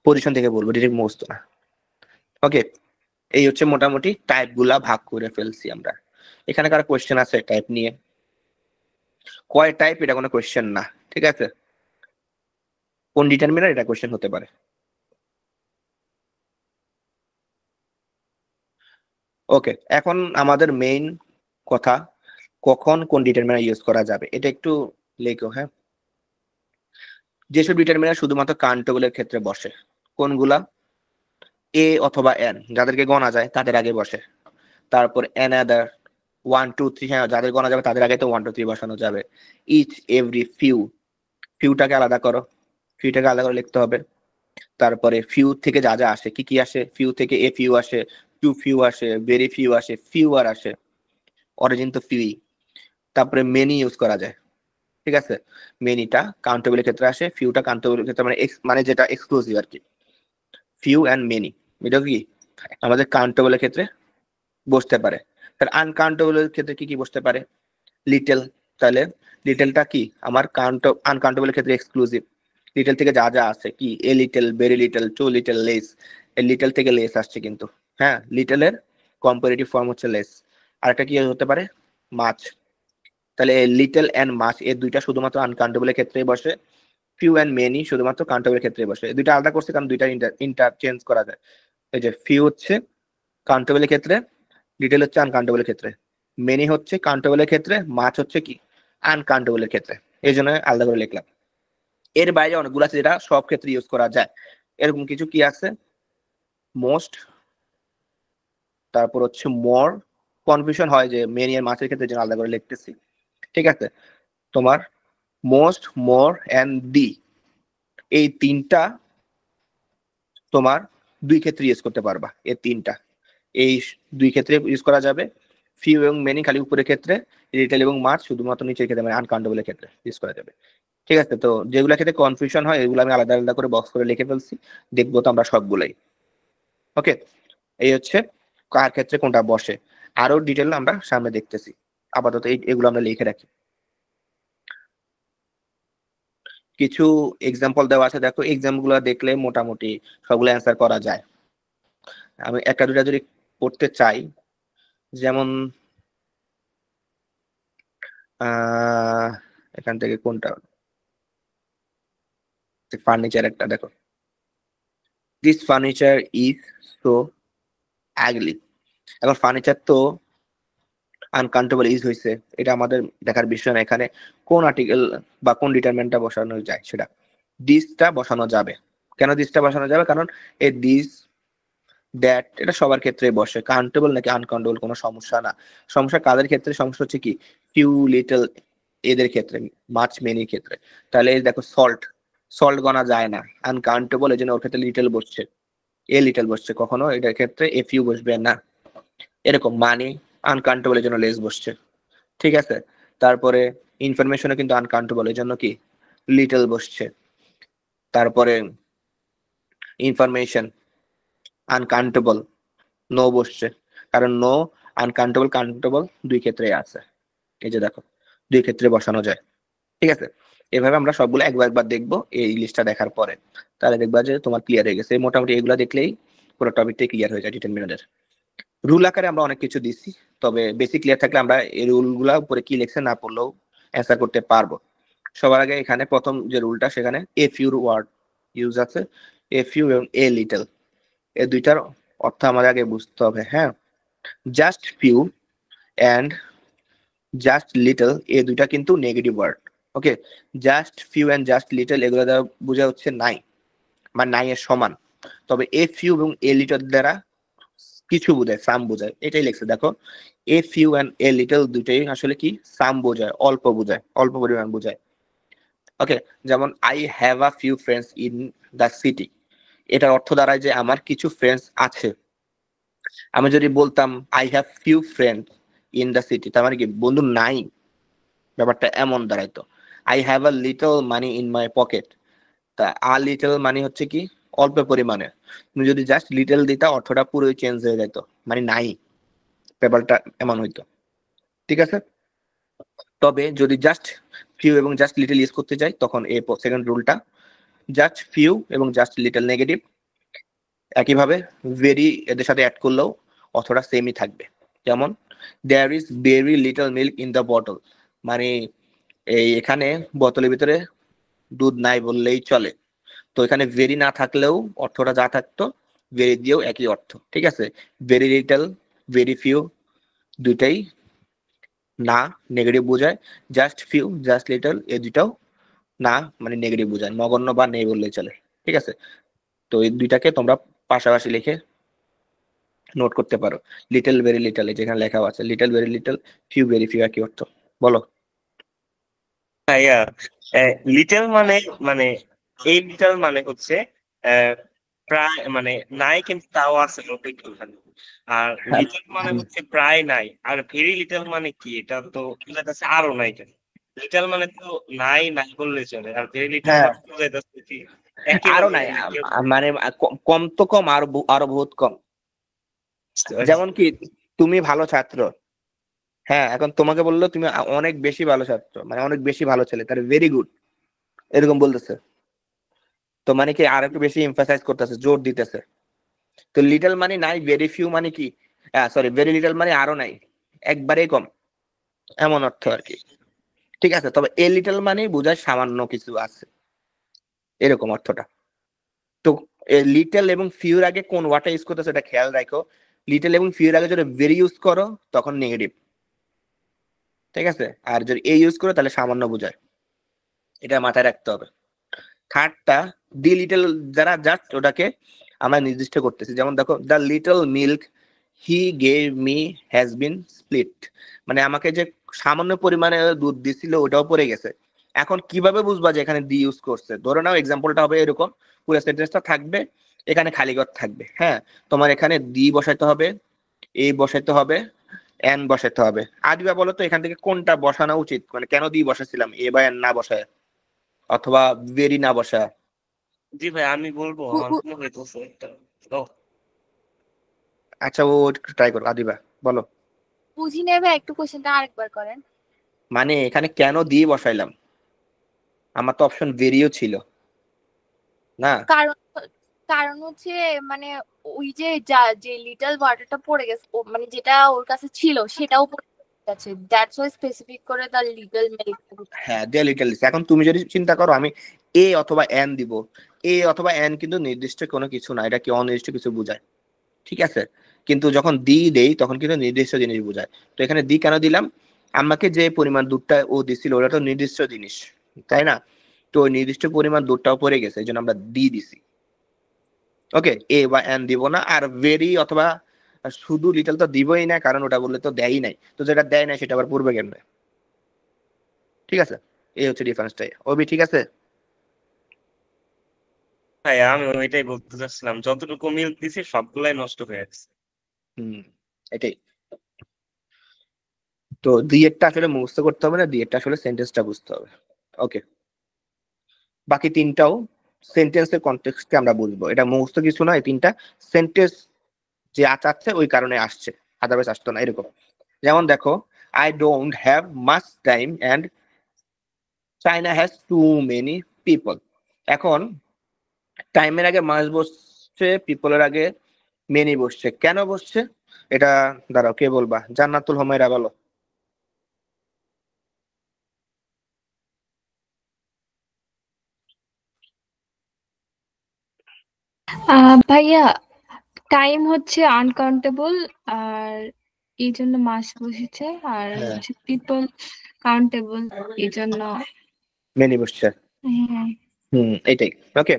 position থেকে বলবো, ডিরেক্ট মুখস্থ না। ওকে, এই হচ্ছে মোটামুটি টাইপ গুলা ভাগ করে ফেলছি আমরা। এখানে কার কোয়েশ্চেন আছে টাইপ নিয়ে? কয় টাইপ এটা কোনো কোয়েশ্চেন না, ঠিক আছে, কোন ডিটারমিনার এটা কোয়েশ্চেন হতে পারে। ওকে, এখন আমাদের মেইন কথা, কখন কোন ডিটারমিনার ইউজ করা যাবে এটা একটু লেখো, হ্যাঁ। যেসব ডিটারমিনার শুধুমাত্র কাউন্টেবলের ক্ষেত্রে বসে, কোনগুলা? এ অথবা এন, যাদেরকে গণা যায় তাদের আগে বসে। তারপর অ্যানাদার, 1 2 3, হ্যাঁ যাদের গণা যাবে তাদের আগে তো 1 2 3 বসানো যাবে। ইচ, এভরি, ফিউ, ফিউটাকে আলাদা করো, ফিউটাকে আলাদা করে লিখতে হবে। তারপরে ফিউ থেকে যা যা আসে, কি কি আসে? ফিউ থেকে এ ফিউ আসে, টু ফিউ আসে, ভেরি ফিউ আসে, ফিউয়ার আসে, অরিজিন তো ফিউই। তারপরে মেনি ইউজ করা যায়, ঠিক আছে? মেনিটা কাউন্টেবলের ক্ষেত্রে আসে, ফিউটা কাউন্টেবলের ক্ষেত্রে মানে মানে যেটা এক্সক্লুসিভ আর কি। ফিউ অ্যান্ড মেনি এটা কি আমাদের কাউন্টেবলের ক্ষেত্রে বসতে পারে। তাহলে আনকাউন্টেবলের ক্ষেত্রে কি কি বসতে পারে? লিটল, তাহলে লিটলটা কি আমার আনকাউন্টেবলের ক্ষেত্রে এক্সক্লুসিভ। লিটল থেকে যা যা আছে কি, a little, very little, too little, less, এই লিটল থেকে লেস আসছে কিন্তু, হ্যাঁ লিটলের কম্পারেটিভ ফর্ম হচ্ছে লেস। আরেকটা কি হতে পারে? মাছ। তাহলে লিটল অ্যান্ড মাছ এই দুইটা শুধুমাত্র আনকাউন্টেবলের ক্ষেত্রেই বসে, ফিউ অ্যান্ড মেনি শুধুমাত্র কাউন্টেবলের ক্ষেত্রে বসে। এই দুইটা আলাদা করছে কারণ দুইটা ইন্টারচেঞ্জ করা যায়। এই যে ফিউ হচ্ছে কাউন্টেবলের ক্ষেত্রে, লিটল হচ্ছে আনকাউন্টেবলের ক্ষেত্রে, মেনি হচ্ছে কাউন্টেবলের ক্ষেত্রে, মাছ হচ্ছে কি আনকাউন্টেবলের ক্ষেত্রে, এই জন্য আলাদা করে লিখলাম। এর বাইরে অনেকগুলো আছে যেটা সব ক্ষেত্রে ইউজ করা যায়। এরকম কিছু কি আছে? মোস্ট, তারপর হচ্ছে মোর। কনফিউশন হয় যে মেনি আর মাছের ক্ষেত্রে জন্য আলাদা করে লিখতেছি, ঠিক আছে? তোমার মোস্ট, মোর এন্ড দি, এই তিনটা তোমার দুই ক্ষেত্রে ইউজ করতে পারবা। এই তিনটা এই দুই ক্ষেত্রে ইউজ করা যাবে। ফিউ এবং মেনি খালি উপরের ক্ষেত্রে, লিটল এবং মাছ শুধুমাত্র নিচের ক্ষেত্রে মানে আনকাউন্টেবলের ক্ষেত্রে ইউজ করা যাবে, ঠিক আছে? তো যেগুলো ক্ষেত্রে কনফিউশন হয় এগুলো আমি আলাদা আলাদা করে বক্স করে লিখে ফেলছি, দেখবো তো আমরা সবগুলাই। ওকে, এই হচ্ছে কার ক্ষেত্রে কোনটা বসে। আরো ডিটেল আমরা সামনে দেখতেছি, আপাতত এগুলো আমরা লিখে রাখি। কিছু এক্সাম্পল দেওয়া আছে, দেখো এক্সাম্পল গুলো দেখলে মোটামুটি সবগুলো অ্যান্সার করা যায়। আমি একটা দুটা যদি করতে চাই, যেমন এখান থেকে কোনটা, ফার্নিচার একটা দেখো, দিস ফার্নিচার ইজ সো অ্যাগলি। এখন ফার্নিচার তো আনকাউন্টেবল ইজ হয়েছে, এটা আমাদের দেখার বিষয় না। এখানে কোন আর্টিকেল বা কোন ডিটারমিনেন্টটা বসানো যায়, সেটা দিসটা বসানো যাবে। কেন দিসটা বসানো যাবে? কারণ এই দিস, দ্যাট এটা সবার ক্ষেত্রে বসে। কাউন্টেবল নাকি আনকাউন্টেবল কোনো সমস্যা না। সমস্যা কাদের ক্ষেত্রে? সমস্যা হচ্ছে কি ফিউ, লিটল এদের ক্ষেত্রে, মাছ, মেনির ক্ষেত্রে। তাহলে এই দেখো সল্ট, সল্ট গণা যায় না, আনকাউন্টেবল, এই জন্য ওর ক্ষেত্রে লিটল বসছে, এ লিটল বসছে, কখনো এটার ক্ষেত্রে এ ফিউ বসবে না। এরকম মানি আনকাউন্টেবল, এর জন্য লেস বসছে, ঠিক আছে? তারপরে ইনফরমেশনে কিন্তু আনকাউন্টেবল, এর জন্য কি লিটল বসছে। তারপরে ইনফরমেশন আনকাউন্টেবল, নো বসছে, কারণ নো আনকাউন্টেবল কাউন্টেবল দুই ক্ষেত্রে আছে। এই যে দেখো দুই ক্ষেত্রে বসানো যায়, ঠিক আছে? এভাবে আমরা সবগুলো একবার একবার দেখবো এই লিস্টটা দেখার পরে, তাহলে দেখবা যে তোমার ক্লিয়ার হয়ে গেছে। মোটামুটি এগুলো দেখলেই পুরো টপিকটাই ক্লিয়ার হয়ে যায় ডিটারমিনেন্টের। রুল আকারে আমরা অনেক কিছু দিচ্ছি, তবে বেসিক ক্লিয়ার থাকলে আমরা এই রুলগুলা উপরে কি লেখছে না পড়লেও অ্যান্সার করতে পারবো। সবার আগে এখানে প্রথম যে রুলটা, সেখানে এ ফিউর ওয়ার্ড ইউজ আছে, এ ফিউ এবং এ লিটল, এই দুইটার অর্থ আমাদের আগে বুঝতে হবে। হ্যাঁ, just few and just little এই দুইটা কিন্তু negative word. Okay, just few and just little এগুলো দ্বারা বোঝা হচ্ছে নাই বা নাই এর সমান। তবে এ ফিউ এবং এ লিটল দ্বারা কিছু বোঝায়, সাম বোঝায়, এটাই লিখছে দেখো। A few and a little দুইটাই আসলে কি সাম বোঝায়, অল্প বোঝায়, অল্প পরিমাণ বোঝায়। ওকে, যেমন I have a few friends in the city, এটার অর্থ দাঁড়ায় যে আমার কিছু ফ্রেন্ডস আছে। আমি যদি বলতাম I have few friend in the city, তার মানে কি বন্ধু নাই, ব্যাপারটা এমন দাঁড়াইতো। I have a little money in my pocket, তা আ লিটল মানি হচ্ছে কি অল্প পরিমাণে। তুমি যদি জাস্ট লিটল দিতা অর্থটা পুরোই চেঞ্জ হয়ে যেত, মানে নাই, ব্যাপারটা এমন হইতো, ঠিক আছে? তবে যদি জাস্ট ফিউ এবং জাস্ট লিটল ইউজ করতে যাই, তখন এই সেকেন্ড রুলটা জাস্ট ফিউ এবং জাস্ট লিটল নেগেটিভ, একইভাবে ভেরি এদের সাথে অ্যাড করলেও অর্থটা সেমই থাকবে। যেমন there is very little milk in the bottle, মানে এই এখানে বোতলের ভিতরে দুধ নাই বললেই চলে। তো এখানে ভেরি না থাকলেও অর্থটা যা থাকতো ভেরি দিয়েও একই অর্থ, ঠিক আছে? ভেরি লিটল, ভেরি ফিউ দুইটাই না নেগেটিভ বোঝায়, জাস্ট ফিউ জাস্ট লিটল এই দুটাও না মানে নেগেটিভ বোঝায়, নগণ্য বা নেই বললেই চলে। ঠিক আছে, তো এই দুইটাকে তোমরা পাশাপাশি লিখে নোট করতে পারো। লিটল ভেরি লিটল, যেখানে লেখা আছে little very little, few very few, কি অর্থ বলো? ভাইয়া লিটল মানে মানে এই লিটল মানে হচ্ছে প্রায় মানে নাই কিন্তু তাও আছে অল্প একটুখানি। আর লিটল মানে হচ্ছে প্রায় নাই। আর ভেরি লিটল মানে কি, এটা তো বুঝাইতেছে আরো নাই কেন। লিটল মানে তো নাই নাই বললে চলে, আর ভেরি লিটল হ্যাঁ, মানে বুঝাইতেছে কি আরো একেবারে নাই, নাই, কেউ মানে কম তো কম, আরো আরো বহুত কম। বুঝতে পারছে। যেমন কি তুমি ভালো ছাত্র, হ্যাঁ, এখন তোমাকে বললো তুমি অনেক বেশি ভালো ছাত্র, মানে অনেক বেশি ভালো ছেলে, তার ভেরি গুড এরকম বলতেছে। তো মানে কি আর একটু বেশি এমফাসাইজ করতেছে, জোর দিতেছে। তো লিটল মানে নাই, ভেরি ফিউ মানে কি, সরি ভেরি লিটল মানে আরো নাই, একবারেই কম, এমন অর্থ আর কি। ঠিক আছে, তবে এ লিটল মানে বোঝায় সামান্য কিছু আছে, এরকম অর্থটা। তো লিটল এবং ফিউর আগে কোন ওয়ার্ডটা ইউজ করতেছে এটা খেয়াল রাখো। লিটল এবং ফিউর আগে যদি ভেরি ইউজ করো তখন নেগেটিভ, ঠিক আছে, আর যদি এ ইউজ করো তাহলে সামান্য বোঝায়, এটা মাথায় রাখতে হবে। থার্ডটা দি লিটল, যারা জাস্ট ওটাকে আমরা নির্দিষ্ট করতেছি, যেমন দেখো the little milk he gave me has been split, মানে আমাকে যে সামান্য পরিমাণে দুধ দিছিল ওটাও পড়ে গেছে। এখন কিভাবে বুঝবা যে এখানে দি ইউজ করছে? ধরে নাও এক্সাম্পলটা হবে এরকম, পুরো সেন্টেন্সটা থাকবে, এখানে খালি ঘর থাকবে, হ্যাঁ, তোমার এখানে দি বসাইতে হবে, এ বসাইতে হবে, এন বসাইতে হবে। আদিবা বলো তো এখান থেকে কোনটা বসানো উচিত, মানে কেন দি বসাছিলাম, এ বা এন না বসায়, অথবা ভেরি না বসায়? জি ভাই আমি বলবো, আমার মনে হইতেছে একটা ও, আচ্ছা, ও ট্রাই করো, আদিবা বলো। বুঝি নেবে, একটু কোশ্চেনটা আরেকবার করেন। মানে এখানে কেন দিয়ে বসাইলাম, আমার তো অপশন ভেরিও ছিল না। কারণ কারণ হচ্ছে মানে ওই যে যে লিটল ওয়াটারটা পড়ে গেছে, মানে যেটা ওর কাছে ছিল সেটাও পড়ে গেছে, দ্যাটস ওয়াই স্পেসিফিক করে দ্য লিটল মিল্ক। হ্যাঁ, দে লিটল। এখন তুমি যদি চিন্তা করো আমি এ অথবা এন দিব, এ অথবা এন কিন্তু নির্দিষ্ট কোনো কিছু না, এটা কি অনির্দিষ্ট কিছু বোঝায়, ঠিক আছে। কিন্তু যখন দি দেই তখন কিন্তু নির্দিষ্ট জিনিস বোঝায়। তো এখানে দি কেন দিলাম, আমাকে যে পরিমাণ দুধটা ও দিছিল ওটা তো নির্দিষ্ট জিনিস, তাই না? তো ওই নির্দিষ্ট পরিমাণ দুধটাও পড়ে গেছে, এই জন্য আমরা দি দিছি। ওকে, এ বা এন দিব না। আর ভেরি অথবা শুধু লিটল তো দিবই না, কারণ ওটা বললে তো দেয়ই নাই, তো যেটা দেয় নাই সেটা আবার পূর্বে কেমনে? ঠিক আছে, এই হচ্ছে ডিফারেন্সটাই। ওবি ঠিক আছে? ভাই আমি ওইটাই বলতে চাচ্ছিলাম, যতটুকু মিল্ক দিছি সবগুলাই নষ্ট হয়ে গেছে। হুম, এটাই। তো দুইয়েরটা আসলে মুখস্থ করতে হবে না, দুইয়েরটা আসলে সেন্টেন্সটা বুঝতে হবে। ওকে, বাকি তিনটাও সেন্টেন্সের কনটেক্সটে আমরা বুঝবো, এটা মুখস্থ কিছু নয়, তিনটা সেন্টেন্স যে আছে ওই কারণে আসছে, আদারওয়াইজ আসতো না, এরকম। যেমন দেখো, I don't have much time and China has to many people. এখন টাইমের আগে মাস বসছে, পিপলের আগে মেনি বসছে, কেন বসছে এটা? দাঁড়াও, কে বলবা? জান্নাতুল হুমায়রা বলো। ভাইয়া, টাইম হচ্ছে আনকাউন্টেবল, আর এই জন্য মাস বসেছে, আর হ্যাঁ, হচ্ছে পিপল কাউন্টেবল, এই জন্য। মেনি বসছে। হ্যাঁ। এটাই। ওকে,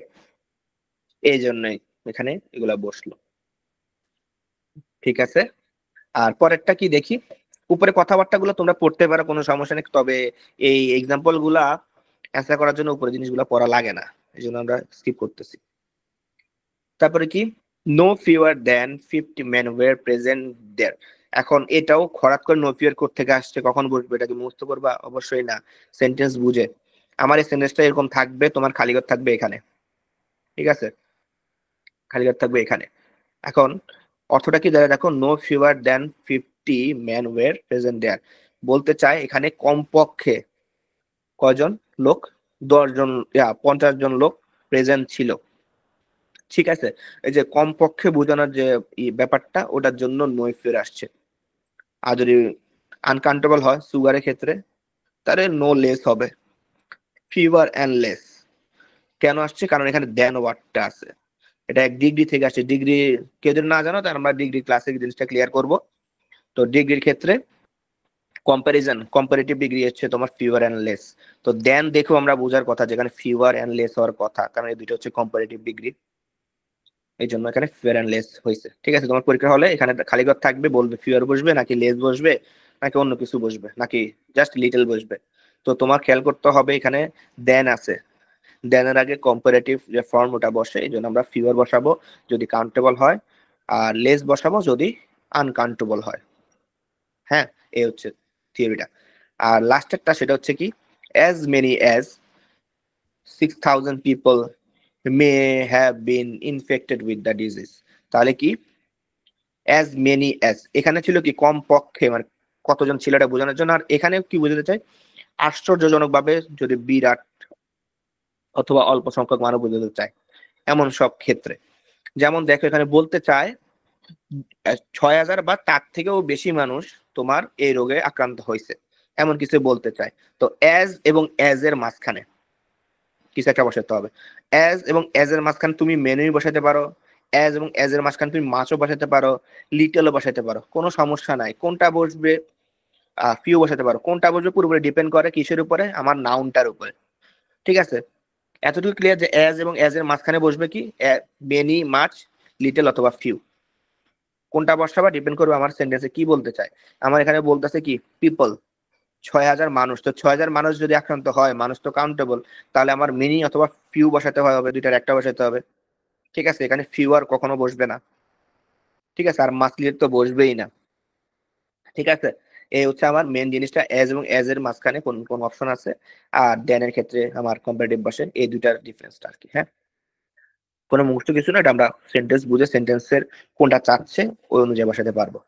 এই জন্যই এখানে এগুলা বসলো। ঠিক আছে, আর পরেরটা কি দেখি। উপরে কথাবার্তা গুলো তোমরা পড়তে পারো, কোনো সমস্যা নেই, তবে এই এক্সাম্পল গুলা অ্যান্সার করার জন্য উপরে জিনিসগুলো পড়া লাগে না, এই জন্য আমরা স্কিপ করতেছি। তারপরে কি, no fewer than 50 men were present there। এখন এটাও হঠাৎ করে নো ফিওর কোথা থেকে আসছে, কখন বসবে, এটাকে মুখস্থ করবা? অবশ্যই না, সেন্টেন্স বুঝে। আমার এই সেন্টেন্সটা এরকম থাকবে, তোমার খালিঘর থাকবে এখানে, ঠিক আছে, খালিঘর থাকবে এখানে। এখন অর্থটা কি দাঁড়ায় দেখো, no fewer than 50 men were present there, বলতে চায় এখানে কমপক্ষে কয়জন লোক, 10 জন, 50 জন লোক প্রেজেন্ট ছিল, ঠিক আছে। এই যে কমপক্ষে বোঝানোর যে ব্যাপারটা, ওটার জন্য নো ফিওর আসছে। আর যদি আনকাউন্টেবল হয় সুগারের ক্ষেত্রে, তাহলে নো লেস হবে, ফিভার অ্যান্ড লেস। কেন আসছে? কারণ এখানে দেন ওয়ার্ডটা আছে, এটা এক ডিগ্রি থেকে আসছে। ডিগ্রি কেউ যদি না জানো, তাহলে আমরা ডিগ্রি ক্লাসে জিনিসটা ক্লিয়ার করব। তো ডিগ্রির ক্ষেত্রে কম্পারেটিভ ডিগ্রি হচ্ছে তোমার ফিউয়ার অ্যান্ড লেস। তো দেন দেখো আমরা বোঝার কথা যেখানে ফিউয়ার অ্যান্ড লেস হওয়ার কথা, কারণ এই দুটো হচ্ছে কম্পারেটিভ ডিগ্রি, এই জন্য এখানে ফিউয়ার অ্যান্ড লেস হয়েছে। ঠিক আছে, তোমার পরীক্ষা হলে এখানে খালি ঘর থাকবে, বলবে ফিউয়ার বসবে নাকি লেস বসবে নাকি অন্য কিছু বসবে নাকি জাস্ট লিটল বসবে। তো তোমার খেয়াল করতে হবে এখানে দেন আছে, দেনের আগে কম্পারেটিভ যে ফর্ম ওটা বসে, এই জন্য আমরা ফিউয়ার বসাবো যদি কাউন্টেবল হয়, আর লেস বসাবো যদি আনকাউন্টেবল হয়। হ্যাঁ, এই হচ্ছে থিওরিটা। আর লাস্টেরটা সেটা হচ্ছে কি, as many as 6,000 people may have been infected with the disease। তাহলে কি as many as এখানে ছিল কি কম পক্ষে, মানে কতজন ছিল এটা বোঝানোর জন্য। আর এখানে কি বোঝাতে চাই, আশ্চর্যজনক ভাবে যদি বিরাট অথবা অল্প সংখ্যক মানুষ বোঝাতে চায় এমন সব ক্ষেত্রে। যেমন দেখো এখানে বলতে চায় 6,000 বা তার থেকেও বেশি মানুষ তোমার এই রোগে আক্রান্ত হয়েছে, এমন কিছু বলতে চায়। তো অ্যাজ এবং অ্যাজ এর মাঝখানে কিছু একটা বসাতে হবে। অ্যাজ এবং অ্যাজ এর মাঝখানে তুমি মেনুই বসাতে পারো, অ্যাজ এবং অ্যাজ এর মাঝখানে তুমি মাছও বসাতে পারো, লিটলও বসাতে পারো, কোনো সমস্যা নাই। কোনটা বসবে, ফিউ বসাতে পারো, কোনটা বসবে পুরোপুরি ডিপেন্ড করে কিসের উপরে, আমার নাউনটার উপরে। ঠিক আছে, এতটুকু ক্লিয়ার যে অ্যাজ এবং অ্যাজ এর মাঝখানে বসবে কি মেনি, মাছ, লিটল অথবা ফিউ। কোনটা বসাবা ডিপেন্ড করবে আমার সেন্টেন্সে কি বলতে চায়। আমার এখানে বলতেছে কি পিপল, 6,000 মানুষ। তো 6,000 মানুষ যদি আক্রান্ত হয়, মানুষ তো কাউন্টেবল, তাহলে আমার মিনি অথবা ফিউ বসাতে হবে, দুইটার একটা বসাতে হবে। ঠিক আছে, এখানে ফিউ আর কখনো বসবে না। ঠিক আছে, আর মাসলির তো বসবেই না। ঠিক আছে, এই হচ্ছে আমার মেন জিনিসটা, এজ এবং এজ এর মাঝখানে কোন কোন অপশন আছে, আর দেন এর ক্ষেত্রে আমার কম্পারেটিভ বসে, এই দুইটার ডিফারেন্সটা আর কি। হ্যাঁ, কোনো মুখস্থ কিছু না, এটা আমরা সেন্টেন্স বুঝে সেন্টেন্সের কোনটা চাচ্ছে ওই অনুযায়ী বসাতে পারবো।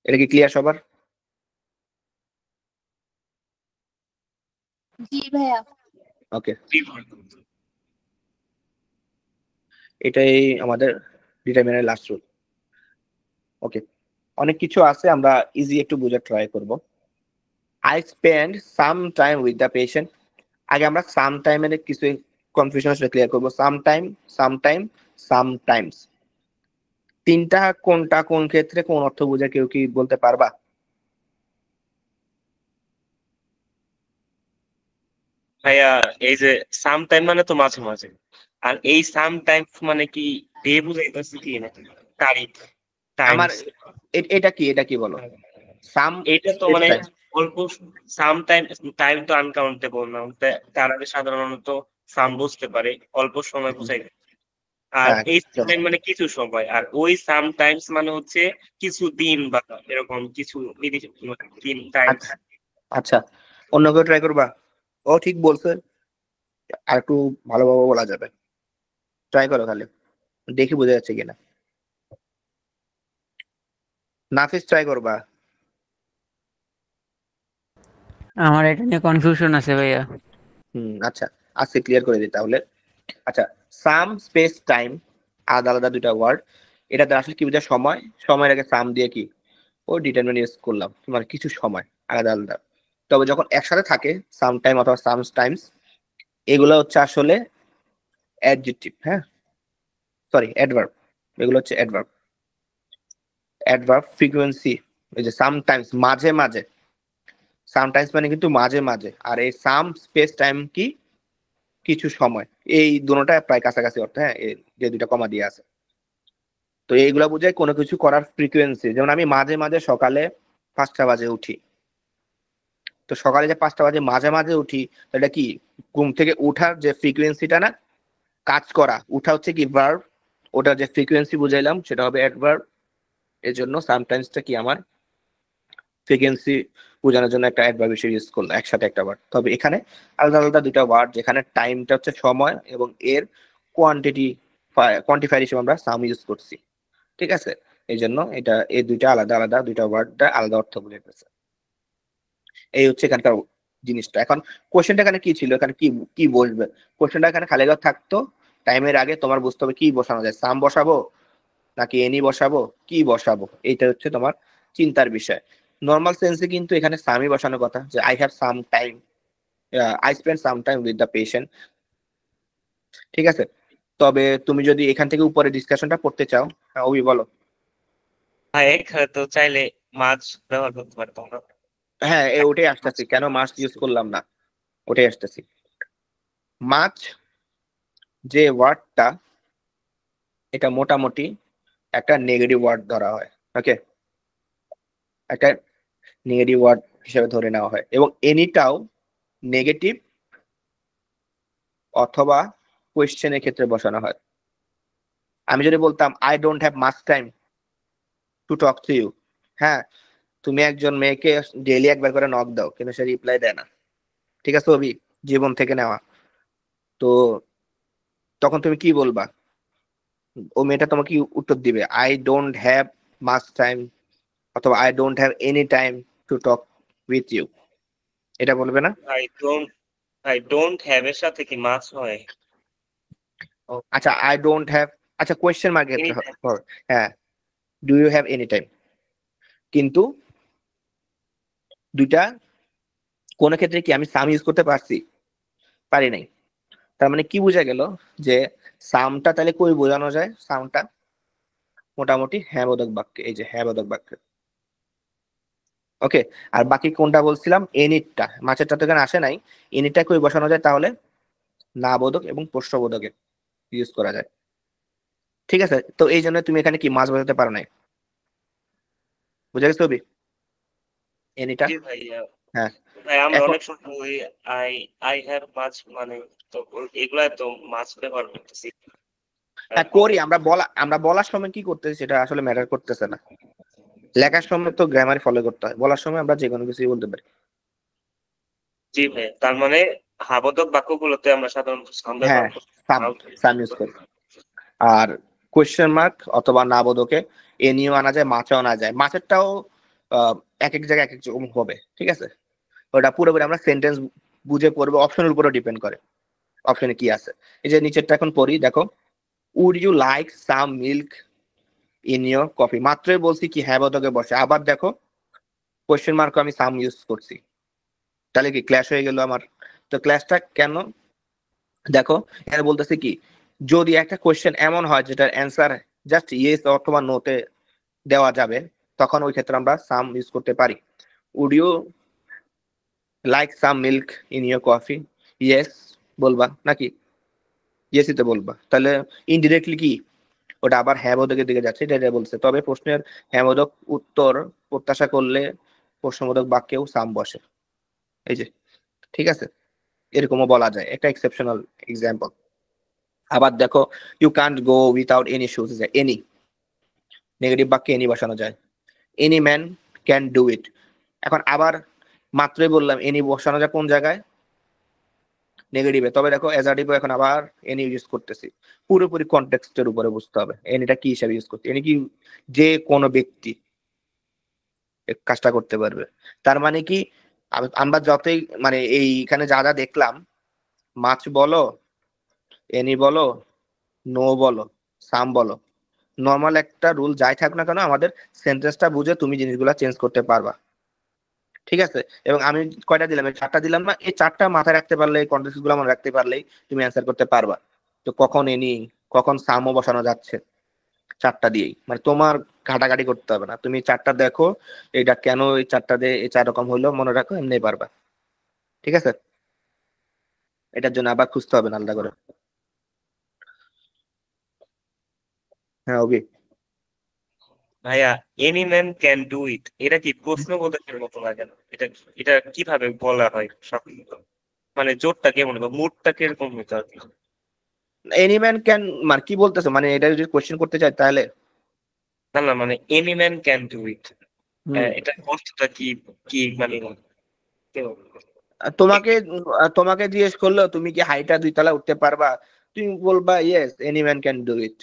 এটা কি ক্লিয়ার সবার? জি ভাইয়া। ওকে, এটাই আমাদের ডিটারমিনার লাস্ট রুল। ওকে, অনেক কিছু আছে, আমরা ইজি একটু বুঝে ট্রাই করব। I spend some time with the patient. আগে আমরা সাম টাইমের কিছু কনফিউশন আসলে ক্লিয়ার করবো। সাম টাইম, সামটাইমস, তিনটা কোনটা কোন ক্ষেত্রে কোন অর্থ বোঝা, কেউ কি বলতে পারবা? ভাইয়া এই যে সাম টাইম মানে তো মাঝে মাঝে, আর এই সাম টাইম মানে কি ডে বুঝাইতেছে কি নাকি তারিখ, আমার টাইমস? এটা কি বলো, সাম এটা তো মানে টাইম। অল্প সাম টাইম, টাইম তো আনকাউন্টেবল না, তারা সাধারণত সাম বুঝতে পারে অল্প সময় বুঝাই। আর হ্যাঁ, এই চলো। টাইম মানে কিছু সময়, আর ওই সাম টাইমস মানে হচ্ছে কিছু দিন বা এরকম কিছু দিন টাইম। আচ্ছা আচ্ছা, অন্য কেউ ট্রাই করবা? ও ঠিক বলছে, আর একটু ভালোভাবে বলা যাবে, ট্রাই করো খালি, দেখি বোঝা যাচ্ছে কিনা। নাফিস ট্রাই করবা? আমার এটা নিয়ে কনফিউশন আছে ভাইয়া। আচ্ছা, আজকে ক্লিয়ার করে দিই তাহলে। আচ্ছা, সাম স্পেস টাইম আলাদা আলাদা দুইটা ওয়ার্ড। এটাতে আসলে কি বোঝায়, সময়, সময়ের আগে সাম দিয়ে কি ও ডিটারমিন ইউজ করলাম, মানে কিছু সময় আলাদা আলাদা। তবে যখন একসাথে থাকে সাম টাইম অথবা সাম টাইমস, এগুলো হচ্ছে আসলে অ্যাডজেক্টিভ। হ্যাঁ, সরি, অ্যাডভার্ব। এগুলো হচ্ছে অ্যাডভার্ব। অ্যাডভার্ব ফ্রিকোয়েন্সি, এই যে সামটাইমস মাঝে মাঝে, সামটাইমস মানে কিন্তু মাঝে মাঝে, আর এই সাম স্পেস টাইম কি কিছু সময়, এই দুটোটা প্রায় কাছাকাছি অর্থ। হ্যাঁ, এই যে দুইটা কমা দিয়ে আছে, তো এইগুলা বোঝায় কোনো কিছু করার ফ্রিকোয়েন্সি। যেমন আমি মাঝে মাঝে সকালে 5টা বাজে উঠি, তো সকালে যে 5টা বাজে মাঝে মাঝে উঠি, এটা কি ঘুম থেকে উঠার যে ফ্রিকোয়েন্সিটা না, কাজ করা, উঠা হচ্ছে কি ভার্ব, ওটার যে ফ্রিকোয়েন্সি বুঝাইলাম সেটা হবে অ্যাডভার্ব। এর জন্য সামটাইমসটা কি আমার ফ্রিকোয়েন্সি বোঝানোর জন্য একটা অ্যাডভার্ব হিসেবে ইউজ করলাম একসাথে একটা ওয়ার্ড। তবে এখানে আলাদা আলাদা দুইটা ওয়ার্ড, যেখানে টাইমটা হচ্ছে সময় এবং এর কোয়ান্টিফায়ার হিসেবে আমরা সাম ইউজ করছি। ঠিক আছে, এই জন্য এটা এই দুইটা আলাদা আলাদা দুইটা ওয়ার্ডটা আলাদা অর্থ বুঝাইতেছে। এই হচ্ছে এখানকার জিনিসটা। এখন কোশ্চেনটা এখানে কি ছিল, এখানে কি কি বসবে? কোশ্চেনটা এখানে খালি ঘর থাকতো, টাইমের আগে তোমার বুঝতে হবে কি বসানো যায়, সাম বসাবো নাকি এনি বসাবো, কি বসাবো, এইটা হচ্ছে তোমার চিন্তার বিষয়। নর্মাল সেন্সে কিন্তু এখানে সামই বসানোর কথা, যে I have some time, I spend some time with the patient. ঠিক আছে, তবে তুমি যদি এখান থেকে উপরে ডিসকাশনটা পড়তে চাও, হ্যাঁ অভি বলো। হ্যাঁ, এক তো চাইলে মাছ ব্যবহার করতে পারে তোমরা। হ্যাঁ ওটাই আসতেছি, কেন মাছ ইউজ করলাম না ওটাই আসতেছি। মাছ যে ওয়ার্ডটা, এটা মোটামুটি একটা নেগেটিভ ওয়ার্ড ধরা হয়। ওকে, একটা নেগেটিভ ওয়ার্ড হিসেবে ধরে নেওয়া হয়, এবং এনিটাও নেগেটিভ অথবা কোয়েশ্চেনের ক্ষেত্রে বসানো হয়। আমি যদি বলতাম I don't have much time to talk to you, হ্যাঁ তুমি একজন মেয়েকে ডেইলি একবার করে নক দাও কিন্তু সে রিপ্লাই দেয় না, ঠিক আছে অভি, জীবন থেকে নেওয়া। তো তখন তুমি কি বলবা? ও মেয়েটা তোমাকে কি উত্তর দিবে? I don't have much time অথবা I don't have any time to talk with you, এটা বলবে না? আই ডোন্ট হ্যাভ এর সাথে কি মাছ হয়? আচ্ছা আই ডোন্ট হ্যাভ, আচ্ছা কোয়েশ্চেন মার্কের ক্ষেত্রে Anytime. হবে, হ্যাঁ do you have any time. কিন্তু দুইটা কোন ক্ষেত্রে কি আমি সাম ইউজ করতে পারছি? পারি নাই। তার মানে কি বোঝা গেল যে সামটা তাহলে কই বোঝানো যায়? সামটা মোটামুটি হ্যাঁ বোধক বাক্যে, এই যে হ্যাঁ বোধক বাক্যে। ওকে, আর বাকি কোনটা বলছিলাম? এনিটটা, মাছেরটা তো এখানে আসে নাই। এনিটটা কই বসানো যায় তাহলে? না বোধক এবং প্রশ্নবোধকে ইউজ করা যায়। ঠিক আছে, তো এই জন্য তুমি এখানে কি মাছ বোঝাতে পারো নাই, বুঝা গেছে অভি? এনিটা, জি ভাইয়া। হ্যাঁ ভাই আমরা এখন অনেক সময় ওই আই আই হ্যাভ মাছ মানে তো এগুলা তো মাছ ব্যবহার করতেছি। হ্যাঁ করি আমরা বলার সময় কি করতেছি সেটা আসলে ম্যাটার করতেছে না। লেখার সময় তো গ্রামার ফলো করতে হয়, বলার সময় আমরা যে কোনো কিছুই বলতে পারি। জি ভাই, তার মানে হাবোধক বাক্যগুলোতে আমরা সাধারণত সাম ব্যবহার হ্যাঁ করি। সাম ইউজ করি। আর কোয়েশ্চেন মার্ক অথবা না বোধকে এনিও আনা যায়, মাছও আনা যায়। মাছেরটাও এক এক জায়গায় এক এক রকম হবে, ঠিক আছে? ওটা পুরোপুরি আমরা সেন্টেন্স বুঝে পড়বো, অপশনের উপরে ডিপেন্ড করে অপশনে কি আছে। এই যে নিচেরটা এখন পড়ি, দেখো would you like some milk in your coffee, মাত্রই বলছি কি হ্যাঁ বোধকে বসে, আবার দেখো কোয়েশ্চেন মার্ক আমি সাম ইউজ করছি, তাহলে কি ক্ল্যাশ হয়ে গেল আমার? তো ক্ল্যাশটা কেন? দেখো এখানে বলতেছে কি, যদি একটা কোয়েশ্চেন এমন হয় যেটার অ্যান্সার জাস্ট ইয়েস অথবা নোতে দেওয়া যাবে, তখন ওই ক্ষেত্রে আমরা সাম ইউজ করতে পারি। Would you like some milk in your coffee, yes বলবা নাকি ইয়েসই তো বলবা, তাহলে ইনডিরেক্টলি কি ওটা আবার হ্যাঁ বোধকের দিকে যাচ্ছে, এটা বলছে। তবে প্রশ্নের হ্যাঁ বোধক উত্তর প্রত্যাশা করলে প্রশ্নবোধক বাক্যেও সাম বসে, এই যে, ঠিক আছে? এরকমও বলা যায়, একটা এক্সেপশনাল এক্সাম্পল। আবার দেখো you can't go without any shoes, any negative বাক্যে এনি বসানো যায়। Any man can do it, এখন আবার মাত্রই বললাম এনি বসানো যায় কোন জায়গায়? নেগেটিভে। তবে দেখো অ্যাজার্টিভ এখন আবার এনি ইউজ করতেছি, পুরোপুরি কনটেক্সটের উপরে বুঝতে হবে এনিটা কি হিসাবে ইউজ করতে। এনি কি যে কোনো ব্যক্তি কাজটা করতে পারবে। তার মানে কি আমরা যতই মানে এইখানে যা যা দেখলাম, মাছ বলো, এনি বলো, নো বলো, সাম বলো, নর্মাল একটা রুল যাই থাক না কেন আমাদের সেন্টেন্সটা বুঝে তুমি জিনিসগুলো চেঞ্জ করতে পারবা, ঠিক আছে? এবং আমি কয়টা দিলাম? এই চারটা দিলাম না? এই চারটা মাথায় রাখতে পারলে, এই কন্টেক্সট গুলো মনে রাখতে পারলেই তুমি অ্যান্সার করতে পারবা। তো কখন এনি কখন সামও বসানো যাচ্ছে, চারটা দিয়েই, মানে তোমার ঘাটাঘাটি করতে হবে না, তুমি চারটা দেখো এটা কেন এই চারটা দিয়ে এই চার রকম হইলো মনে রাখো, এমনি পারবা, ঠিক আছে? এটার জন্য আবার খুঁজতে হবে না আলাদা করে। হ্যাঁ অভি, ভাইয়া এনি ম্যান ক্যান ডু ইট, এটা কি প্রশ্নবোধকের মতো লাগে না? এটা এটা কিভাবে বলা হয় সব, মানে জোরটা কেমন বা মুডটা কিরকম হইতে আর কি? এনি ম্যান ক্যান মানে কি বলতেছো? মানে এটা যদি কোশ্চেন করতে চাই তাহলে না না, মানে any man can do it, hmm, এটা অর্থটা কি? কি মানে কেমন? তোমাকে তোমাকে জিজ্ঞেস করলো তুমি কি হাইটা 2 তলা উঠতে পারবা, তুমি বলবা yes any man can do ইট,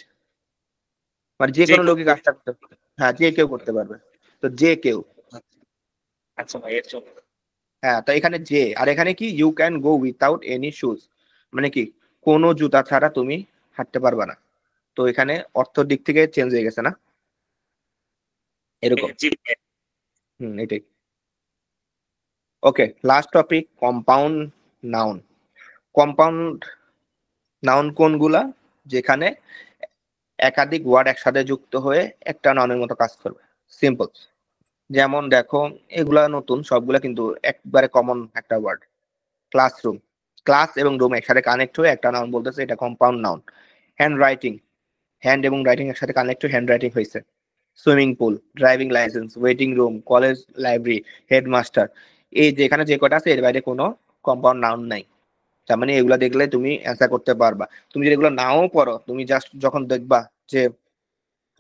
মানে যে যে কোনো কেউ লোকই কাজটা করতে পারবে। হ্যাঁ যে কেউ করতে পারবে, তো যে কেউ। আচ্ছা ভাই, এর জন্য হ্যাঁ তো এখানে যে, আর এখানে কি you can go without any shoes, মানে কি কোনো জুতা ছাড়া তুমি হাঁটতে পারবা না। তো এখানে অর্থ দিক থেকে চেঞ্জ হয়ে গেছে না, এরকম। জি এটাই। Okay, last topic compound noun. Compound noun কোনগুলা? যেখানে একাধিক ওয়ার্ড একসাথে যুক্ত হয়ে একটা নাউনের মতো কাজ করবে। সিম্পল, যেমন দেখো এগুলা নতুন সবগুলা, কিন্তু একবারে কমন একটা ওয়ার্ড, ক্লাসরুম। ক্লাস এবং রুম একসাথে কানেক্ট হয়ে একটা নাউন বলতেছে, এটা compound noun. Hand writing, hand এবং রাইটিং একসাথে কানেক্ট হয়ে হ্যান্ড রাইটিং হয়েছে। Swimming pool, driving licence, waiting room, college, library, headmaster, এই যেখানে যে কটা আছে এর বাইরে কোনো কম্পাউন্ড নাউন নাই। তার মানে এগুলা দেখলে তুমি অ্যান্সার করতে পারবা। তুমি যদি এগুলো নাও পড়ো, তুমি জাস্ট যখন দেখবা যে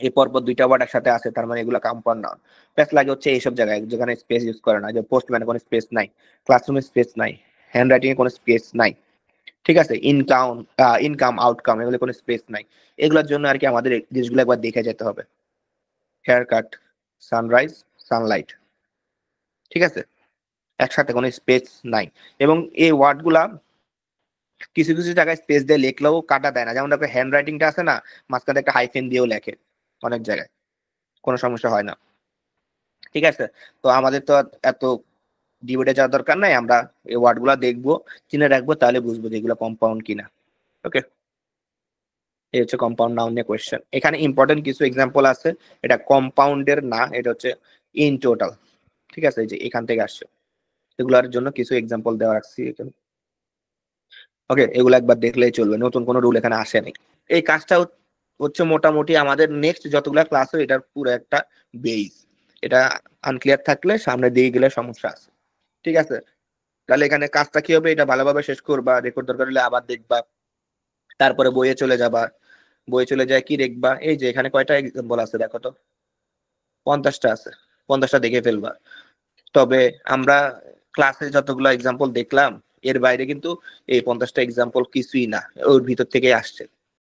এই পরপর দুইটা ওয়ার্ড একসাথে আছে, তার মানে এগুলো কম্পাউন্ড নাউন। প্লাস লাগে হচ্ছে এইসব জায়গায় যেখানে স্পেস ইউজ করে না, যে পোস্টম্যানে কোনো স্পেস নাই, ক্লাসরুমে স্পেস নাই, হ্যান্ড রাইটিং এ কোনো স্পেস নাই, ঠিক আছে, ইনকাম আউটকাম এগুলো কোনো স্পেস নাই। এগুলোর জন্য আর কি আমাদের এই জিনিসগুলো একবার দেখে যেতে হবে। হেয়ার কাট, সানরাইজ, সানলাইট, ঠিক আছে, একসাথে কোনো স্পেস নাই। এবং এই ওয়ার্ডগুলা কিছু কিছু জায়গায় স্পেস দিয়ে লিখলেও কাটা দেয় না, যেমন দেখো হ্যান্ড রাইটিংটা আছে না, মাঝখানে একটা হাইফেন দিয়েও লেখে অনেক জায়গায়, কোনো সমস্যা হয় না, ঠিক আছে। তো আমাদের তো এত ডিবেটে যাওয়ার দরকার নাই, আমরা এই ওয়ার্ড গুলা দেখবো, চিনে রাখবো, তাহলে বুঝবো যে এগুলো কম্পাউন্ড কিনা। ওকে, এই হচ্ছে কম্পাউন্ড নাউন নিয়ে কোয়েশ্চেন। এখানে ইম্পর্টেন্ট কিছু এক্সাম্পল আছে, এটা কম্পাউন্ডের না, এটা হচ্ছে ইন টোটাল, ঠিক আছে, এই যে এখান থেকে আসছে, এগুলোর জন্য কিছু এক্সাম্পল দেওয়া রাখছি এখানে। ওকে, এগুলো একবার দেখলেই চলবে, নতুন কোনো রুল এখানে আসে নাই। এই কাজটা হচ্ছে মোটামুটি আমাদের নেক্সট যতগুলো ক্লাস হবে এটার পুরো একটা বেস। এটা আনক্লিয়ার থাকলে সামনে দিয়ে গেলে সমস্যা আছে, ঠিক আছে। তাহলে এখানে কাজটা কি হবে, এটা ভালোভাবে শেষ করবা, রেকর্ড দরকার হলে আবার দেখবা, তারপরে বইয়ে চলে যাবা। বইয়ে চলে যায় কি দেখবা, এই যে এখানে কয়টা এক্সাম্পল আছে দেখো তো, 50টা আছে, 50টা দেখে ফেলবা। তবে আমরা ক্লাসে যতগুলো এক্সাম্পল দেখলাম এর বাইরে কিন্তু এই 50টা এক্সাম্পল কিছুই না, ওর ভিতর থেকে আসছে।